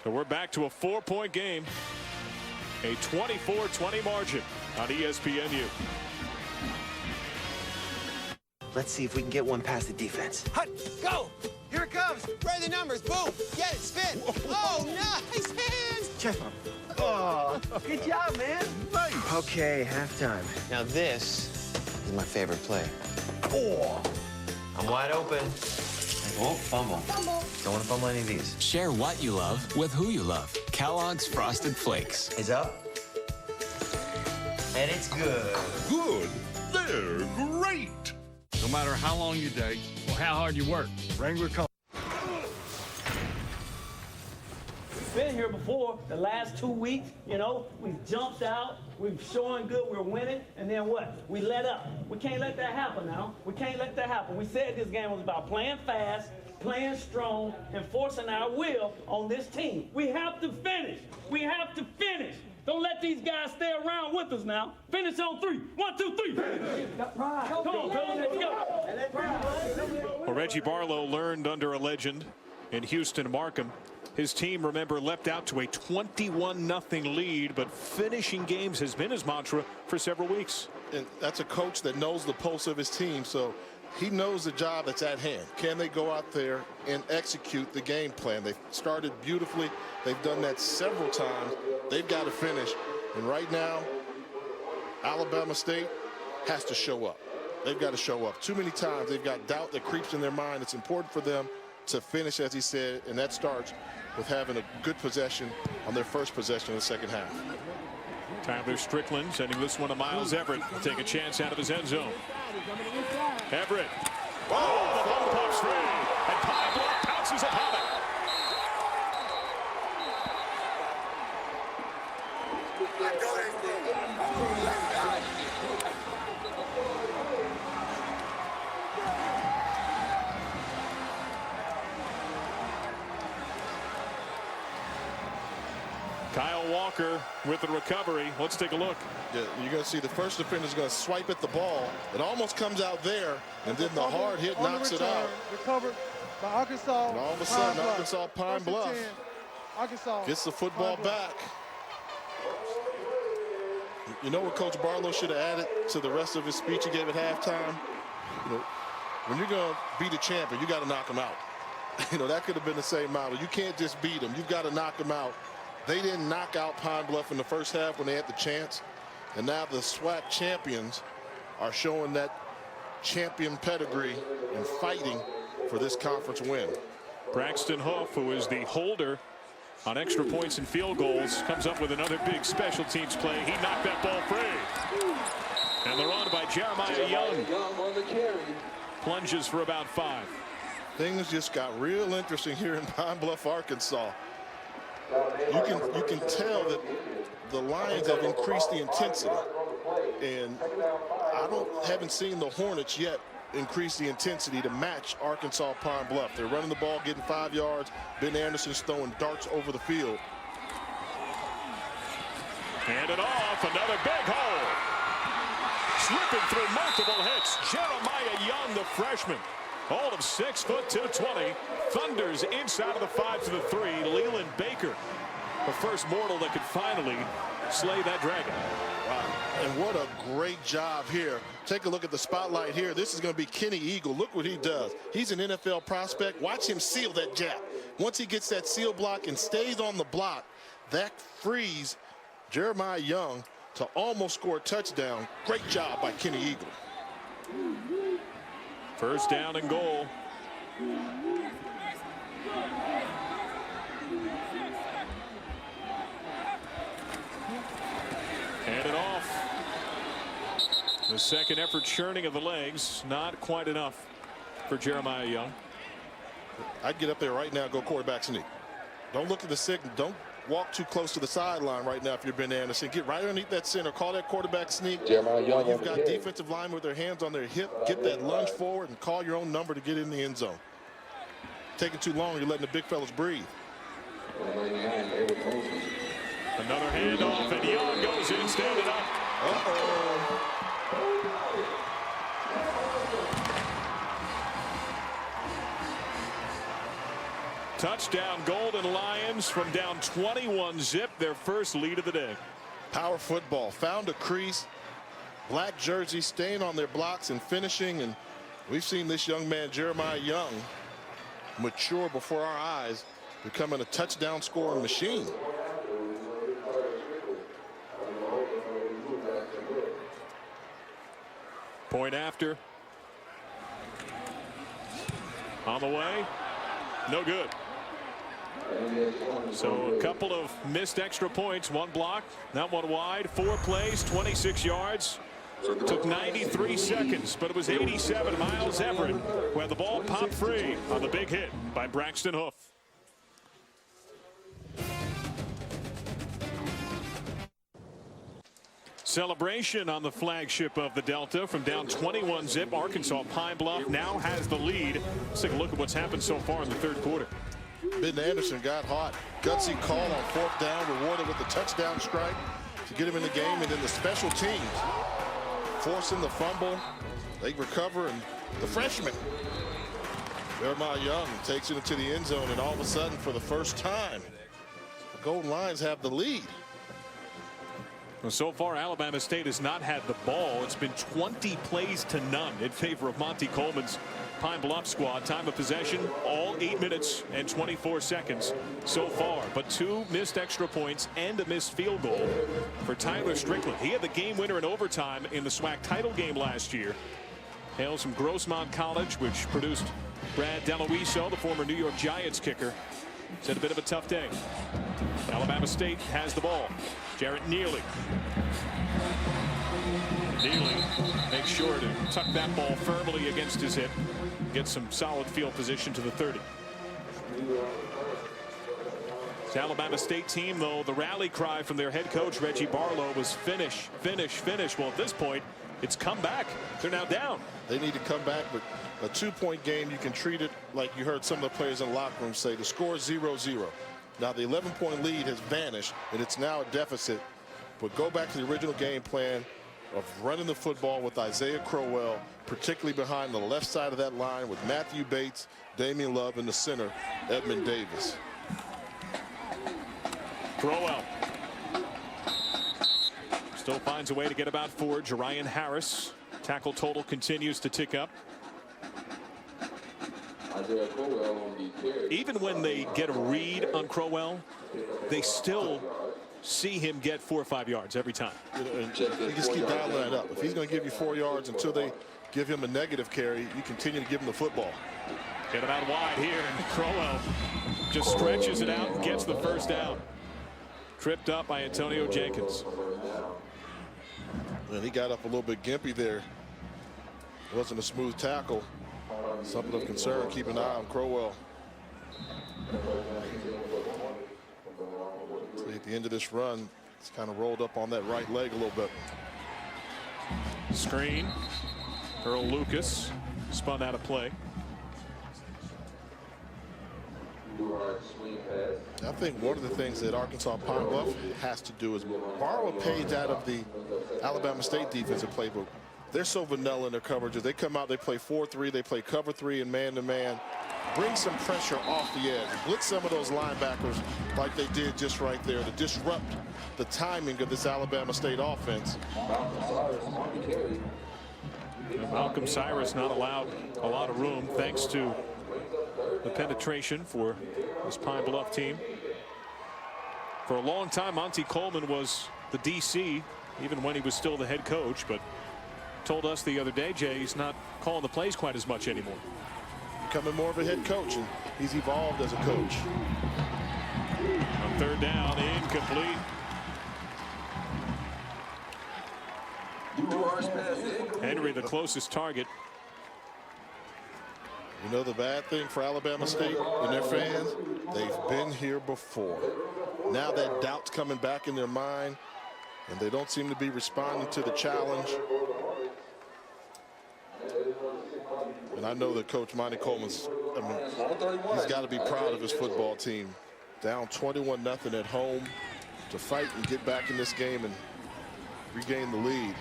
Speaker 1: So we're back to a 4-point game. A 24-20 margin on ESPNU.
Speaker 17: Let's see if we can get one past the defense.
Speaker 18: Hut, go! Here it comes. Where are the numbers? Boom! Get it, spin. Oh, nice hands!
Speaker 17: Check. Oh, good job, man. Nice. Okay, halftime.
Speaker 18: Now this is my favorite play.
Speaker 17: Oh, I'm wide open. I won't fumble. Don't want to fumble any of these.
Speaker 16: Share what you love with who you love. Kellogg's Frosted Flakes.
Speaker 17: It's up. And it's good.
Speaker 11: Good. They're great.
Speaker 19: No matter how long you date or how hard you work, Wrangler comes.
Speaker 20: We've been here before the last 2 weeks, you know, we've jumped out, we've showing good, we're winning, and then what? We let up. We can't let that happen now. We can't let that happen. We said this game was about playing fast, playing strong, and forcing our will on this team. We have to finish. We have to finish. Don't let these guys stay around with us now. Finish on 3. 1, 2, 3. Come on, let's go.
Speaker 1: Well, Reggie Barlow learned under a legend in Houston Markham. His team, remember, leapt out to a 21-0 lead, but finishing games has been his mantra for several weeks.
Speaker 3: And that's a coach that knows the pulse of his team, so he knows the job that's at hand. Can they go out there and execute the game plan? They started beautifully. They've done that several times. They've got to finish. And right now, Alabama State has to show up. They've got to show up. Too many times they've got doubt that creeps in their mind. It's important for them to finish, as he said, and that starts with having a good possession on their first possession in the second half.
Speaker 1: Tyler Strickland sending this one to Miles Everett to take a chance out of his end zone. Everett. Oh, the ball pops free, and Pine-Bluff pounces upon it. Kyle Walker with the recovery. Let's take a look.
Speaker 3: Yeah, you're going to see the first defender is going to swipe at the ball. It almost comes out there, and then the hard hit knocks it out.
Speaker 4: Recovered by Arkansas.
Speaker 3: And all of a sudden, Arkansas Pine-Bluff
Speaker 4: Arkansas
Speaker 3: gets the football back. You know what Coach Barlow should have added to the rest of his speech he gave at halftime? You know, when you're going to beat a champion, you got to knock him out. You know, that could have been the same model. You can't just beat him. You've got to knock him out. They didn't knock out Pine-Bluff in the first half when they had the chance. And now the SWAC champions are showing that champion pedigree and fighting for this conference win.
Speaker 1: Braxton Hoof, who is the holder on extra points and field goals, comes up with another big special teams play. He knocked that ball free. And the run by Jeremiah Young plunges for about 5.
Speaker 3: Things just got real interesting here in Pine-Bluff, Arkansas. You can tell that the Lions have increased the intensity, and I haven't seen the Hornets yet increase the intensity to match Arkansas Pine-Bluff. They're running the ball, getting 5 yards. Ben Anderson's throwing darts over the field.
Speaker 1: Hand it off, another big hole. Slipping through multiple hits, Jeremiah Young, the freshman. All of 6 foot 220, thunders inside of the 5 to the 3. Leland Baker, the first mortal that could finally slay that dragon.
Speaker 3: Wow, and what a great job here. Take a look at the spotlight here. This is going to be Kenny Eagle. Look what he does. He's an NFL prospect. Watch him seal that jab. Once he gets that seal block and stays on the block, that frees Jeremiah Young to almost score a touchdown. Great job by Kenny Eagle.
Speaker 1: First down and goal. Handed off. The second effort churning of the legs. Not quite enough for Jeremiah Young.
Speaker 3: I'd get up there right now, go quarterback sneak. Don't look at the signal. Don't walk too close to the sideline right now if you're Ben Anderson. Get right underneath that center. Call that quarterback sneak. You've got defensive linemen with their hands on their hip. Get that lunge forward and call your own number to get in the end zone. Taking too long, you're letting the big fellas breathe.
Speaker 1: Another handoff, and Young goes in, standing up. Touchdown, Golden Lions from down 21-zip, their first lead of the day.
Speaker 3: Power football, found a crease, black jersey, staying on their blocks and finishing. And we've seen this young man, Jeremiah Young, mature before our eyes, becoming a touchdown scoring machine.
Speaker 1: Point after. On the way. No good. So a couple of missed extra points, one block, that one wide, 4 plays, 26 yards. Took 93 seconds, but it was 87. Miles Everett who had the ball popped free on the big hit by Braxton Hoof. Celebration on the flagship of the Delta from down 21-zip. Arkansas Pine-Bluff now has the lead. Let's take a look at what's happened so far in the third quarter.
Speaker 3: Ben Anderson got hot. Gutsy call on 4th down, rewarded with the touchdown strike to get him in the game. And then the special teams forcing the fumble. They recover, and the freshman, Jeremiah Young, takes it into the end zone. And all of a sudden, for the first time, the Golden Lions have the lead.
Speaker 1: Well, so far, Alabama State has not had the ball. It's been 20 plays to none in favor of Monty Coleman's Pine-Bluff squad. Time of possession, all 8 minutes and 24 seconds so far. But 2 missed extra points and a missed field goal for Tyler Strickland. He had the game winner in overtime in the SWAC title game last year. Hails from Grossmont College, which produced Brad DeLuiso, the former New York Giants kicker. It's had a bit of a tough day. Alabama State has the ball. Jarrett Neely. Neely makes sure to tuck that ball firmly against his hip. Gets some solid field position to the 30. The Alabama State team, though, the rally cry from their head coach, Reggie Barlow, was finish, finish, finish. Well, at this point, it's come back. They're now down.
Speaker 3: They need to come back, but a 2-point game, you can treat it like you heard some of the players in the locker room say. The score is 0-0. Now the 11-point lead has vanished, and it's now a deficit. But go back to the original game plan of running the football with Isaiah Crowell, particularly behind the left side of that line with Matthew Bates, Damian Love in the center, Edmund Davis.
Speaker 1: Crowell still finds a way to get about 4. Jerian Harris. Tackle total continues to tick up. Even when they get a read on Crowell, they still see him get 4 or 5 yards every time.
Speaker 3: They just keep dialing that up. If he's going to give you 4 yards until they give him a negative carry, you continue to give him the football.
Speaker 1: Get it out wide here, and Crowell just stretches it out and gets the first down. Tripped up by Antonio Jenkins.
Speaker 3: And he got up a little bit gimpy there. Wasn't a smooth tackle. Something of concern. Keep an eye on Crowell. So at the end of this run, it's kind of rolled up on that right leg a little bit.
Speaker 1: Screen. Earl Lucas spun out of play.
Speaker 3: I think one of the things that Arkansas Pine-Bluff has to do is borrow a page out of the Alabama State defensive playbook. They're so vanilla in their coverages. They come out, they play 4-3, they play cover 3 and man-to-man. Bring some pressure off the edge. Blitz some of those linebackers like they did just right there to disrupt the timing of this Alabama State offense.
Speaker 1: Malcolm Cyrus not allowed a lot of room thanks to the penetration for this Pine-Bluff team. For a long time, Monty Coleman was the DC, even when he was still the head coach, but told us the other day, Jay, he's not calling the plays quite as much anymore.
Speaker 3: Becoming more of a head coach, and he's evolved as a coach.
Speaker 1: On third down, incomplete. Henry, the closest target.
Speaker 3: You know the bad thing for Alabama State and their fans? They've been here before. Now that doubt's coming back in their mind, and they don't seem to be responding to the challenge. And I know that Coach Monty Coleman's, he's got to be proud of his football team. Down 21-0 at home to fight and get back in this game and regain the lead.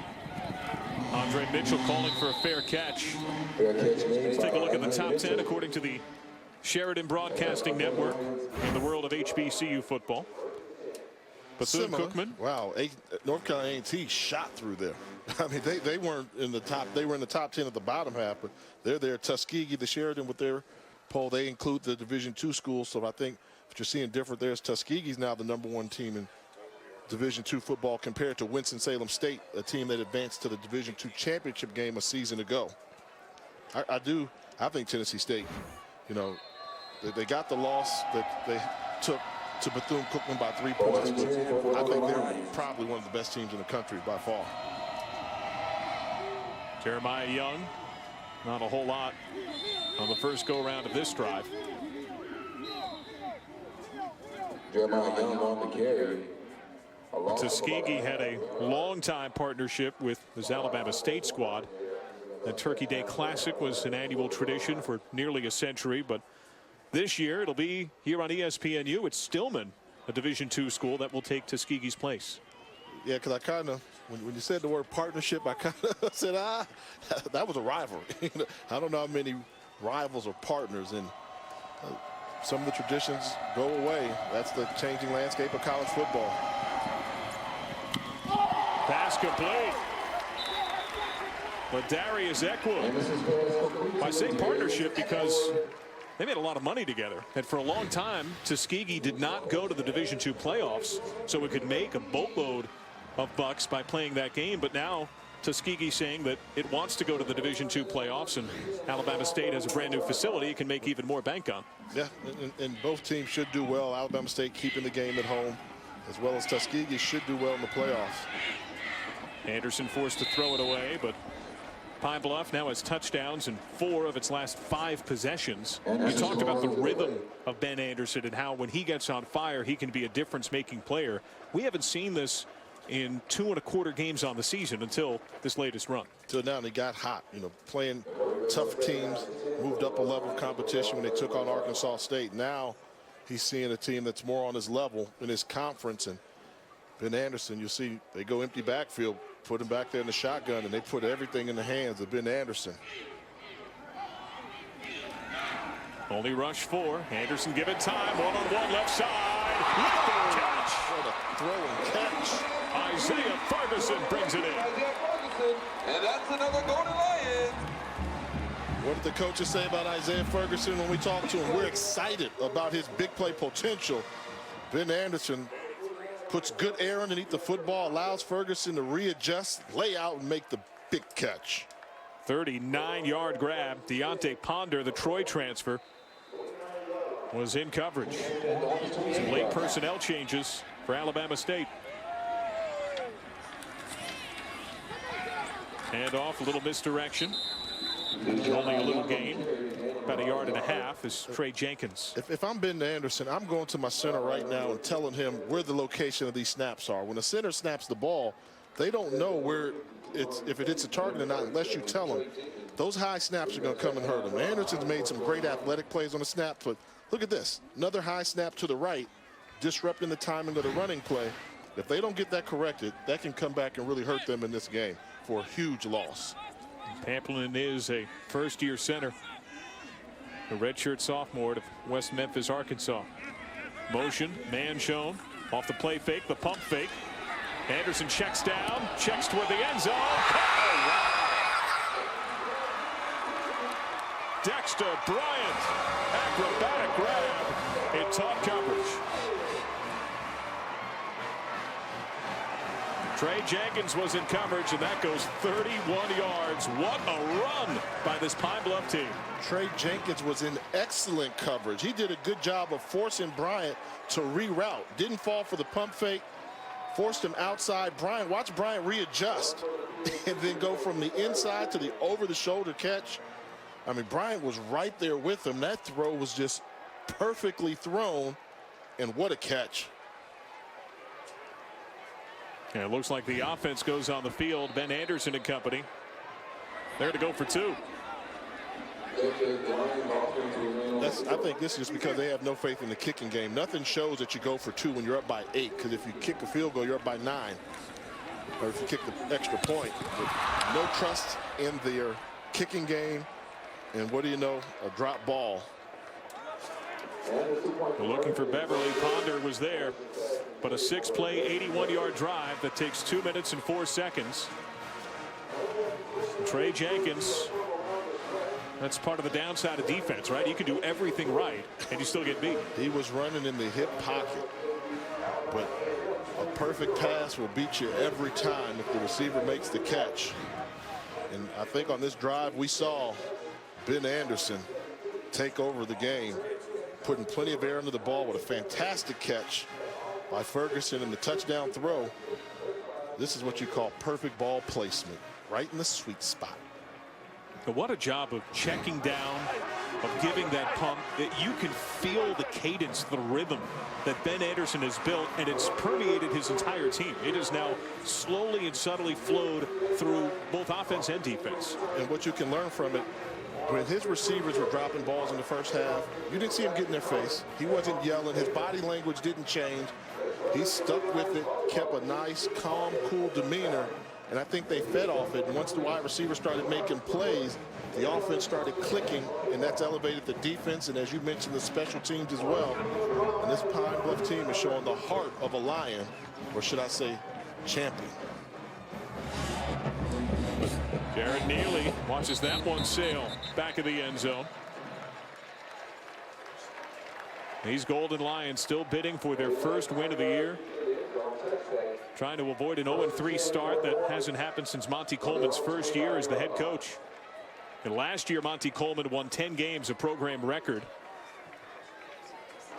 Speaker 1: Andre Mitchell calling for a fair catch. Let's take a look at the top 10 according to the Sheridan Broadcasting Network in the world of HBCU football. Bethune-Cookman.
Speaker 3: Wow, North Carolina A&T shot through there. I mean, they weren't in the top. They were in the top 10 at the bottom half, but they're there. Tuskegee, the Sheridan with their poll, they include the Division II schools. So I think what you're seeing different there is Tuskegee's now the #1 team in Division II football compared to Winston-Salem State, a team that advanced to the Division II championship game a season ago. I think Tennessee State, you know, they got the loss that they took to Bethune-Cookman by 3 points, but I think they're probably one of the best teams in the country by far.
Speaker 1: Jeremiah Young, not a whole lot on the first go-round of this drive.
Speaker 10: Jeremiah Young on the carry.
Speaker 1: Tuskegee had a long-time partnership with this Alabama State squad. The Turkey Day Classic was an annual tradition for nearly a century, but this year it'll be here on ESPNU. It's Stillman, a Division II school, that will take Tuskegee's place.
Speaker 3: Yeah, because I kind of, when you said the word partnership, I kind of said, that was a rivalry. I don't know how many rivals or partners, and some of the traditions go away. That's the changing landscape of college football.
Speaker 1: Pass complete. But Darius Eckwood. I say partnership because they made a lot of money together. And for a long time, Tuskegee did not go to the Division II playoffs, so it could make a boatload of bucks by playing that game. But now Tuskegee saying that it wants to go to the Division II playoffs, and Alabama State has a brand new facility it can make even more bank on.
Speaker 3: Yeah, and both teams should do well. Alabama State keeping the game at home, as well as Tuskegee should do well in the playoffs.
Speaker 1: Anderson forced to throw it away, but Pine-Bluff now has touchdowns in 4 of its last 5 possessions. You talked about the rhythm of Ben Anderson and how when he gets on fire, he can be a difference-making player. We haven't seen this in 2 1/4 games on the season until this latest run.
Speaker 3: Till now, they got hot, you know, playing tough teams, moved up a level of competition when they took on Arkansas State. Now he's seeing a team that's more on his level in his conference. And Ben Anderson, you'll see they go empty backfield, put him back there in the shotgun, and they put everything in the hands of Ben Anderson.
Speaker 1: Only rush 4. Anderson given time. One-on-one left side. Catch.
Speaker 3: What a throw and catch.
Speaker 1: Isaiah Ferguson brings it in.
Speaker 10: And that's another Golden Lions.
Speaker 3: What did the coaches say about Isaiah Ferguson when we talked to him? We're excited about his big play potential. Ben Anderson puts good air underneath the football, allows Ferguson to readjust, lay out, and make the big catch.
Speaker 1: 39-yard grab. Deontay Ponder, the Troy transfer, was in coverage. Some late personnel changes for Alabama State. Hand off, a little misdirection. Only a little gain, about 1.5 yards, is Trey Jenkins.
Speaker 3: If I'm Ben Anderson, I'm going to my center right now and telling him where the location of these snaps are. When the center snaps the ball, they don't know where if it hits a target or not unless you tell them. Those high snaps are going to come and hurt him. Anderson's made some great athletic plays on the snap, but look at this. Another high snap to the right, disrupting the timing of the running play. If they don't get that corrected, that can come back and really hurt them in this game for a huge loss.
Speaker 1: Pamplin is a first-year center, a redshirt sophomore of West Memphis, Arkansas. Motion, man shown, off the play fake, the pump fake. Anderson checks down, checks toward the end zone. Oh, wow. Dexter Bryant, acrobatic grab in top coverage. Trey Jenkins was in coverage, and that goes 31 yards. What a run by this Pine-Bluff team.
Speaker 3: Trey Jenkins was in excellent coverage. He did a good job of forcing Bryant to reroute. Didn't fall for the pump fake. Forced him outside. Watch Bryant readjust and then go from the inside to the over-the-shoulder catch. I mean, Bryant was right there with him. That throw was just perfectly thrown, and what a catch.
Speaker 1: And it looks like the offense goes on the field. Ben Anderson and company. There to go for 2.
Speaker 3: I think this is because they have no faith in the kicking game. Nothing shows that you go for 2 when you're up by 8, because if you kick a field goal, you're up by 9. Or if you kick the extra point. But no trust in their kicking game. And what do you know? A drop ball.
Speaker 1: We're looking for Beverly. Ponder was there. But a 6-play, 81-yard drive that takes 2 minutes and 4 seconds. Trey Jenkins. That's part of the downside of defense, right? You can do everything right, and you still get beat.
Speaker 3: He was running in the hip pocket. But a perfect pass will beat you every time if the receiver makes the catch. And I think on this drive, we saw Ben Anderson take over the game, putting plenty of air into the ball with a fantastic catch by Ferguson in the touchdown throw. This is what you call perfect ball placement, right in the sweet spot.
Speaker 1: But what a job of checking down, of giving that pump. You can feel the cadence, the rhythm that Ben Anderson has built, and it's permeated his entire team. It has now slowly and subtly flowed through both offense and defense.
Speaker 3: And what you can learn from it, when his receivers were dropping balls in the first half, you didn't see him get in their face. He wasn't yelling. His body language didn't change. He stuck with it, kept a nice, calm, cool demeanor, and I think they fed off it. And once the wide receivers started making plays, the offense started clicking, and that's elevated the defense, and as you mentioned, the special teams as well. And this Pine-Bluff team is showing the heart of a Lion, or should I say champion.
Speaker 1: Jared Neely watches that one sail back of the end zone. These Golden Lions still bidding for their first win of the year. Trying to avoid an 0-3 start that hasn't happened since Monty Coleman's first year as the head coach. And last year, Monty Coleman won 10 games, a program record.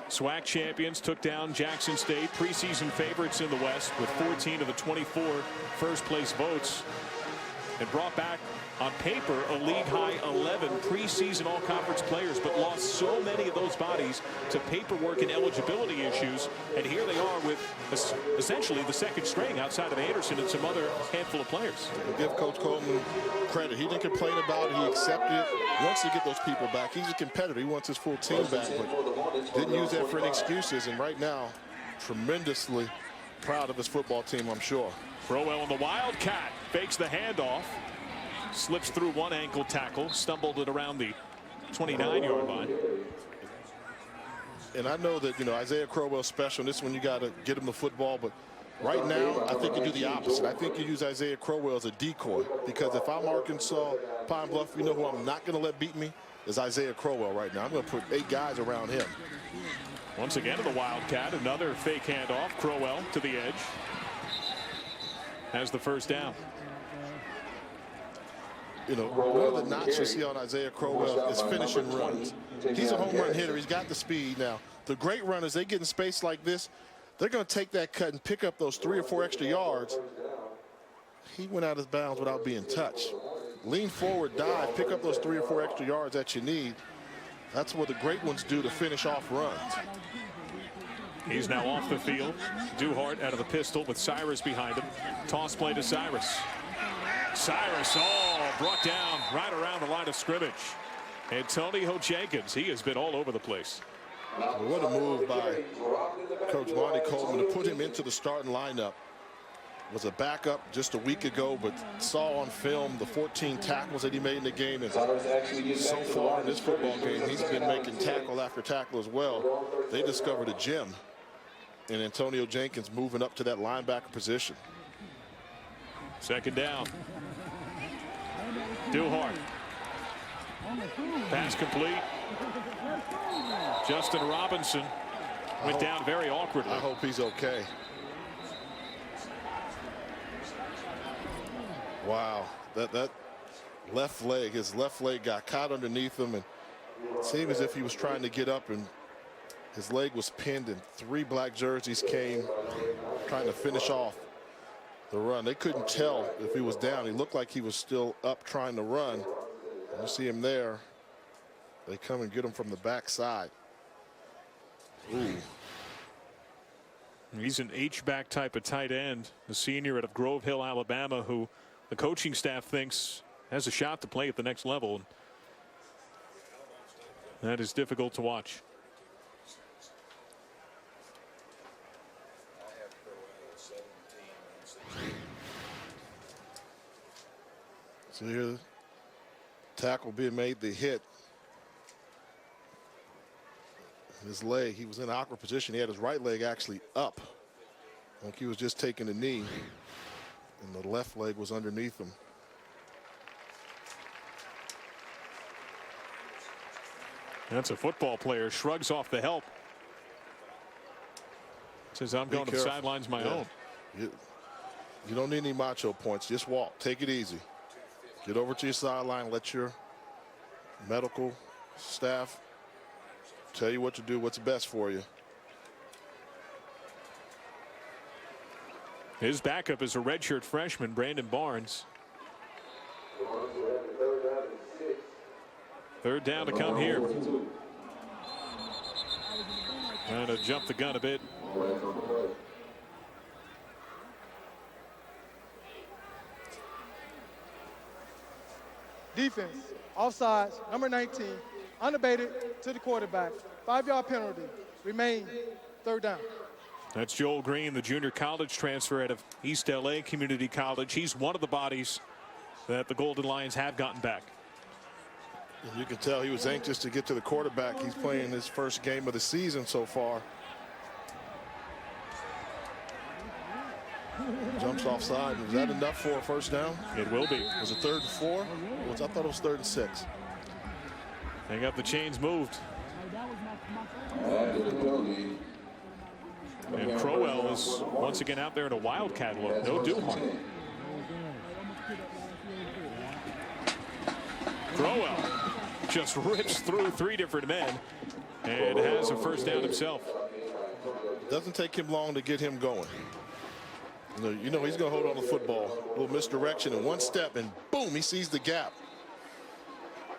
Speaker 1: SWAC champions took down Jackson State, preseason favorites in the West with 14 of the 24 first place votes, and brought back on paper a league-high 11 preseason all-conference players, but lost so many of those bodies to paperwork and eligibility issues. And here they are with essentially the second string outside of Anderson and some other handful of players.
Speaker 3: Give Coach Coleman credit. He didn't complain about it. He accepted it. He wants to get those people back. He's a competitor. He wants his full team back, but didn't use that for any excuses. And right now, tremendously proud of his football team, I'm sure.
Speaker 1: Crowell on the Wildcat fakes the handoff. Slips through one ankle tackle, stumbled it around the 29-yard line.
Speaker 3: And I know that, Isaiah Crowell's special. And this one you got to get him the football. But right now, I think you do the opposite. I think you use Isaiah Crowell as a decoy. Because if I'm Arkansas, Pine-Bluff, you know who I'm not going to let beat me? Is Isaiah Crowell right now. I'm going to put 8 guys around him.
Speaker 1: Once again to the Wildcat. Another fake handoff. Crowell to the edge. Has the first down.
Speaker 3: One of the knocks you see on Isaiah Crowell is finishing runs. He's a home run hitter. He's got the speed. Now, the great runners, they get in space like this, they're going to take that cut and pick up those 3 or 4 extra yards. He went out of bounds without being touched. Lean forward, dive, pick up those 3 or 4 extra yards that you need. That's what the great ones do to finish off runs.
Speaker 1: He's now off the field. Duhart out of the pistol with Cyrus behind him. Toss play to Cyrus. Cyrus, brought down right around the line of scrimmage. Antonio Jenkins, he has been all over the place.
Speaker 3: What a move by Coach Monty Coleman to put him into the starting lineup. Was a backup just a week ago, but saw on film the 14 tackles that he made in the game. And so far in this football game, he's been making tackle after tackle as well. They discovered a gem in Antonio Jenkins moving up to that linebacker position.
Speaker 1: Second down. Duhart. Pass complete. Justin Robinson went down very awkwardly.
Speaker 3: I hope he's okay. Wow, that left leg, his left leg got caught underneath him, and it seemed as if he was trying to get up, and his leg was pinned, and 3 black jerseys came trying to finish off the run. They couldn't tell if he was down. He looked like he was still up trying to run. You see him there. They come and get him from the backside. Ooh.
Speaker 1: He's an H-back type of tight end, the senior out of Grove Hill, Alabama, who the coaching staff thinks has a shot to play at the next level. That is difficult to watch.
Speaker 3: So here, tackle being made, the hit. His leg, he was in an awkward position. He had his right leg actually up, like he was just taking a knee, and the left leg was underneath him.
Speaker 1: That's a football player, shrugs off the help. Says, I'm going to the sidelines my own.
Speaker 3: You don't need any macho points. Just walk. Take it easy. Get over to your sideline. Let your medical staff tell you what to do, what's best for you.
Speaker 1: His backup is a redshirt freshman, Brandon Barnes. 3rd down to come here. Trying to jump the gun a bit.
Speaker 4: Defense, offsides, number 19, unabated to the quarterback. 5-yard penalty, remain 3rd down.
Speaker 1: That's Joel Green, the junior college transfer out of East LA Community College. He's one of the bodies that the Golden Lions have gotten back.
Speaker 3: You can tell he was anxious to get to the quarterback. He's playing his first game of the season so far. Jumps offside. Was that enough for a 1st down?
Speaker 1: It will be.
Speaker 3: Was it 3rd and 4? I thought it was 3rd and 6.
Speaker 1: They got the chains moved. And Crowell is once again out there in a Wildcat look. No Duhon. Crowell just rips through 3 different men and has a 1st down himself.
Speaker 3: Doesn't take him long to get him going. You know he's going to hold on to the football. A little misdirection and 1 step, and boom, he sees the gap.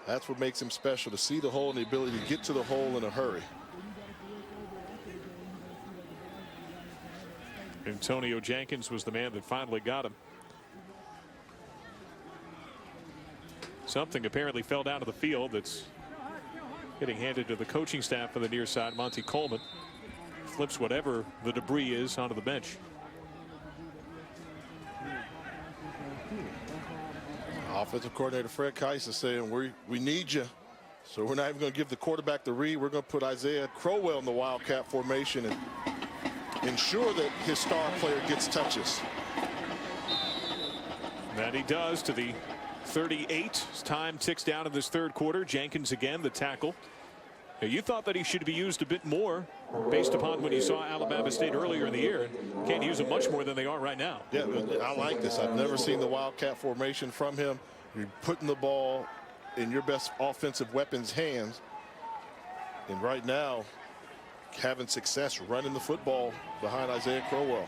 Speaker 3: That's what makes him special, to see the hole and the ability to get to the hole in a hurry.
Speaker 1: Antonio Jenkins was the man that finally got him. Something apparently fell down to the field that's getting handed to the coaching staff for the near side. Monty Coleman flips whatever the debris is onto the bench.
Speaker 3: Offensive coordinator Fred Keiss is saying we need you, so we're not even going to give the quarterback the read. We're going to put Isaiah Crowell in the Wildcat formation and ensure that his star player gets touches.
Speaker 1: That he does to the 38. Time ticks down in this 3rd quarter. Jenkins again, the tackle. Now, you thought that he should be used a bit more based upon when you saw Alabama State earlier in the year. Can't use him much more than they are right now.
Speaker 3: Yeah, I like this. I've never seen the Wildcat formation from him. You're putting the ball in your best offensive weapon's hands. And right now, having success running the football behind Isaiah Crowell.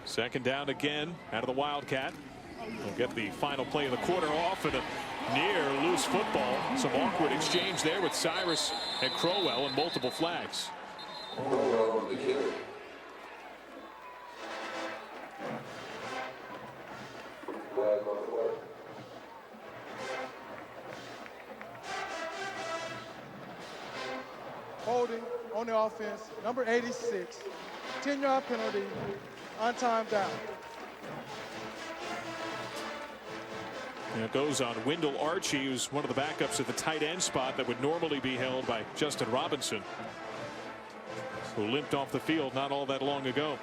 Speaker 1: 2nd down again out of the Wildcat. We'll get the final play of the quarter off and a near loose football. Some awkward exchange there with Cyrus and Crowell and multiple flags.
Speaker 4: Holding on the offense, number 86, 10-yard penalty, on time down.
Speaker 1: And it goes on Wendell Archie, who's one of the backups at the tight end spot that would normally be held by Justin Robinson, who limped off the field not all that long ago.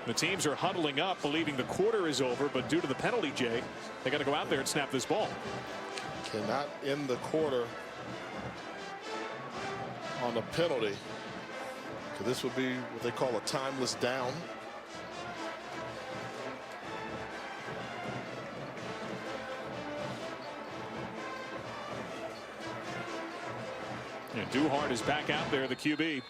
Speaker 1: The teams are huddling up, believing the quarter is over, but due to the penalty, Jay, they got to go out there and snap this ball.
Speaker 3: Cannot end the quarter on the penalty. So this would be what they call a timeless down.
Speaker 1: And Duhart is back out there, the QB.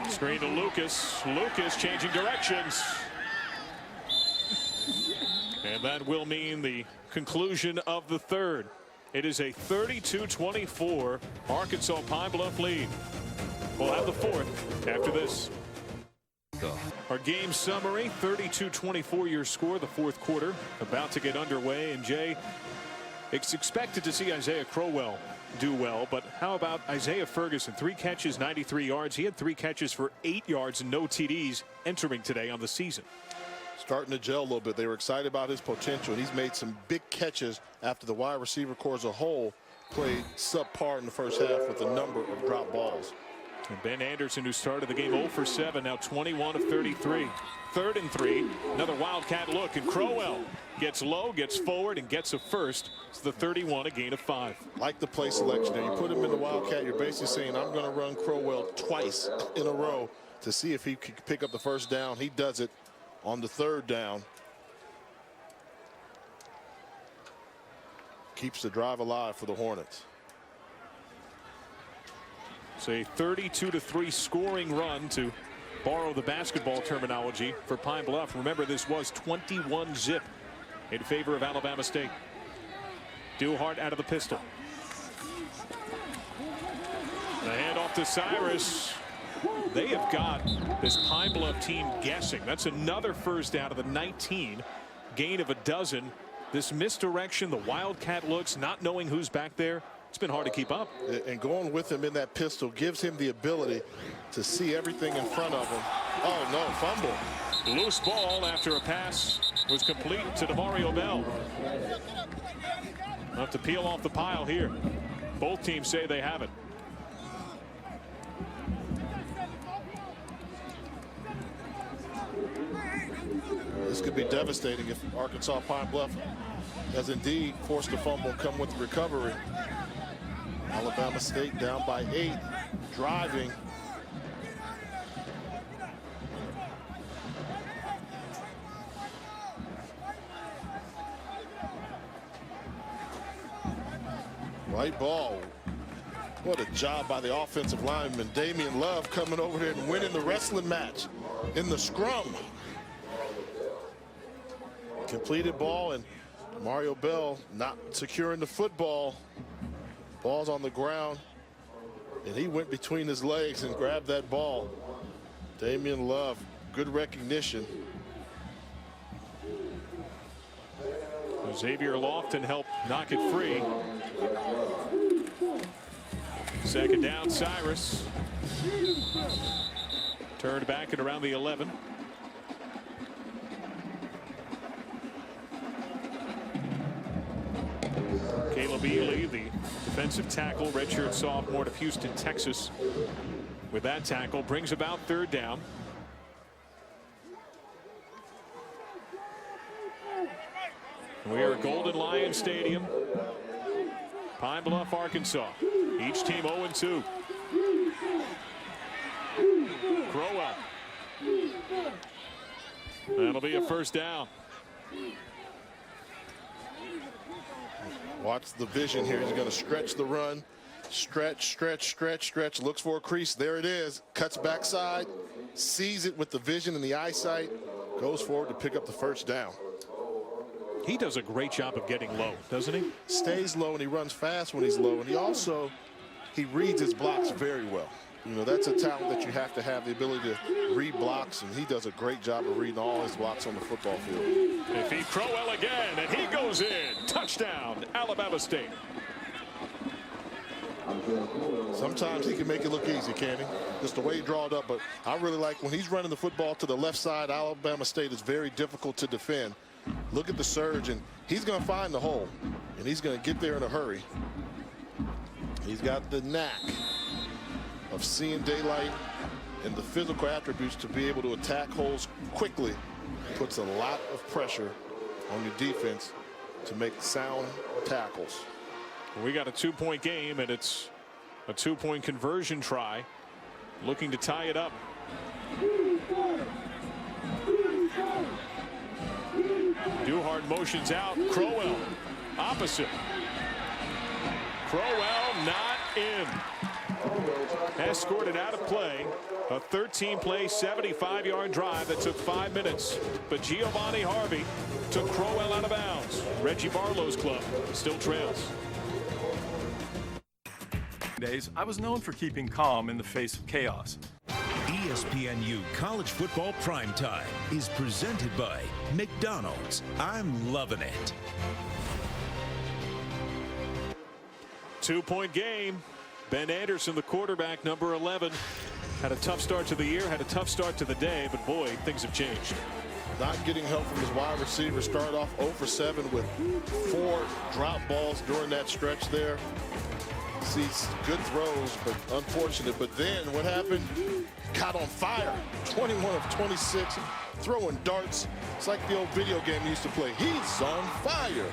Speaker 1: Screen to Lucas. Lucas changing directions. And that will mean the conclusion of the third. It is a 32-24 Arkansas Pine-Bluff lead. We'll have the fourth after this. Our game summary, 32-24 your score, the fourth quarter about to get underway. And Jay, it's expected to see Isaiah Crowell do well, but how about Isaiah Ferguson? 3 catches, 93 yards. He had 3 catches for 8 yards and no TDs entering today on the season.
Speaker 3: Starting to gel a little bit. They were excited about his potential, and he's made some big catches after the wide receiver corps as a whole played subpar in the first half with a number of drop balls.
Speaker 1: And Ben Anderson, who started the game 0 for 7, now 21 of 33. 3rd and 3. Another Wildcat look, and Crowell gets low, gets forward, and gets a first. It's the 31, a gain of 5.
Speaker 3: Like the play selection there. You put him in the Wildcat, you're basically saying, I'm going to run Crowell twice in a row to see if he can pick up the first down. He does it on the 3rd down. Keeps the drive alive for the Hornets.
Speaker 1: It's a 32-3 scoring run, to borrow the basketball terminology, for Pine-Bluff. Remember, this was 21-zip in favor of Alabama State. Duhart out of the pistol. The handoff to Cyrus. They have got this Pine-Bluff team guessing. That's another first out of the 19. Gain of a dozen. This misdirection, the Wildcat looks, not knowing who's back there. It's been hard to keep up.
Speaker 3: And going with him in that pistol gives him the ability to see everything in front of him. Oh, no, fumble.
Speaker 1: Loose ball after a pass was complete to DeMario Bell. We'll have to peel off the pile here. Both teams say they have it.
Speaker 3: This could be devastating if Arkansas Pine-Bluff has indeed forced a fumble and come with the recovery. Alabama State down by 8, driving. Right ball. What a job by the offensive lineman. Damian Love coming over there and winning the wrestling match in the scrum. Completed ball, and Mario Bell not securing the football. Ball's on the ground, and he went between his legs and grabbed that ball. Damian Love, good recognition.
Speaker 1: Xavier Lofton helped knock it free. 2nd down, Cyrus. Turned back at around the 11. Caleb Ely, the defensive tackle, redshirt sophomore to Houston, Texas, with that tackle, brings about 3rd down. We are at Golden Lion Stadium, Pine-Bluff, Arkansas. Each team 0-2. Crowell. That'll be a first down.
Speaker 3: Watch the vision here. He's going to stretch the run. Stretch, stretch, stretch, stretch. Looks for a crease. There it is. Cuts backside. Sees it with the vision and the eyesight. Goes forward to pick up the first down.
Speaker 1: He does a great job of getting low, doesn't he?
Speaker 3: Stays low, and he runs fast when he's low. And he reads his blocks very well. You know, that's a talent that you have to have, the ability to read blocks, and he does a great job of reading all his blocks on the football field.
Speaker 1: If he Crowell again, and he goes in. Touchdown, Alabama State.
Speaker 3: Sometimes he can make it look easy, can't he? Just the way he drawed up. But I really like when he's running the football to the left side. Alabama State is very difficult to defend. Look at the surge, and he's going to find the hole, and he's going to get there in a hurry. He's got the knack of seeing daylight and the physical attributes to be able to attack holes quickly. Puts a lot of pressure on your defense to make sound tackles.
Speaker 1: We got a 2-point game, and it's a 2-point conversion try, looking to tie it up. Duhart motions out. Crowell opposite. Crowell not in. Escorted out of play. A 13-play, 75-yard drive that took 5 minutes. But Giovanni Harvey took Crowell out of bounds. Reggie Barlow's club still trails.
Speaker 21: Days, I was known for keeping calm in the face of chaos.
Speaker 11: ESPNU College Football Primetime is presented by McDonald's. I'm loving it.
Speaker 1: 2-point game. Ben Anderson, the quarterback, number 11, had a tough start to the year, had a tough start to the day, but boy, things have changed.
Speaker 3: Not getting help from his wide receiver. Started off 0 for 7 with 4 drop balls during that stretch there. Sees good throws, but unfortunate. But then what happened? Caught on fire. 21 of 26, throwing darts. It's like the old video game you used to play. He's on fire.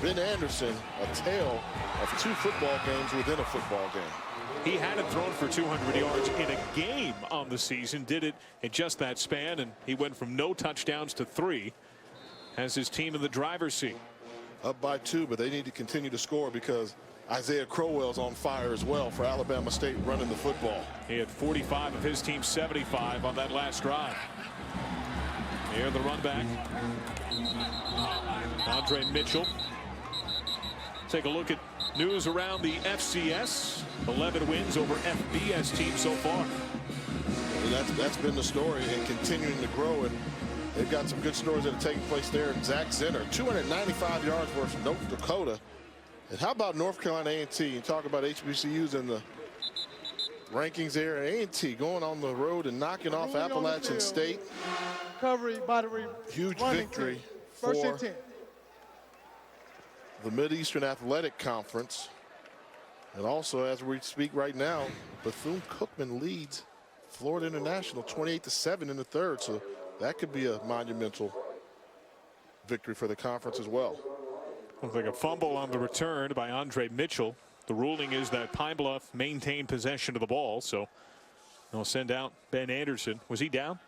Speaker 3: Ben Anderson, a tale of 2 football games within a football game.
Speaker 1: He hadn't thrown for 200 yards in a game on the season, did it in just that span, and he went from no touchdowns to 3 as his team in the driver's seat.
Speaker 3: Up by 2, but they need to continue to score because Isaiah Crowell's on fire as well for Alabama State running the football.
Speaker 1: He had 45 of his team's 75 on that last drive. Here the run back. Andre Mitchell. Take a look at news around the FCS. 11 wins over FBS teams so far.
Speaker 3: That's been the story and continuing to grow. And they've got some good stories that are taking place there. Zach Zinner, 295 yards versus North Dakota. And how about North Carolina A&T? You talk about HBCUs in the rankings there. A&T going on the road and knocking off Appalachian State.
Speaker 4: Recovery by the
Speaker 3: huge victory for the Mid-Eastern Athletic Conference. And also, as we speak right now, Bethune-Cookman leads Florida International 28-7 in the third. So that could be a monumental victory for the conference as well.
Speaker 1: Looks like a fumble on the return by Andre Mitchell. The ruling is that Pine-Bluff maintained possession of the ball, so they'll send out Ben Anderson. Was he down?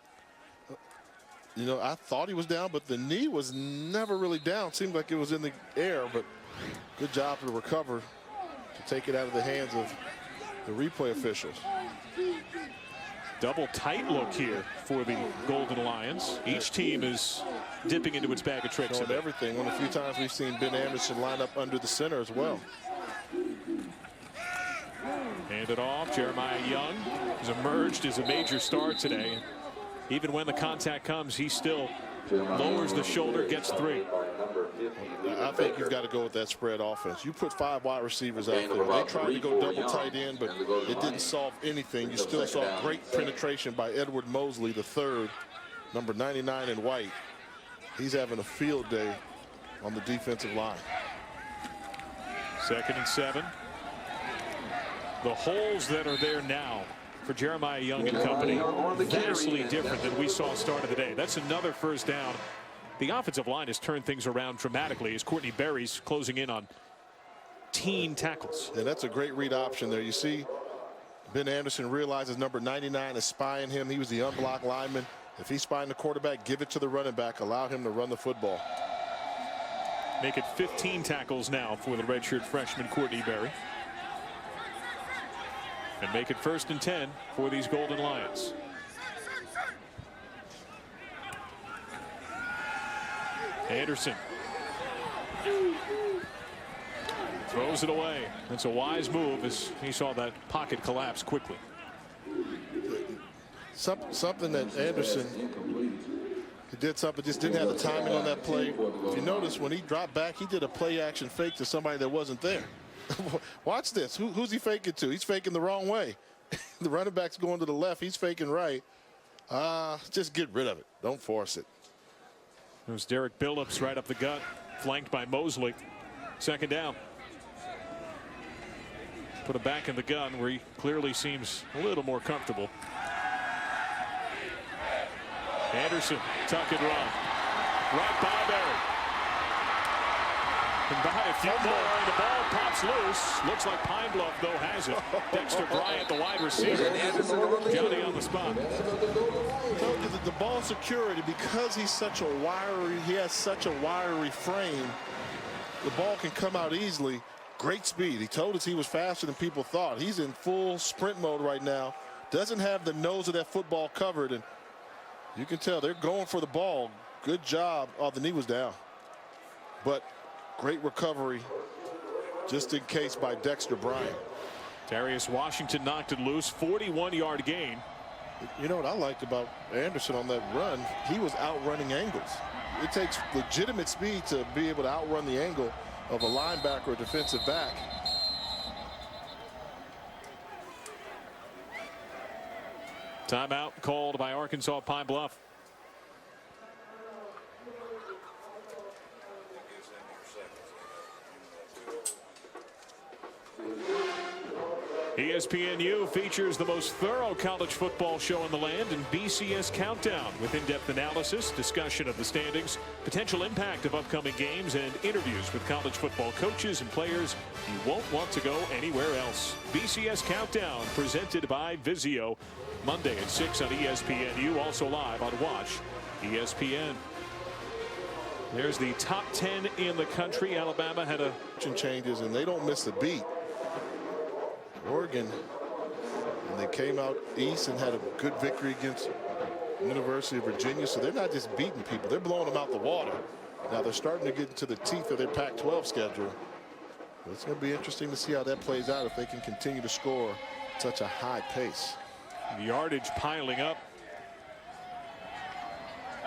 Speaker 3: You know, I thought he was down, but the knee was never really down. Seemed like it was in the air, but good job to recover to take it out of the hands of the replay officials.
Speaker 1: Double tight look here for the Golden Lions. Each team is dipping into its bag of tricks.
Speaker 3: Showing everything. One of the few times we've seen Ben Anderson line up under the center as well.
Speaker 1: Hand it off. Jeremiah Young has emerged as a major star today. Even when the contact comes, he still lowers the shoulder, gets 3.
Speaker 3: I think you've got to go with that spread offense. You put 5 wide receivers out there. They tried to go double tight end, but it didn't solve anything. You still saw great penetration by Edward Mosley, the third, number 99 in white. He's having a field day on the defensive line.
Speaker 1: 2nd and 7. The holes that are there now for Jeremiah Young and company, vastly different than we saw start of the day. That's another first down. The offensive line has turned things around dramatically as Courtney Berry's closing in on teen tackles.
Speaker 3: And that's a great read option there. You see Ben Anderson realizes number 99 is spying him. He was the unblocked lineman. If he's spying the quarterback, give it to the running back. Allow him to run the football.
Speaker 1: Make it 15 tackles now for the redshirt freshman Courtney Berry. And make it 1st and 10 for these Golden Lions. Anderson throws it away. That's a wise move as he saw that pocket collapse quickly.
Speaker 3: Something that Anderson, he did something, just didn't have the timing on that play. If you notice, when he dropped back, he did a play action fake to somebody that wasn't there. Watch this. Who's he faking to? He's faking the wrong way. The running back's going to the left. He's faking right. Just get rid of it. Don't force it.
Speaker 1: There's Derek Billups right up the gut, flanked by Mosley. 2nd down. Put him back in the gun where he clearly seems a little more comfortable. Anderson, tuck and run. Right by Berry. And by a few more, the ball pops loose. Looks like Pine-Bluff, though, has it. Dexter Bryant, the wide receiver. Johnny on the spot.
Speaker 3: The ball security, because he has such a wiry frame, the ball can come out easily. Great speed. He told us he was faster than people thought. He's in full sprint mode right now. Doesn't have the nose of that football covered, and you can tell they're going for the ball. Good job. Oh, the knee was down. But great recovery, just in case, by Dexter Bryant.
Speaker 1: Darius Washington knocked it loose. 41-yard gain.
Speaker 3: You know what I liked about Anderson on that run? He was outrunning angles. It takes legitimate speed to be able to outrun the angle of a linebacker or defensive back.
Speaker 1: Timeout called by Arkansas Pine-Bluff. ESPNU features the most thorough college football show in the land in BCS Countdown, with in-depth analysis, discussion of the standings, potential impact of upcoming games, and interviews with college football coaches and players you won't want to go anywhere else. BCS Countdown, presented by Vizio, Monday at 6 on ESPNU, also live on Watch ESPN. There's the top 10 in the country. Alabama had a
Speaker 3: changes, and they don't miss a beat. Oregon, and they came out east and had a good victory against University of Virginia. So they're not just beating people, they're blowing them out the water. Now they're starting to get into the teeth of their Pac-12 schedule. But it's going to be interesting to see how that plays out if they can continue to score at such a high pace.
Speaker 1: The yardage piling up.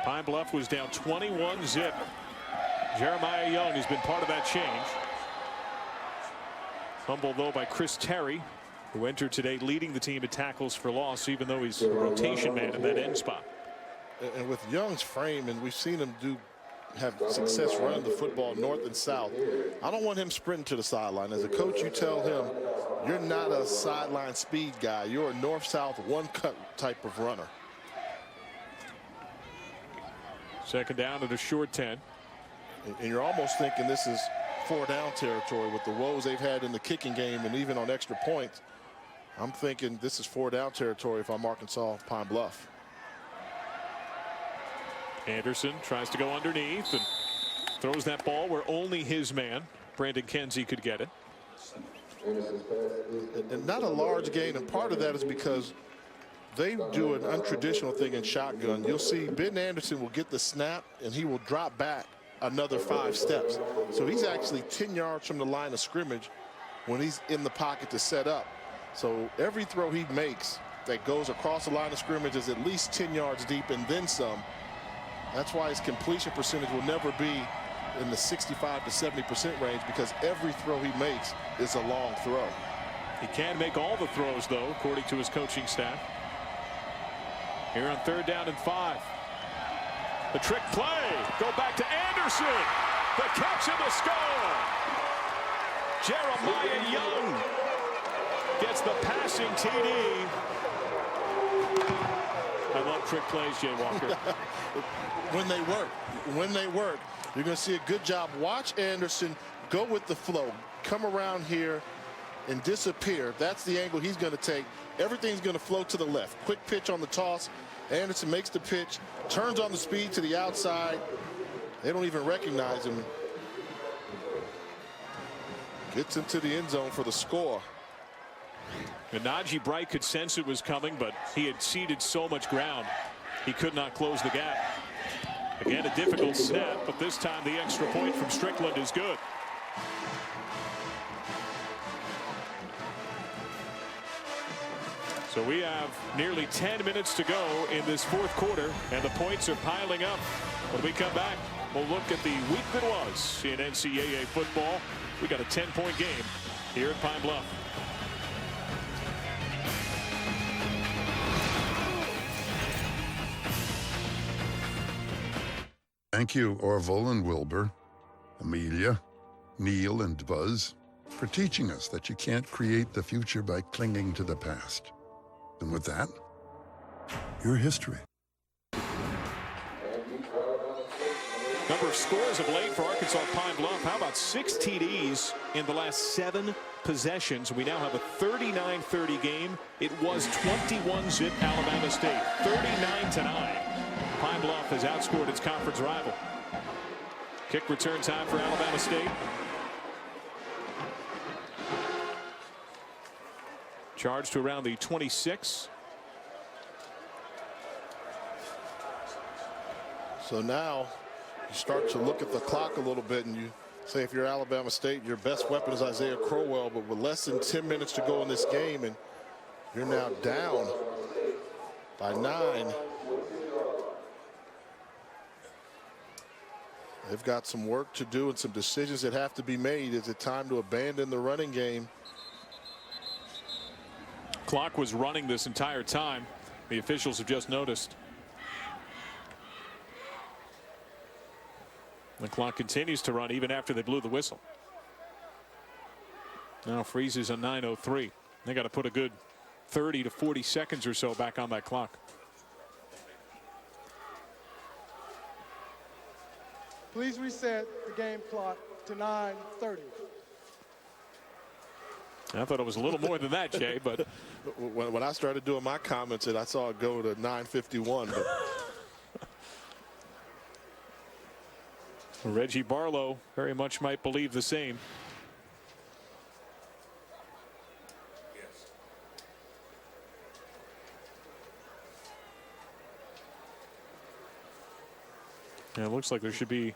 Speaker 1: Pine-Bluff was down 21-zip. Jeremiah Young has been part of that change. Fumbled, though, by Chris Terry, who entered today leading the team in tackles for loss, even though he's a rotation man in that end spot.
Speaker 3: And with Young's frame, and we've seen him have success running the football north and south, I don't want him sprinting to the sideline. As a coach, you tell him, you're not a sideline speed guy. You're a north-south one-cut type of runner.
Speaker 1: Second down at a short 10.
Speaker 3: And you're almost thinking this is 4-down territory with the woes they've had in the kicking game and even on extra points. I'm thinking this is 4-down territory if I'm Arkansas Pine-Bluff.
Speaker 1: Anderson tries to go underneath and throws that ball where only his man, Brandon Kenzie, could get it.
Speaker 3: And not a large gain, and part of that is because they do an untraditional thing in shotgun. You'll see Ben Anderson will get the snap and he will drop back another 5 steps. So he's actually 10 yards from the line of scrimmage when he's in the pocket to set up. So every throw he makes that goes across the line of scrimmage is at least 10 yards deep and then some. That's why his completion percentage will never be in the 65 to 70% range, because every throw he makes is a long throw.
Speaker 1: He can make all the throws, though, according to his coaching staff. Here on 3rd down and 5. The trick play. Go back to Anderson. The catch and the score. Jeremiah Young gets the passing TD. I love trick plays, Jay Walker.
Speaker 3: When they work, you're going to see a good job. Watch Anderson go with the flow, come around here and disappear. That's the angle he's going to take. Everything's going to flow to the left. Quick pitch on the toss. Anderson makes the pitch, turns on the speed to the outside. They don't even recognize him. Gets into the end zone for the score.
Speaker 1: And Najee Bright could sense it was coming, but he had ceded so much ground, he could not close the gap. Again, a difficult snap, but this time the extra point from Strickland is good. So we have nearly 10 minutes to go in this 4th quarter, and the points are piling up. When we come back, we'll look at the week that was in NCAA football. We got a 10-point game here at Pine-Bluff.
Speaker 2: Thank you, Orville and Wilbur, Amelia, Neil, and Buzz, for teaching us that you can't create the future by clinging to the past. And with that, your history.
Speaker 1: Number of scores of late for Arkansas Pine-Bluff. How about 6 TDs in the last 7 possessions? We now have a 39-30 game. It was 21-zip Alabama State. 39-9. Pine-Bluff has outscored its conference rival. Kick return time for Alabama State. Charged to around the 26.
Speaker 3: So now you start to look at the clock a little bit, and you say if you're Alabama State, your best weapon is Isaiah Crowell, but with less than 10 minutes to go in this game, and you're now down by 9. They've got some work to do and some decisions that have to be made. Is it time to abandon the running game?
Speaker 1: Clock was running this entire time. The officials have just noticed. The clock continues to run even after they blew the whistle. Now freezes on 9:03. They got to put a good 30 to 40 seconds or so back on that clock.
Speaker 4: Please reset the game clock to 9:30.
Speaker 1: I thought it was a little more than that, Jay, but
Speaker 3: when I started doing my comments, I saw it go to 9:51. But
Speaker 1: Reggie Barlow very much might believe the same. Yeah, it looks like there should be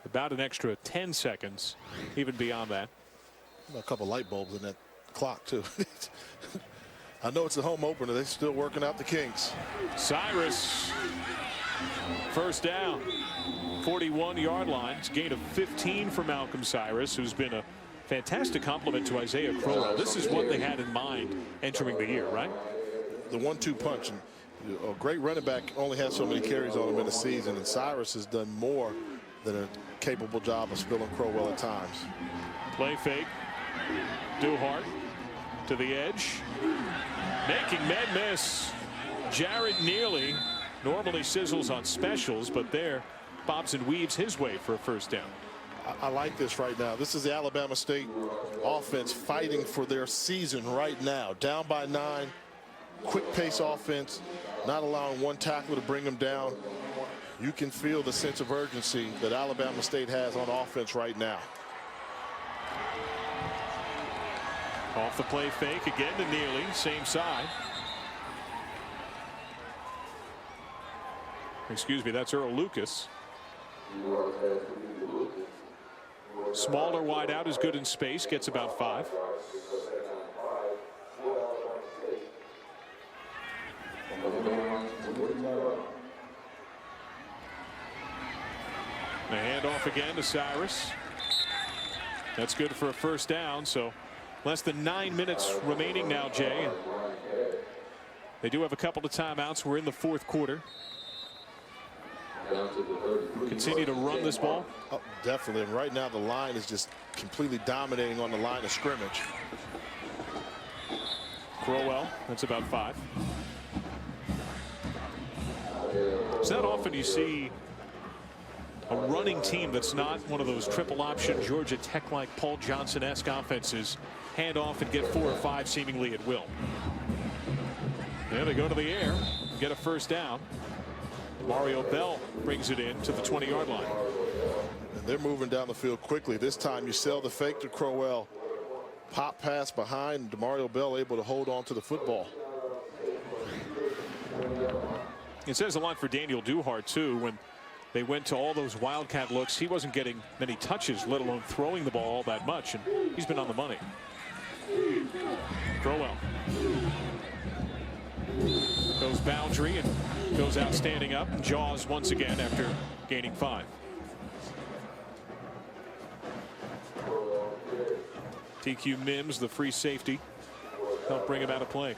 Speaker 1: about an extra 10 seconds, even beyond that.
Speaker 3: A couple light bulbs in that clock, too. I know it's a home opener. They're still working out the kinks.
Speaker 1: Cyrus, first down, 41-yard line. It's a gain of 15 for Malcolm Cyrus, who's been a fantastic compliment to Isaiah Crowell. This is what they had in mind entering the year, right?
Speaker 3: The 1-2 punch. And a great running back only has so many carries on him in a season, and Cyrus has done more than a capable job of spilling Crowell at times.
Speaker 1: Play fake. Duhart to the edge. Making men miss. Jared Neely normally sizzles on specials, but there bobs and weaves his way for a first down.
Speaker 3: I like this right now. This is the Alabama State offense fighting for their season right now. Down by 9. Quick pace offense, not allowing one tackler to bring them down. You can feel the sense of urgency that Alabama State has on offense right now.
Speaker 1: Off the play fake again to Neely, same side. Excuse me, that's Earl Lucas. Smaller wide out is good in space, gets about 5. The handoff again to Cyrus. That's good for a first down. So less than 9 minutes remaining now, Jay. They do have a couple of timeouts. We're in the 4th quarter. Continue to run this ball.
Speaker 3: Oh, definitely. And right now the line is just completely dominating on the line of scrimmage.
Speaker 1: Crowell, that's about 5. It's not often you see a running team that's not one of those triple option Georgia Tech like Paul Johnson-esque offenses hand off and get 4 or 5 seemingly at will. Yeah, they go to the air, get a first down. Mario Bell brings it in to the 20-yard line.
Speaker 3: And they're moving down the field quickly. This time you sell the fake to Crowell. Pop pass behind, DeMario Bell able to hold on to the football.
Speaker 1: It says a lot for Daniel Duhart, too. When they went to all those wildcat looks, he wasn't getting many touches, let alone throwing the ball all that much, and he's been on the money. Crowell goes boundary and goes out standing up, and jaws once again after gaining 5. TQ Mims, the free safety, helped bring him out of play.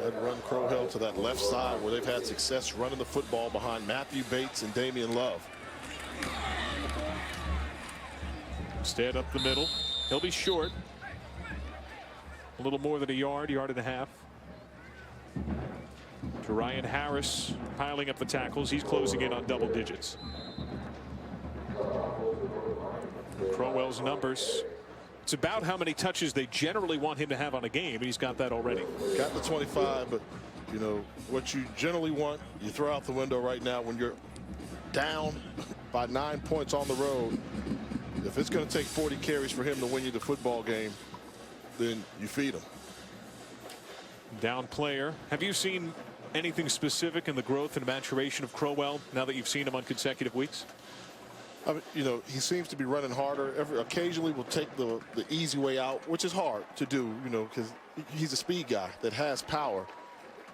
Speaker 3: They'd run Crowell to that left side where they've had success running the football behind Matthew Bates and Damian Love.
Speaker 1: Instead up the middle. He'll be short. A little more than a yard, yard and a half. to Ryan Harris piling up the tackles. He's closing in on double digits. Crowell's numbers. It's about how many touches they generally want him to have on a game, and he's got that already.
Speaker 3: Got the 25, but you know what you generally want, you throw out the window right now when you're down by 9 points on the road. If it's going to take 40 carries for him to win you the football game, then you feed him.
Speaker 1: Down player. Have you seen anything specific in the growth and maturation of Crowell now that you've seen him on consecutive weeks?
Speaker 3: I mean, you know, he seems to be running harder. Occasionally will take the easy way out, which is hard to do, you know, because he's a speed guy that has power.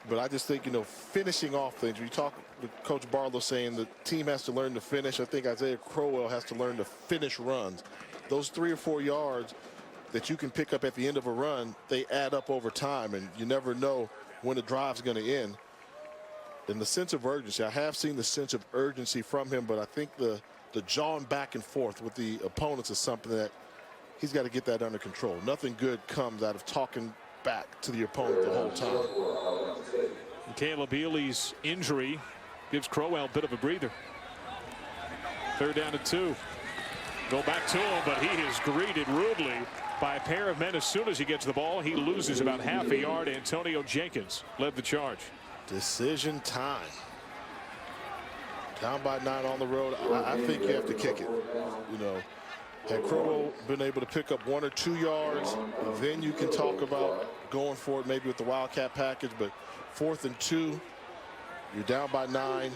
Speaker 3: But I just think, you know, finishing off things. You talk with Coach Barlow saying the team has to learn to finish. I think Isaiah Crowell has to learn to finish runs. Those 3 or 4 yards that you can pick up at the end of a run, they add up over time, and you never know when the drive's going to end. And the sense of urgency, I have seen the sense of urgency from him, but I think the jawing back and forth with the opponents is something that he's got to get that under control. Nothing good comes out of talking back to the opponent the whole time.
Speaker 1: Caleb Ely's injury gives Crowell a bit of a breather. 3rd down and 2. Go back to him, but he is greeted rudely by a pair of men. As soon as he gets the ball, he loses about half a yard. Antonio Jenkins led the charge.
Speaker 3: Decision time. Down by 9 on the road. I think you have to kick it. You know, had Crowell been able to pick up 1 or 2 yards, then you can talk about going for it maybe with the Wildcat package. But 4th and 2, you're down by 9,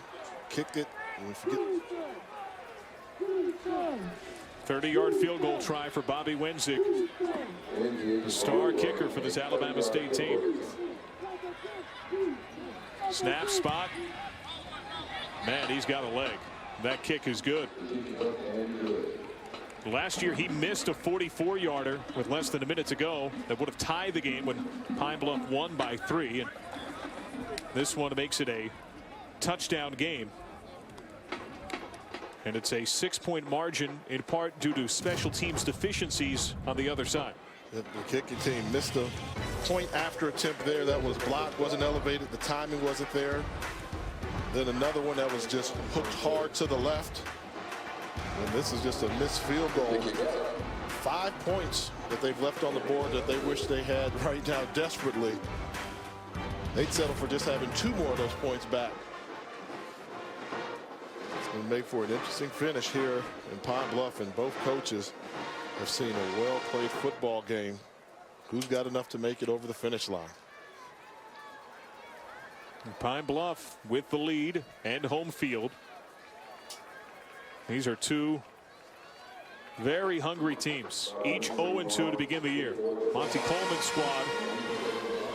Speaker 3: kicked it, and forget.
Speaker 1: 30-yard field goal try for Bobby Wenzig, the star kicker for this Alabama State team. Snap, spot. Man, he's got a leg. That kick is good. Last year he missed a 44-yarder with less than a minute to go that would have tied the game when Pine-Bluff won by 3. And this one makes it a touchdown game. And it's a 6-point margin, in part due to special teams deficiencies on the other side.
Speaker 3: The kicking team missed a point after attempt there that was blocked, wasn't elevated, the timing wasn't there. Then another one that was just hooked hard to the left. And this is just a missed field goal. 5 points that they've left on the board that they wish they had right now desperately. They'd settle for just having 2 more of those points back. It's going to make for an interesting finish here in Pine-Bluff, and both coaches have seen a well-played football game. Who's got enough to make it over the finish line?
Speaker 1: Pine-Bluff with the lead and home field. These are 2 very hungry teams, each 0-2 to begin the year. Monty Coleman's squad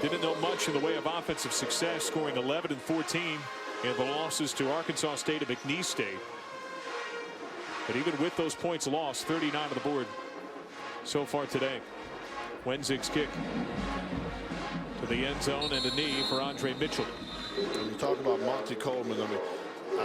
Speaker 1: didn't know much in the way of offensive success, scoring 11 and 14 in the losses to Arkansas State and McNeese State. But even with those points lost, 39 on the board so far today. Wenzig's kick to the end zone and a knee for Andre Mitchell.
Speaker 3: When you talk about Monty Coleman, I mean,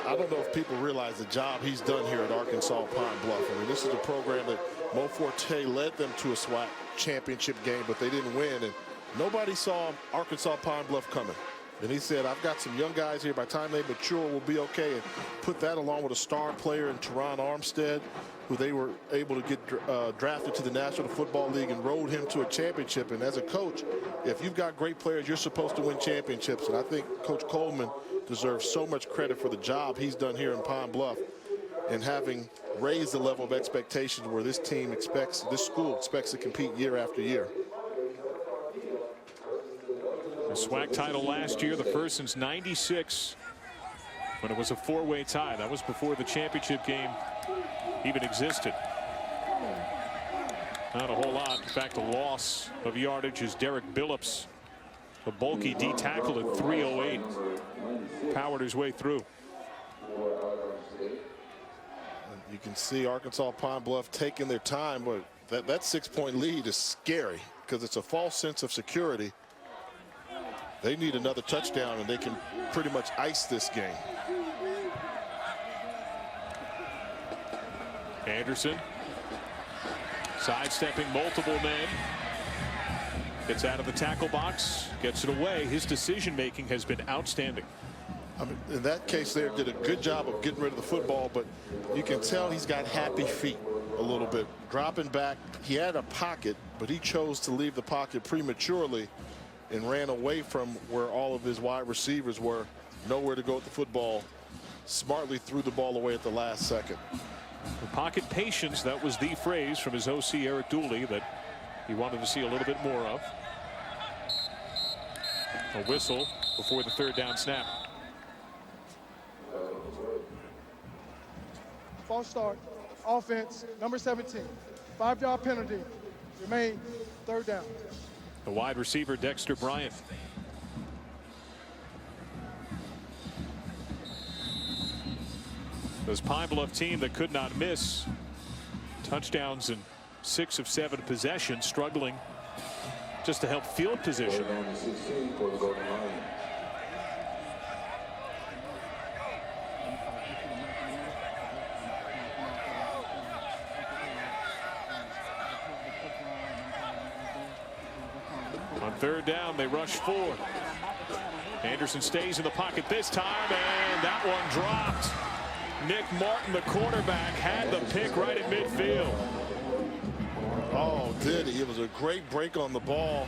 Speaker 3: I don't know if people realize the job he's done here at Arkansas Pine-Bluff. I mean, this is a program that Mo Forte led them to a SWAC championship game, but they didn't win, and nobody saw Arkansas Pine-Bluff coming. And he said, I've got some young guys here. By the time they mature, we'll be okay. And put that along with a star player in Teron Armstead, who they were able to get drafted to the National Football League and rode him to a championship. And as a coach, if you've got great players, you're supposed to win championships. And I think Coach Coleman deserves so much credit for the job he's done here in Pine-Bluff and having raised the level of expectations where this team expects, this school expects to compete year after year.
Speaker 1: The SWAC title last year, the first since '96, when it was a 4-way tie. That was before the championship game even existed. Not a whole lot. In fact, a loss of yardage is Derek Billups, a bulky D tackle at 3:08, powered his way through.
Speaker 3: You can see Arkansas Pine-Bluff taking their time, but that 6-point lead is scary because it's a false sense of security. They need another touchdown and they can pretty much ice this game. Anderson
Speaker 1: sidestepping multiple men. Gets out of the tackle box, gets it away. His decision making has been outstanding.
Speaker 3: I mean, in that case there, did a good job of getting rid of the football, but you can tell he's got happy feet a little bit. Dropping back, he had a pocket, but he chose to leave the pocket prematurely and ran away from where all of his wide receivers were. Nowhere to go with the football. Smartly threw the ball away at the last second.
Speaker 1: The pocket patience, that was the phrase from his OC Eric Dooley that he wanted to see a little bit more of. A whistle before the third down snap.
Speaker 4: False start. Offense, number 17. 5-yard penalty. Remain third down.
Speaker 1: The wide receiver, Dexter Bryant. This Pine-Bluff team that could not miss. Touchdowns in 6 of 7 possessions, struggling just to help field position. On third down, they rush 4. Anderson stays in the pocket this time, and that one dropped. Nick Martin, the quarterback, had the pick right at midfield.
Speaker 3: Oh, did he? It was a great break on the ball.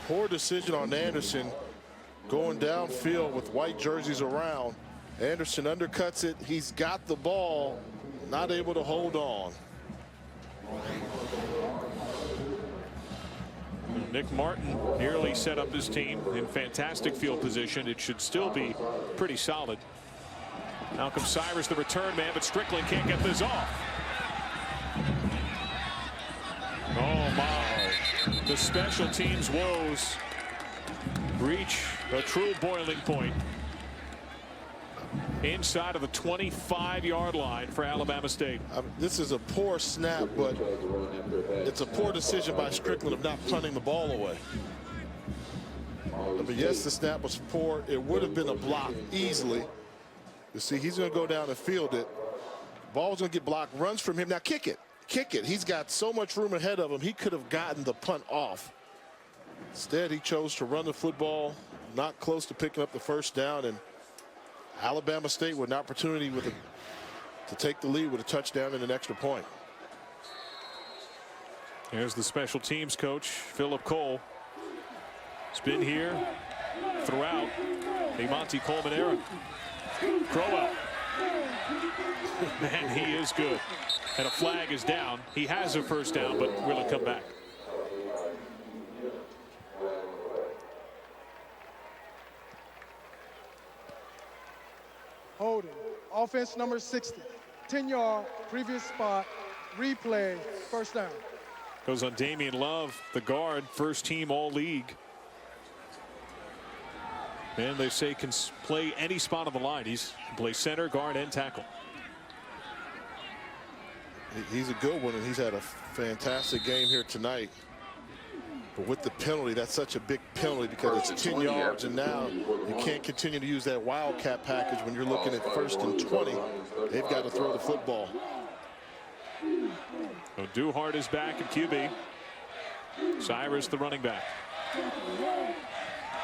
Speaker 3: Poor decision on Anderson going downfield with white jerseys around. Anderson undercuts it. He's got the ball, not able to hold on.
Speaker 1: Nick Martin nearly set up his team in fantastic field position. It should still be pretty solid. Malcolm Cyrus, the return man, but Strickland can't get this off. Oh my, the special teams woes reach a true boiling point inside of the 25-yard line for Alabama State.
Speaker 3: This is a poor snap, but it's a poor decision by Strickland of not punting the ball away. But yes, the snap was poor. It would have been a block easily. You see, he's going to go down and field it. Ball's going to get blocked, runs from him. Now kick it. Kick it. He's got so much room ahead of him. He could have gotten the punt off. Instead, he chose to run the football, not close to picking up the first down, and Alabama State with an opportunity to take the lead with a touchdown and an extra point.
Speaker 1: Here's the special teams coach, Philip Cole. He's been here throughout the Monty Coleman era. Crowell. Man, he is good. And a flag is down. He has a first down, but will it come back?
Speaker 4: Holding. Offense number 60. 10-yard, previous spot, replay, first down.
Speaker 1: Goes on Damian Love, the guard, first team all-league. And they say can play any spot on the line. He's can play center, guard, and tackle.
Speaker 3: He's a good one, and he's had a fantastic game here tonight. But with the penalty, that's such a big penalty because it's 10 yards, and now you can't continue to use that wildcat package when you're looking at 1st and 20. They've got to throw the football.
Speaker 1: So Duhart is back at QB. Cyrus, the running back.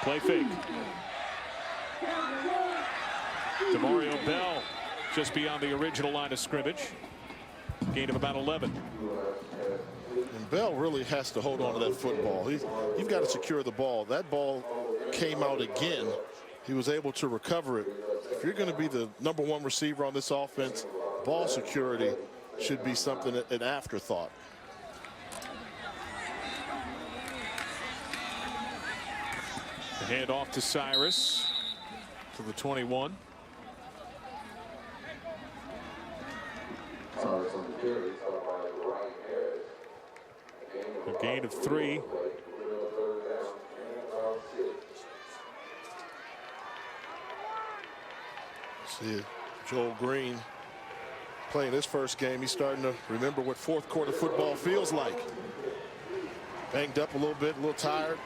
Speaker 1: Play fake. DeMario Bell just beyond the original line of scrimmage. Gain of about 11.
Speaker 3: And Bell really has to hold on to that football. You've got to secure the ball. That ball came out again. He was able to recover it. If you're going to be the #1 receiver on this offense, ball security should be something, an afterthought.
Speaker 1: The hand off to Cyrus to the 21. A gain of 3.
Speaker 3: See Joel Green playing his first game. He's starting to remember what fourth quarter football feels like. Banged up a little bit, a little tired.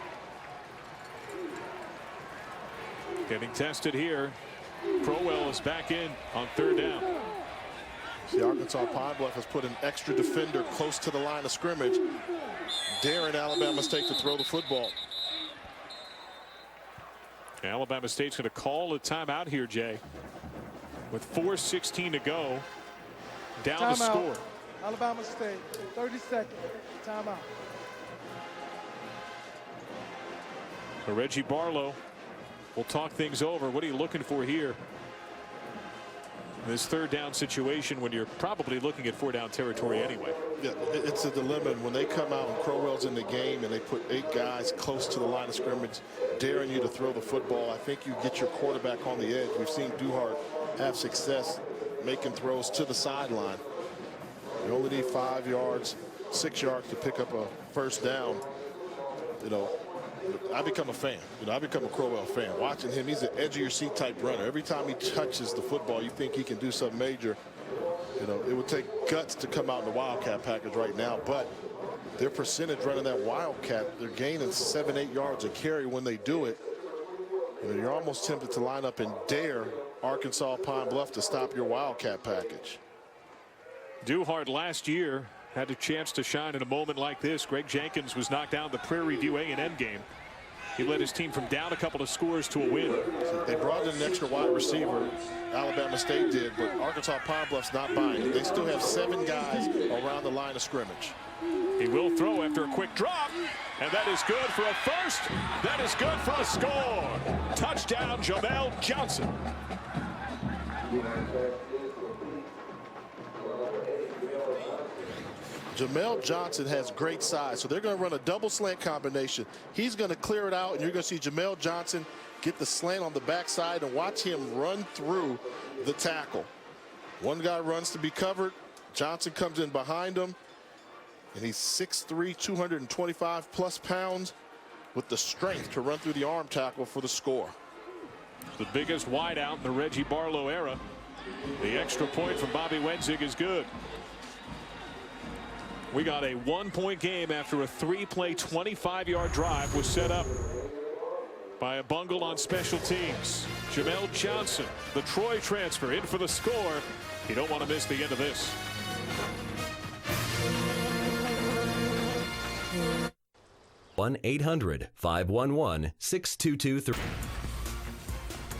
Speaker 1: Getting tested here. Crowell is back in on 3rd down.
Speaker 3: See, Arkansas Pine-Bluff has put an extra defender close to the line of scrimmage. daring Alabama State to throw the football.
Speaker 1: Alabama State's going to call a timeout here, Jay, with 4:16 to go. Down
Speaker 4: Timeout.
Speaker 1: to score.
Speaker 4: Alabama State, 30 seconds. Timeout.
Speaker 1: So Reggie Barlow will talk things over. What are you looking for here? This third down situation when you're probably looking at 4-down territory anyway.
Speaker 3: Yeah, it's a dilemma when they come out and Crowell's in the game and they put 8 guys close to the line of scrimmage, daring you to throw the football. I think you get your quarterback on the edge. We've seen Duhart have success making throws to the sideline. You only need 5 yards, 6 yards to pick up a first down. You know, I become a fan. You know, I become a Crowell fan. Watching him, he's an edge of your seat type runner. Every time he touches the football, you think he can do something major. You know, it would take guts to come out in the Wildcat package right now, but their percentage running that Wildcat, they're gaining 7-8 yards a carry when they do it. You know, you're almost tempted to line up and dare Arkansas Pine-Bluff to stop your Wildcat package.
Speaker 1: Duhart last year had a chance to shine in a moment like this. Greg Jenkins was knocked down in the Prairie View A&M game. He led his team from down a couple of scores to a win.
Speaker 3: So they brought in an extra wide receiver. Alabama State did, but Arkansas Pine-Bluff's not buying it. They still have 7 guys around the line of scrimmage.
Speaker 1: He will throw after a quick drop, and that is good for a first. That is good for a score. Touchdown, Jamel Johnson.
Speaker 3: Jamel Johnson has great size, so they're going to run a double slant combination. He's going to clear it out, and you're going to see Jamel Johnson get the slant on the backside and watch him run through the tackle. One guy runs to be covered. Johnson comes in behind him, and he's 6'3", 225+ pounds with the strength to run through the arm tackle for the score.
Speaker 1: The biggest wideout in the Reggie Barlow era. The extra point from Bobby Wenzig is good. We got a 1-point game after a 3-play 25-yard drive was set up by a bungle on special teams. Jamel Johnson, the Troy transfer, in for the score. You don't want to miss the end of this.
Speaker 5: One 800-511-6223.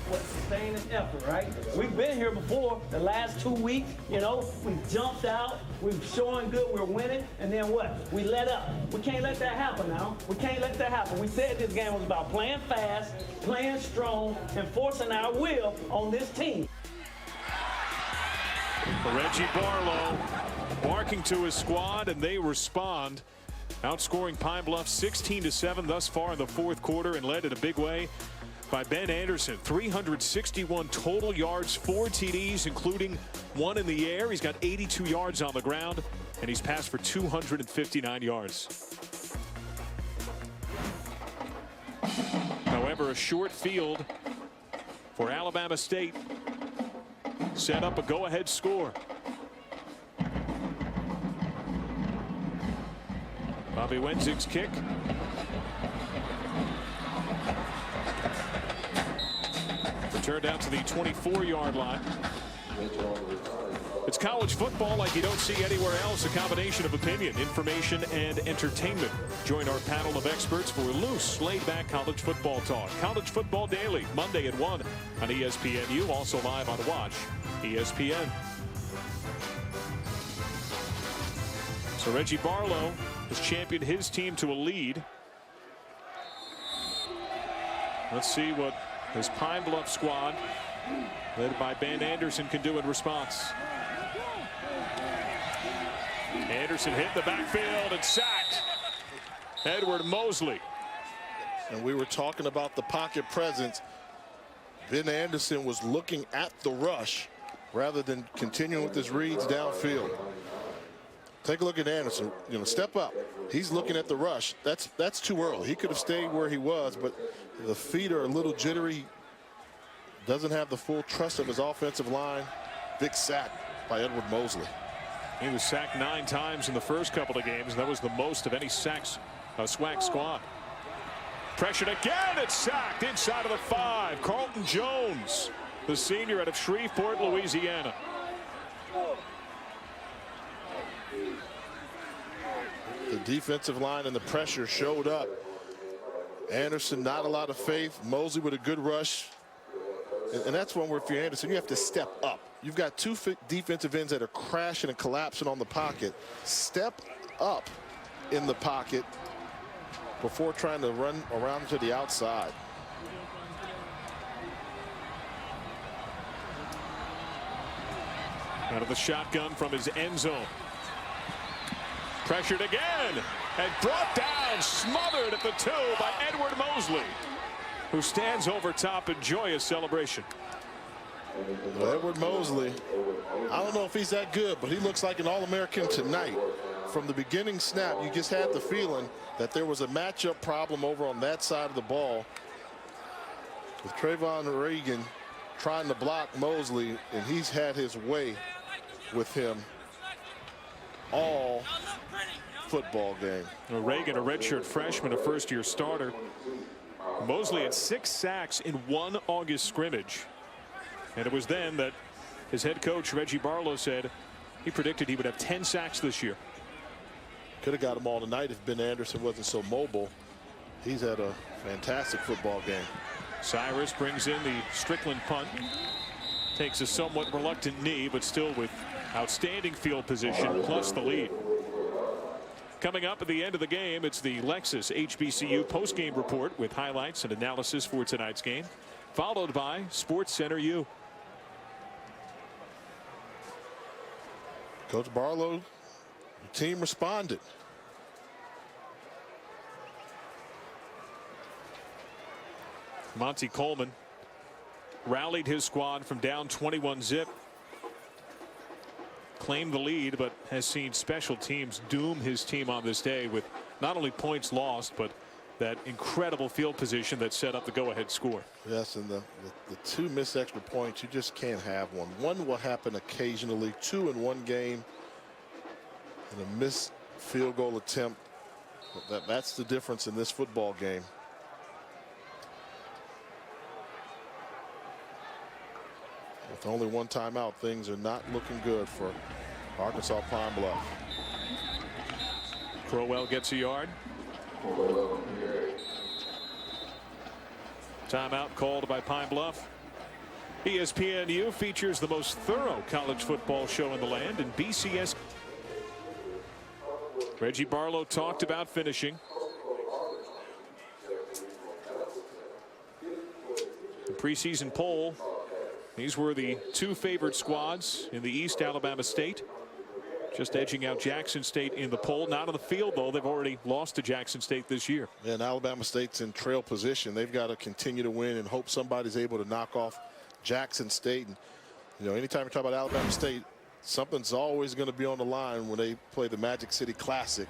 Speaker 20: What sustaining effort, right? We've been here before the last 2 weeks, you know, we jumped out, we're showing good, we're winning, and then what? We let up. We can't let that happen now. We can't let that happen. We said this game was about playing fast, playing strong, and forcing our will on this team.
Speaker 1: Reggie Barlow barking to his squad, and they respond, outscoring Pine-Bluff 16-7 thus far in the fourth quarter, and led in a big way by Ben Anderson. 361 total yards, 4 TDs, including 1 in the air. He's got 82 yards on the ground, and he's passed for 259 yards. However, a short field for Alabama State set up a go-ahead score. Bobby Wenzig's kick. Returned out to the 24-yard line. It's college football like you don't see anywhere else. A combination of opinion, information, and entertainment. Join our panel of experts for loose, laid-back college football talk. College Football Daily, Monday at 1 on ESPNU. Also live on Watch ESPN. So Reggie Barlow has championed his team to a lead. Let's see what his Pine-Bluff squad, led by Ben Anderson, can do in response. Anderson hit the backfield and sacked. Edward Mosley.
Speaker 3: And we were talking about the pocket presence. Ben Anderson was looking at the rush rather than continuing with his reads downfield. Take a look at Anderson. You know, step up. He's looking at the rush. That's too early. He could have stayed where he was, but the feet are a little jittery. Doesn't have the full trust of his offensive line. Big sack by Edward Mosley.
Speaker 1: He was sacked 9 times in the first couple of games. That was the most of any sacks SWAC squad. Pressured again. It's sacked inside of the 5. Carlton Jones, the senior out of Shreveport, Louisiana.
Speaker 3: The Defensive line and the pressure showed up. Anderson, not a lot of faith. Mosley with a good rush. And that's one where if you're Anderson, you have to step up. You've got two defensive ends that are crashing and collapsing on the pocket. Step up in the pocket before trying to run around to the outside.
Speaker 1: Out of the shotgun from his end zone. Pressured again and brought down, smothered at the 2 by Edward Mosley, who stands over top in joyous celebration.
Speaker 3: Well, Edward Mosley, I don't know if he's that good, but he looks like an All-American tonight. From the beginning snap, you just had the feeling that there was a matchup problem over on that side of the ball with Trayvon Reagan trying to block Mosley, and he's had his way with him all football game.
Speaker 1: Reagan, a redshirt freshman, a first-year starter. Mosley had 6 sacks in one August scrimmage. And it was then that his head coach, Reggie Barlow, said he predicted he would have 10 sacks this year.
Speaker 3: Could have got them all tonight if Ben Anderson wasn't so mobile. He's had a fantastic football game.
Speaker 1: Cyrus brings in the Strickland punt. Takes a somewhat reluctant knee, but still with outstanding field position, plus the lead. Coming up at the end of the game, it's the Lexus HBCU postgame report with highlights and analysis for tonight's game, followed by Sports Center U.
Speaker 3: Coach Barlow, the team responded.
Speaker 1: Monty Coleman rallied his squad from down 21-zip. Claimed the lead, but has seen special teams doom his team on this day with not only points lost, but that incredible field position that set up the go-ahead score.
Speaker 3: Yes, and the 2 missed extra points, you just can't have one. One will happen occasionally, 2 in one game, and a missed field goal attempt. That's the difference in this football game. With only 1 timeout, things are not looking good for Arkansas Pine-Bluff.
Speaker 1: Crowell gets a yard. Timeout called by Pine-Bluff. ESPNU features the most thorough college football show in the land, and BCS. Reggie Barlow talked about finishing. The preseason poll. These were the 2 favored squads in the East. Alabama State just edging out Jackson State in the poll. Not on the field, though. They've already lost to Jackson State this year.
Speaker 3: And Alabama State's in trail position. They've got to continue to win and hope somebody's able to knock off Jackson State. And, you know, anytime you talk about Alabama State, something's always going to be on the line when they play the Magic City Classic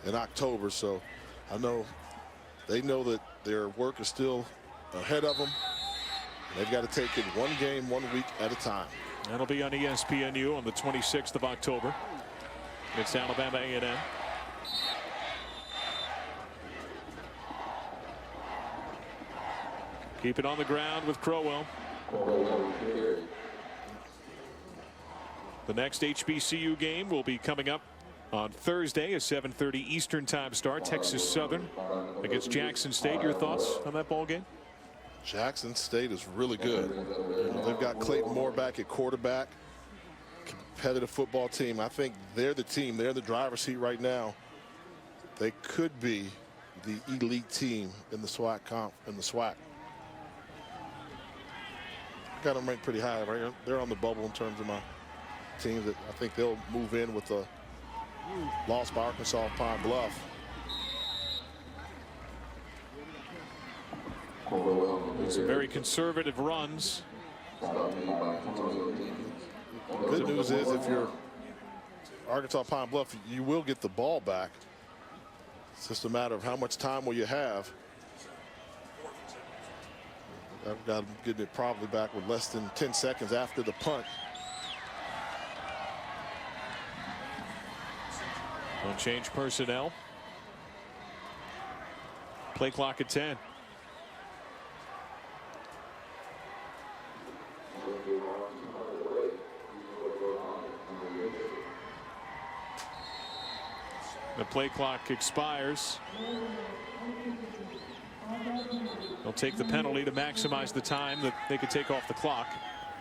Speaker 3: in October. So I know they know that their work is still ahead of them. They've got to take it 1 game, 1 week at a time.
Speaker 1: That'll be on ESPNU on the 26th of October. It's Alabama A&M. Keep it on the ground with Crowell. The next HBCU game will be coming up on Thursday, a 7:30 Eastern time start. Texas Southern against Jackson State. Your thoughts on that ball game?
Speaker 3: Jackson State is really good. You know, they've got Clayton Moore back at quarterback. Competitive football team. I think they're the team. They're in the driver's seat right now. They could be the elite team in the SWAC. Got them ranked pretty high, right? They're on the bubble in terms of my teams that I think they'll move in with a loss by Arkansas Pine-Bluff.
Speaker 1: Some very conservative runs.
Speaker 3: Good news is if you're Arkansas Pine-Bluff, you will get the ball back. It's just a matter of how much time will you have. I've got them getting it probably back with less than 10 seconds after the punt.
Speaker 1: They'll change personnel. Play clock at 10. The play clock expires. They'll take the penalty to maximize the time that they could take off the clock.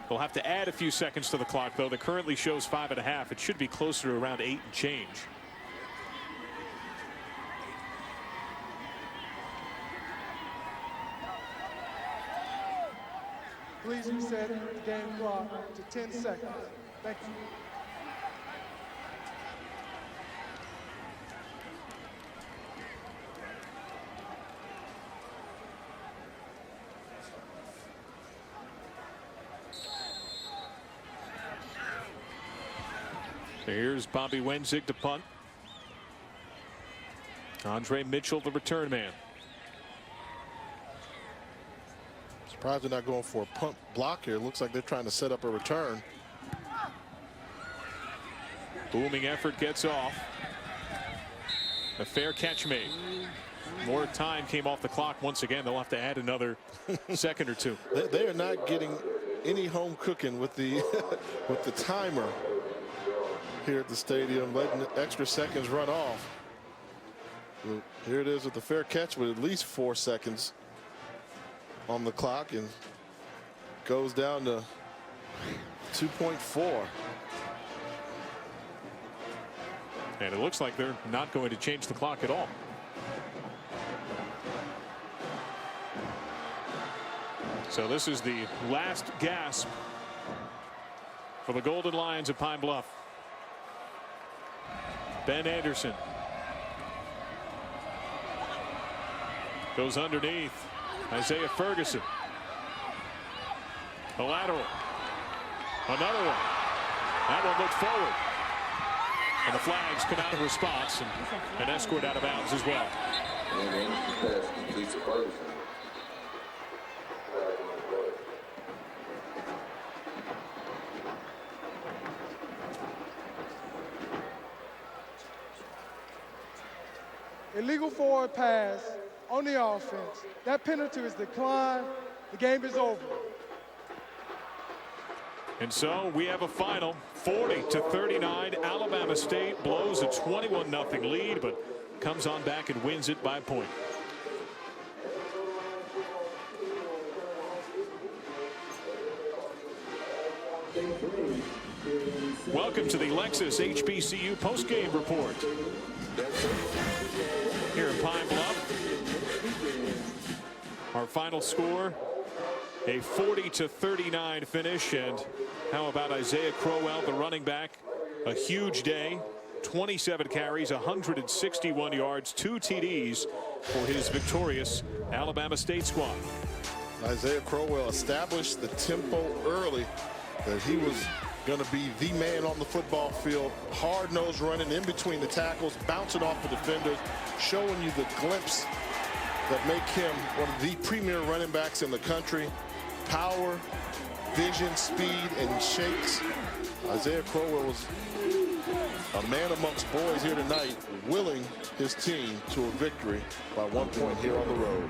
Speaker 1: They'll have to add a few seconds to the clock, though. That currently shows 5.5. It should be closer to around 8 and change.
Speaker 4: Please reset the game clock to 10 seconds. Thank you.
Speaker 1: Here's Bobby Wenzig to punt. Andre Mitchell, the return man.
Speaker 3: Surprised they're not going for a punt block here. Looks like they're trying to set up a return.
Speaker 1: Booming effort gets off. A fair catch made. More time came off the clock once again. They'll have to add another second or two.
Speaker 3: They are not getting any home cooking with the with the timer here at the stadium, letting extra seconds run off. Here it is with the fair catch with at least 4 seconds on the clock, and goes down to 2.4.
Speaker 1: And it looks like they're not going to change the clock at all. So this is the last gasp for the Golden Lions of Pine-Bluff. Ben Anderson goes underneath. Isaiah Ferguson. A lateral. Another one. That one looked forward. And the flags come out of response, and an escort out of bounds as well.
Speaker 4: Illegal forward pass on the offense. That penalty is declined. The game is over.
Speaker 1: And so we have a final 40-39. Alabama State blows a 21-0 lead, but comes on back and wins it by a point. Welcome to the Lexus HBCU postgame report. Here in Pine-Bluff, our final score, a 40-39 finish. And how about Isaiah Crowell, the running back? A huge day, 27 carries, 161 yards, 2 TDs for his victorious Alabama State squad.
Speaker 3: Isaiah Crowell established the tempo early, that he was going to be the man on the football field. Hard-nosed running in between the tackles, bouncing off the defenders, showing you the glimpse that make him one of the premier running backs in the country. Power, vision, speed, and shakes. Isaiah Crowell was a man amongst boys here tonight, willing his team to a victory by 1 point here on the road.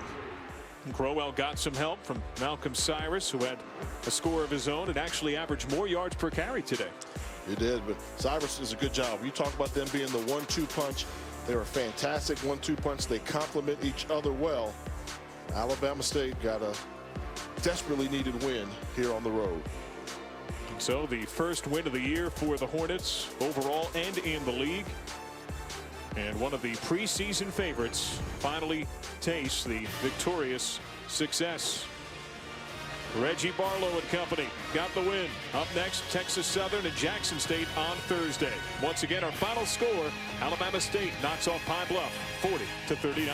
Speaker 1: Crowell got some help from Malcolm Cyrus, who had a score of his own and actually averaged more yards per carry today.
Speaker 3: He did, but Cyrus does a good job. You talk about them being the 1-2 punch. They're a fantastic 1-2 punch. They complement each other well. Alabama State got a desperately needed win here on the road.
Speaker 1: So the first win of the year for the Hornets overall and in the league. And one of the preseason favorites finally tastes the victorious success. Reggie Barlow and company got the win. Up next, Texas Southern and Jackson State on Thursday. Once again, our final score, Alabama State knocks off Pine-Bluff 40-39.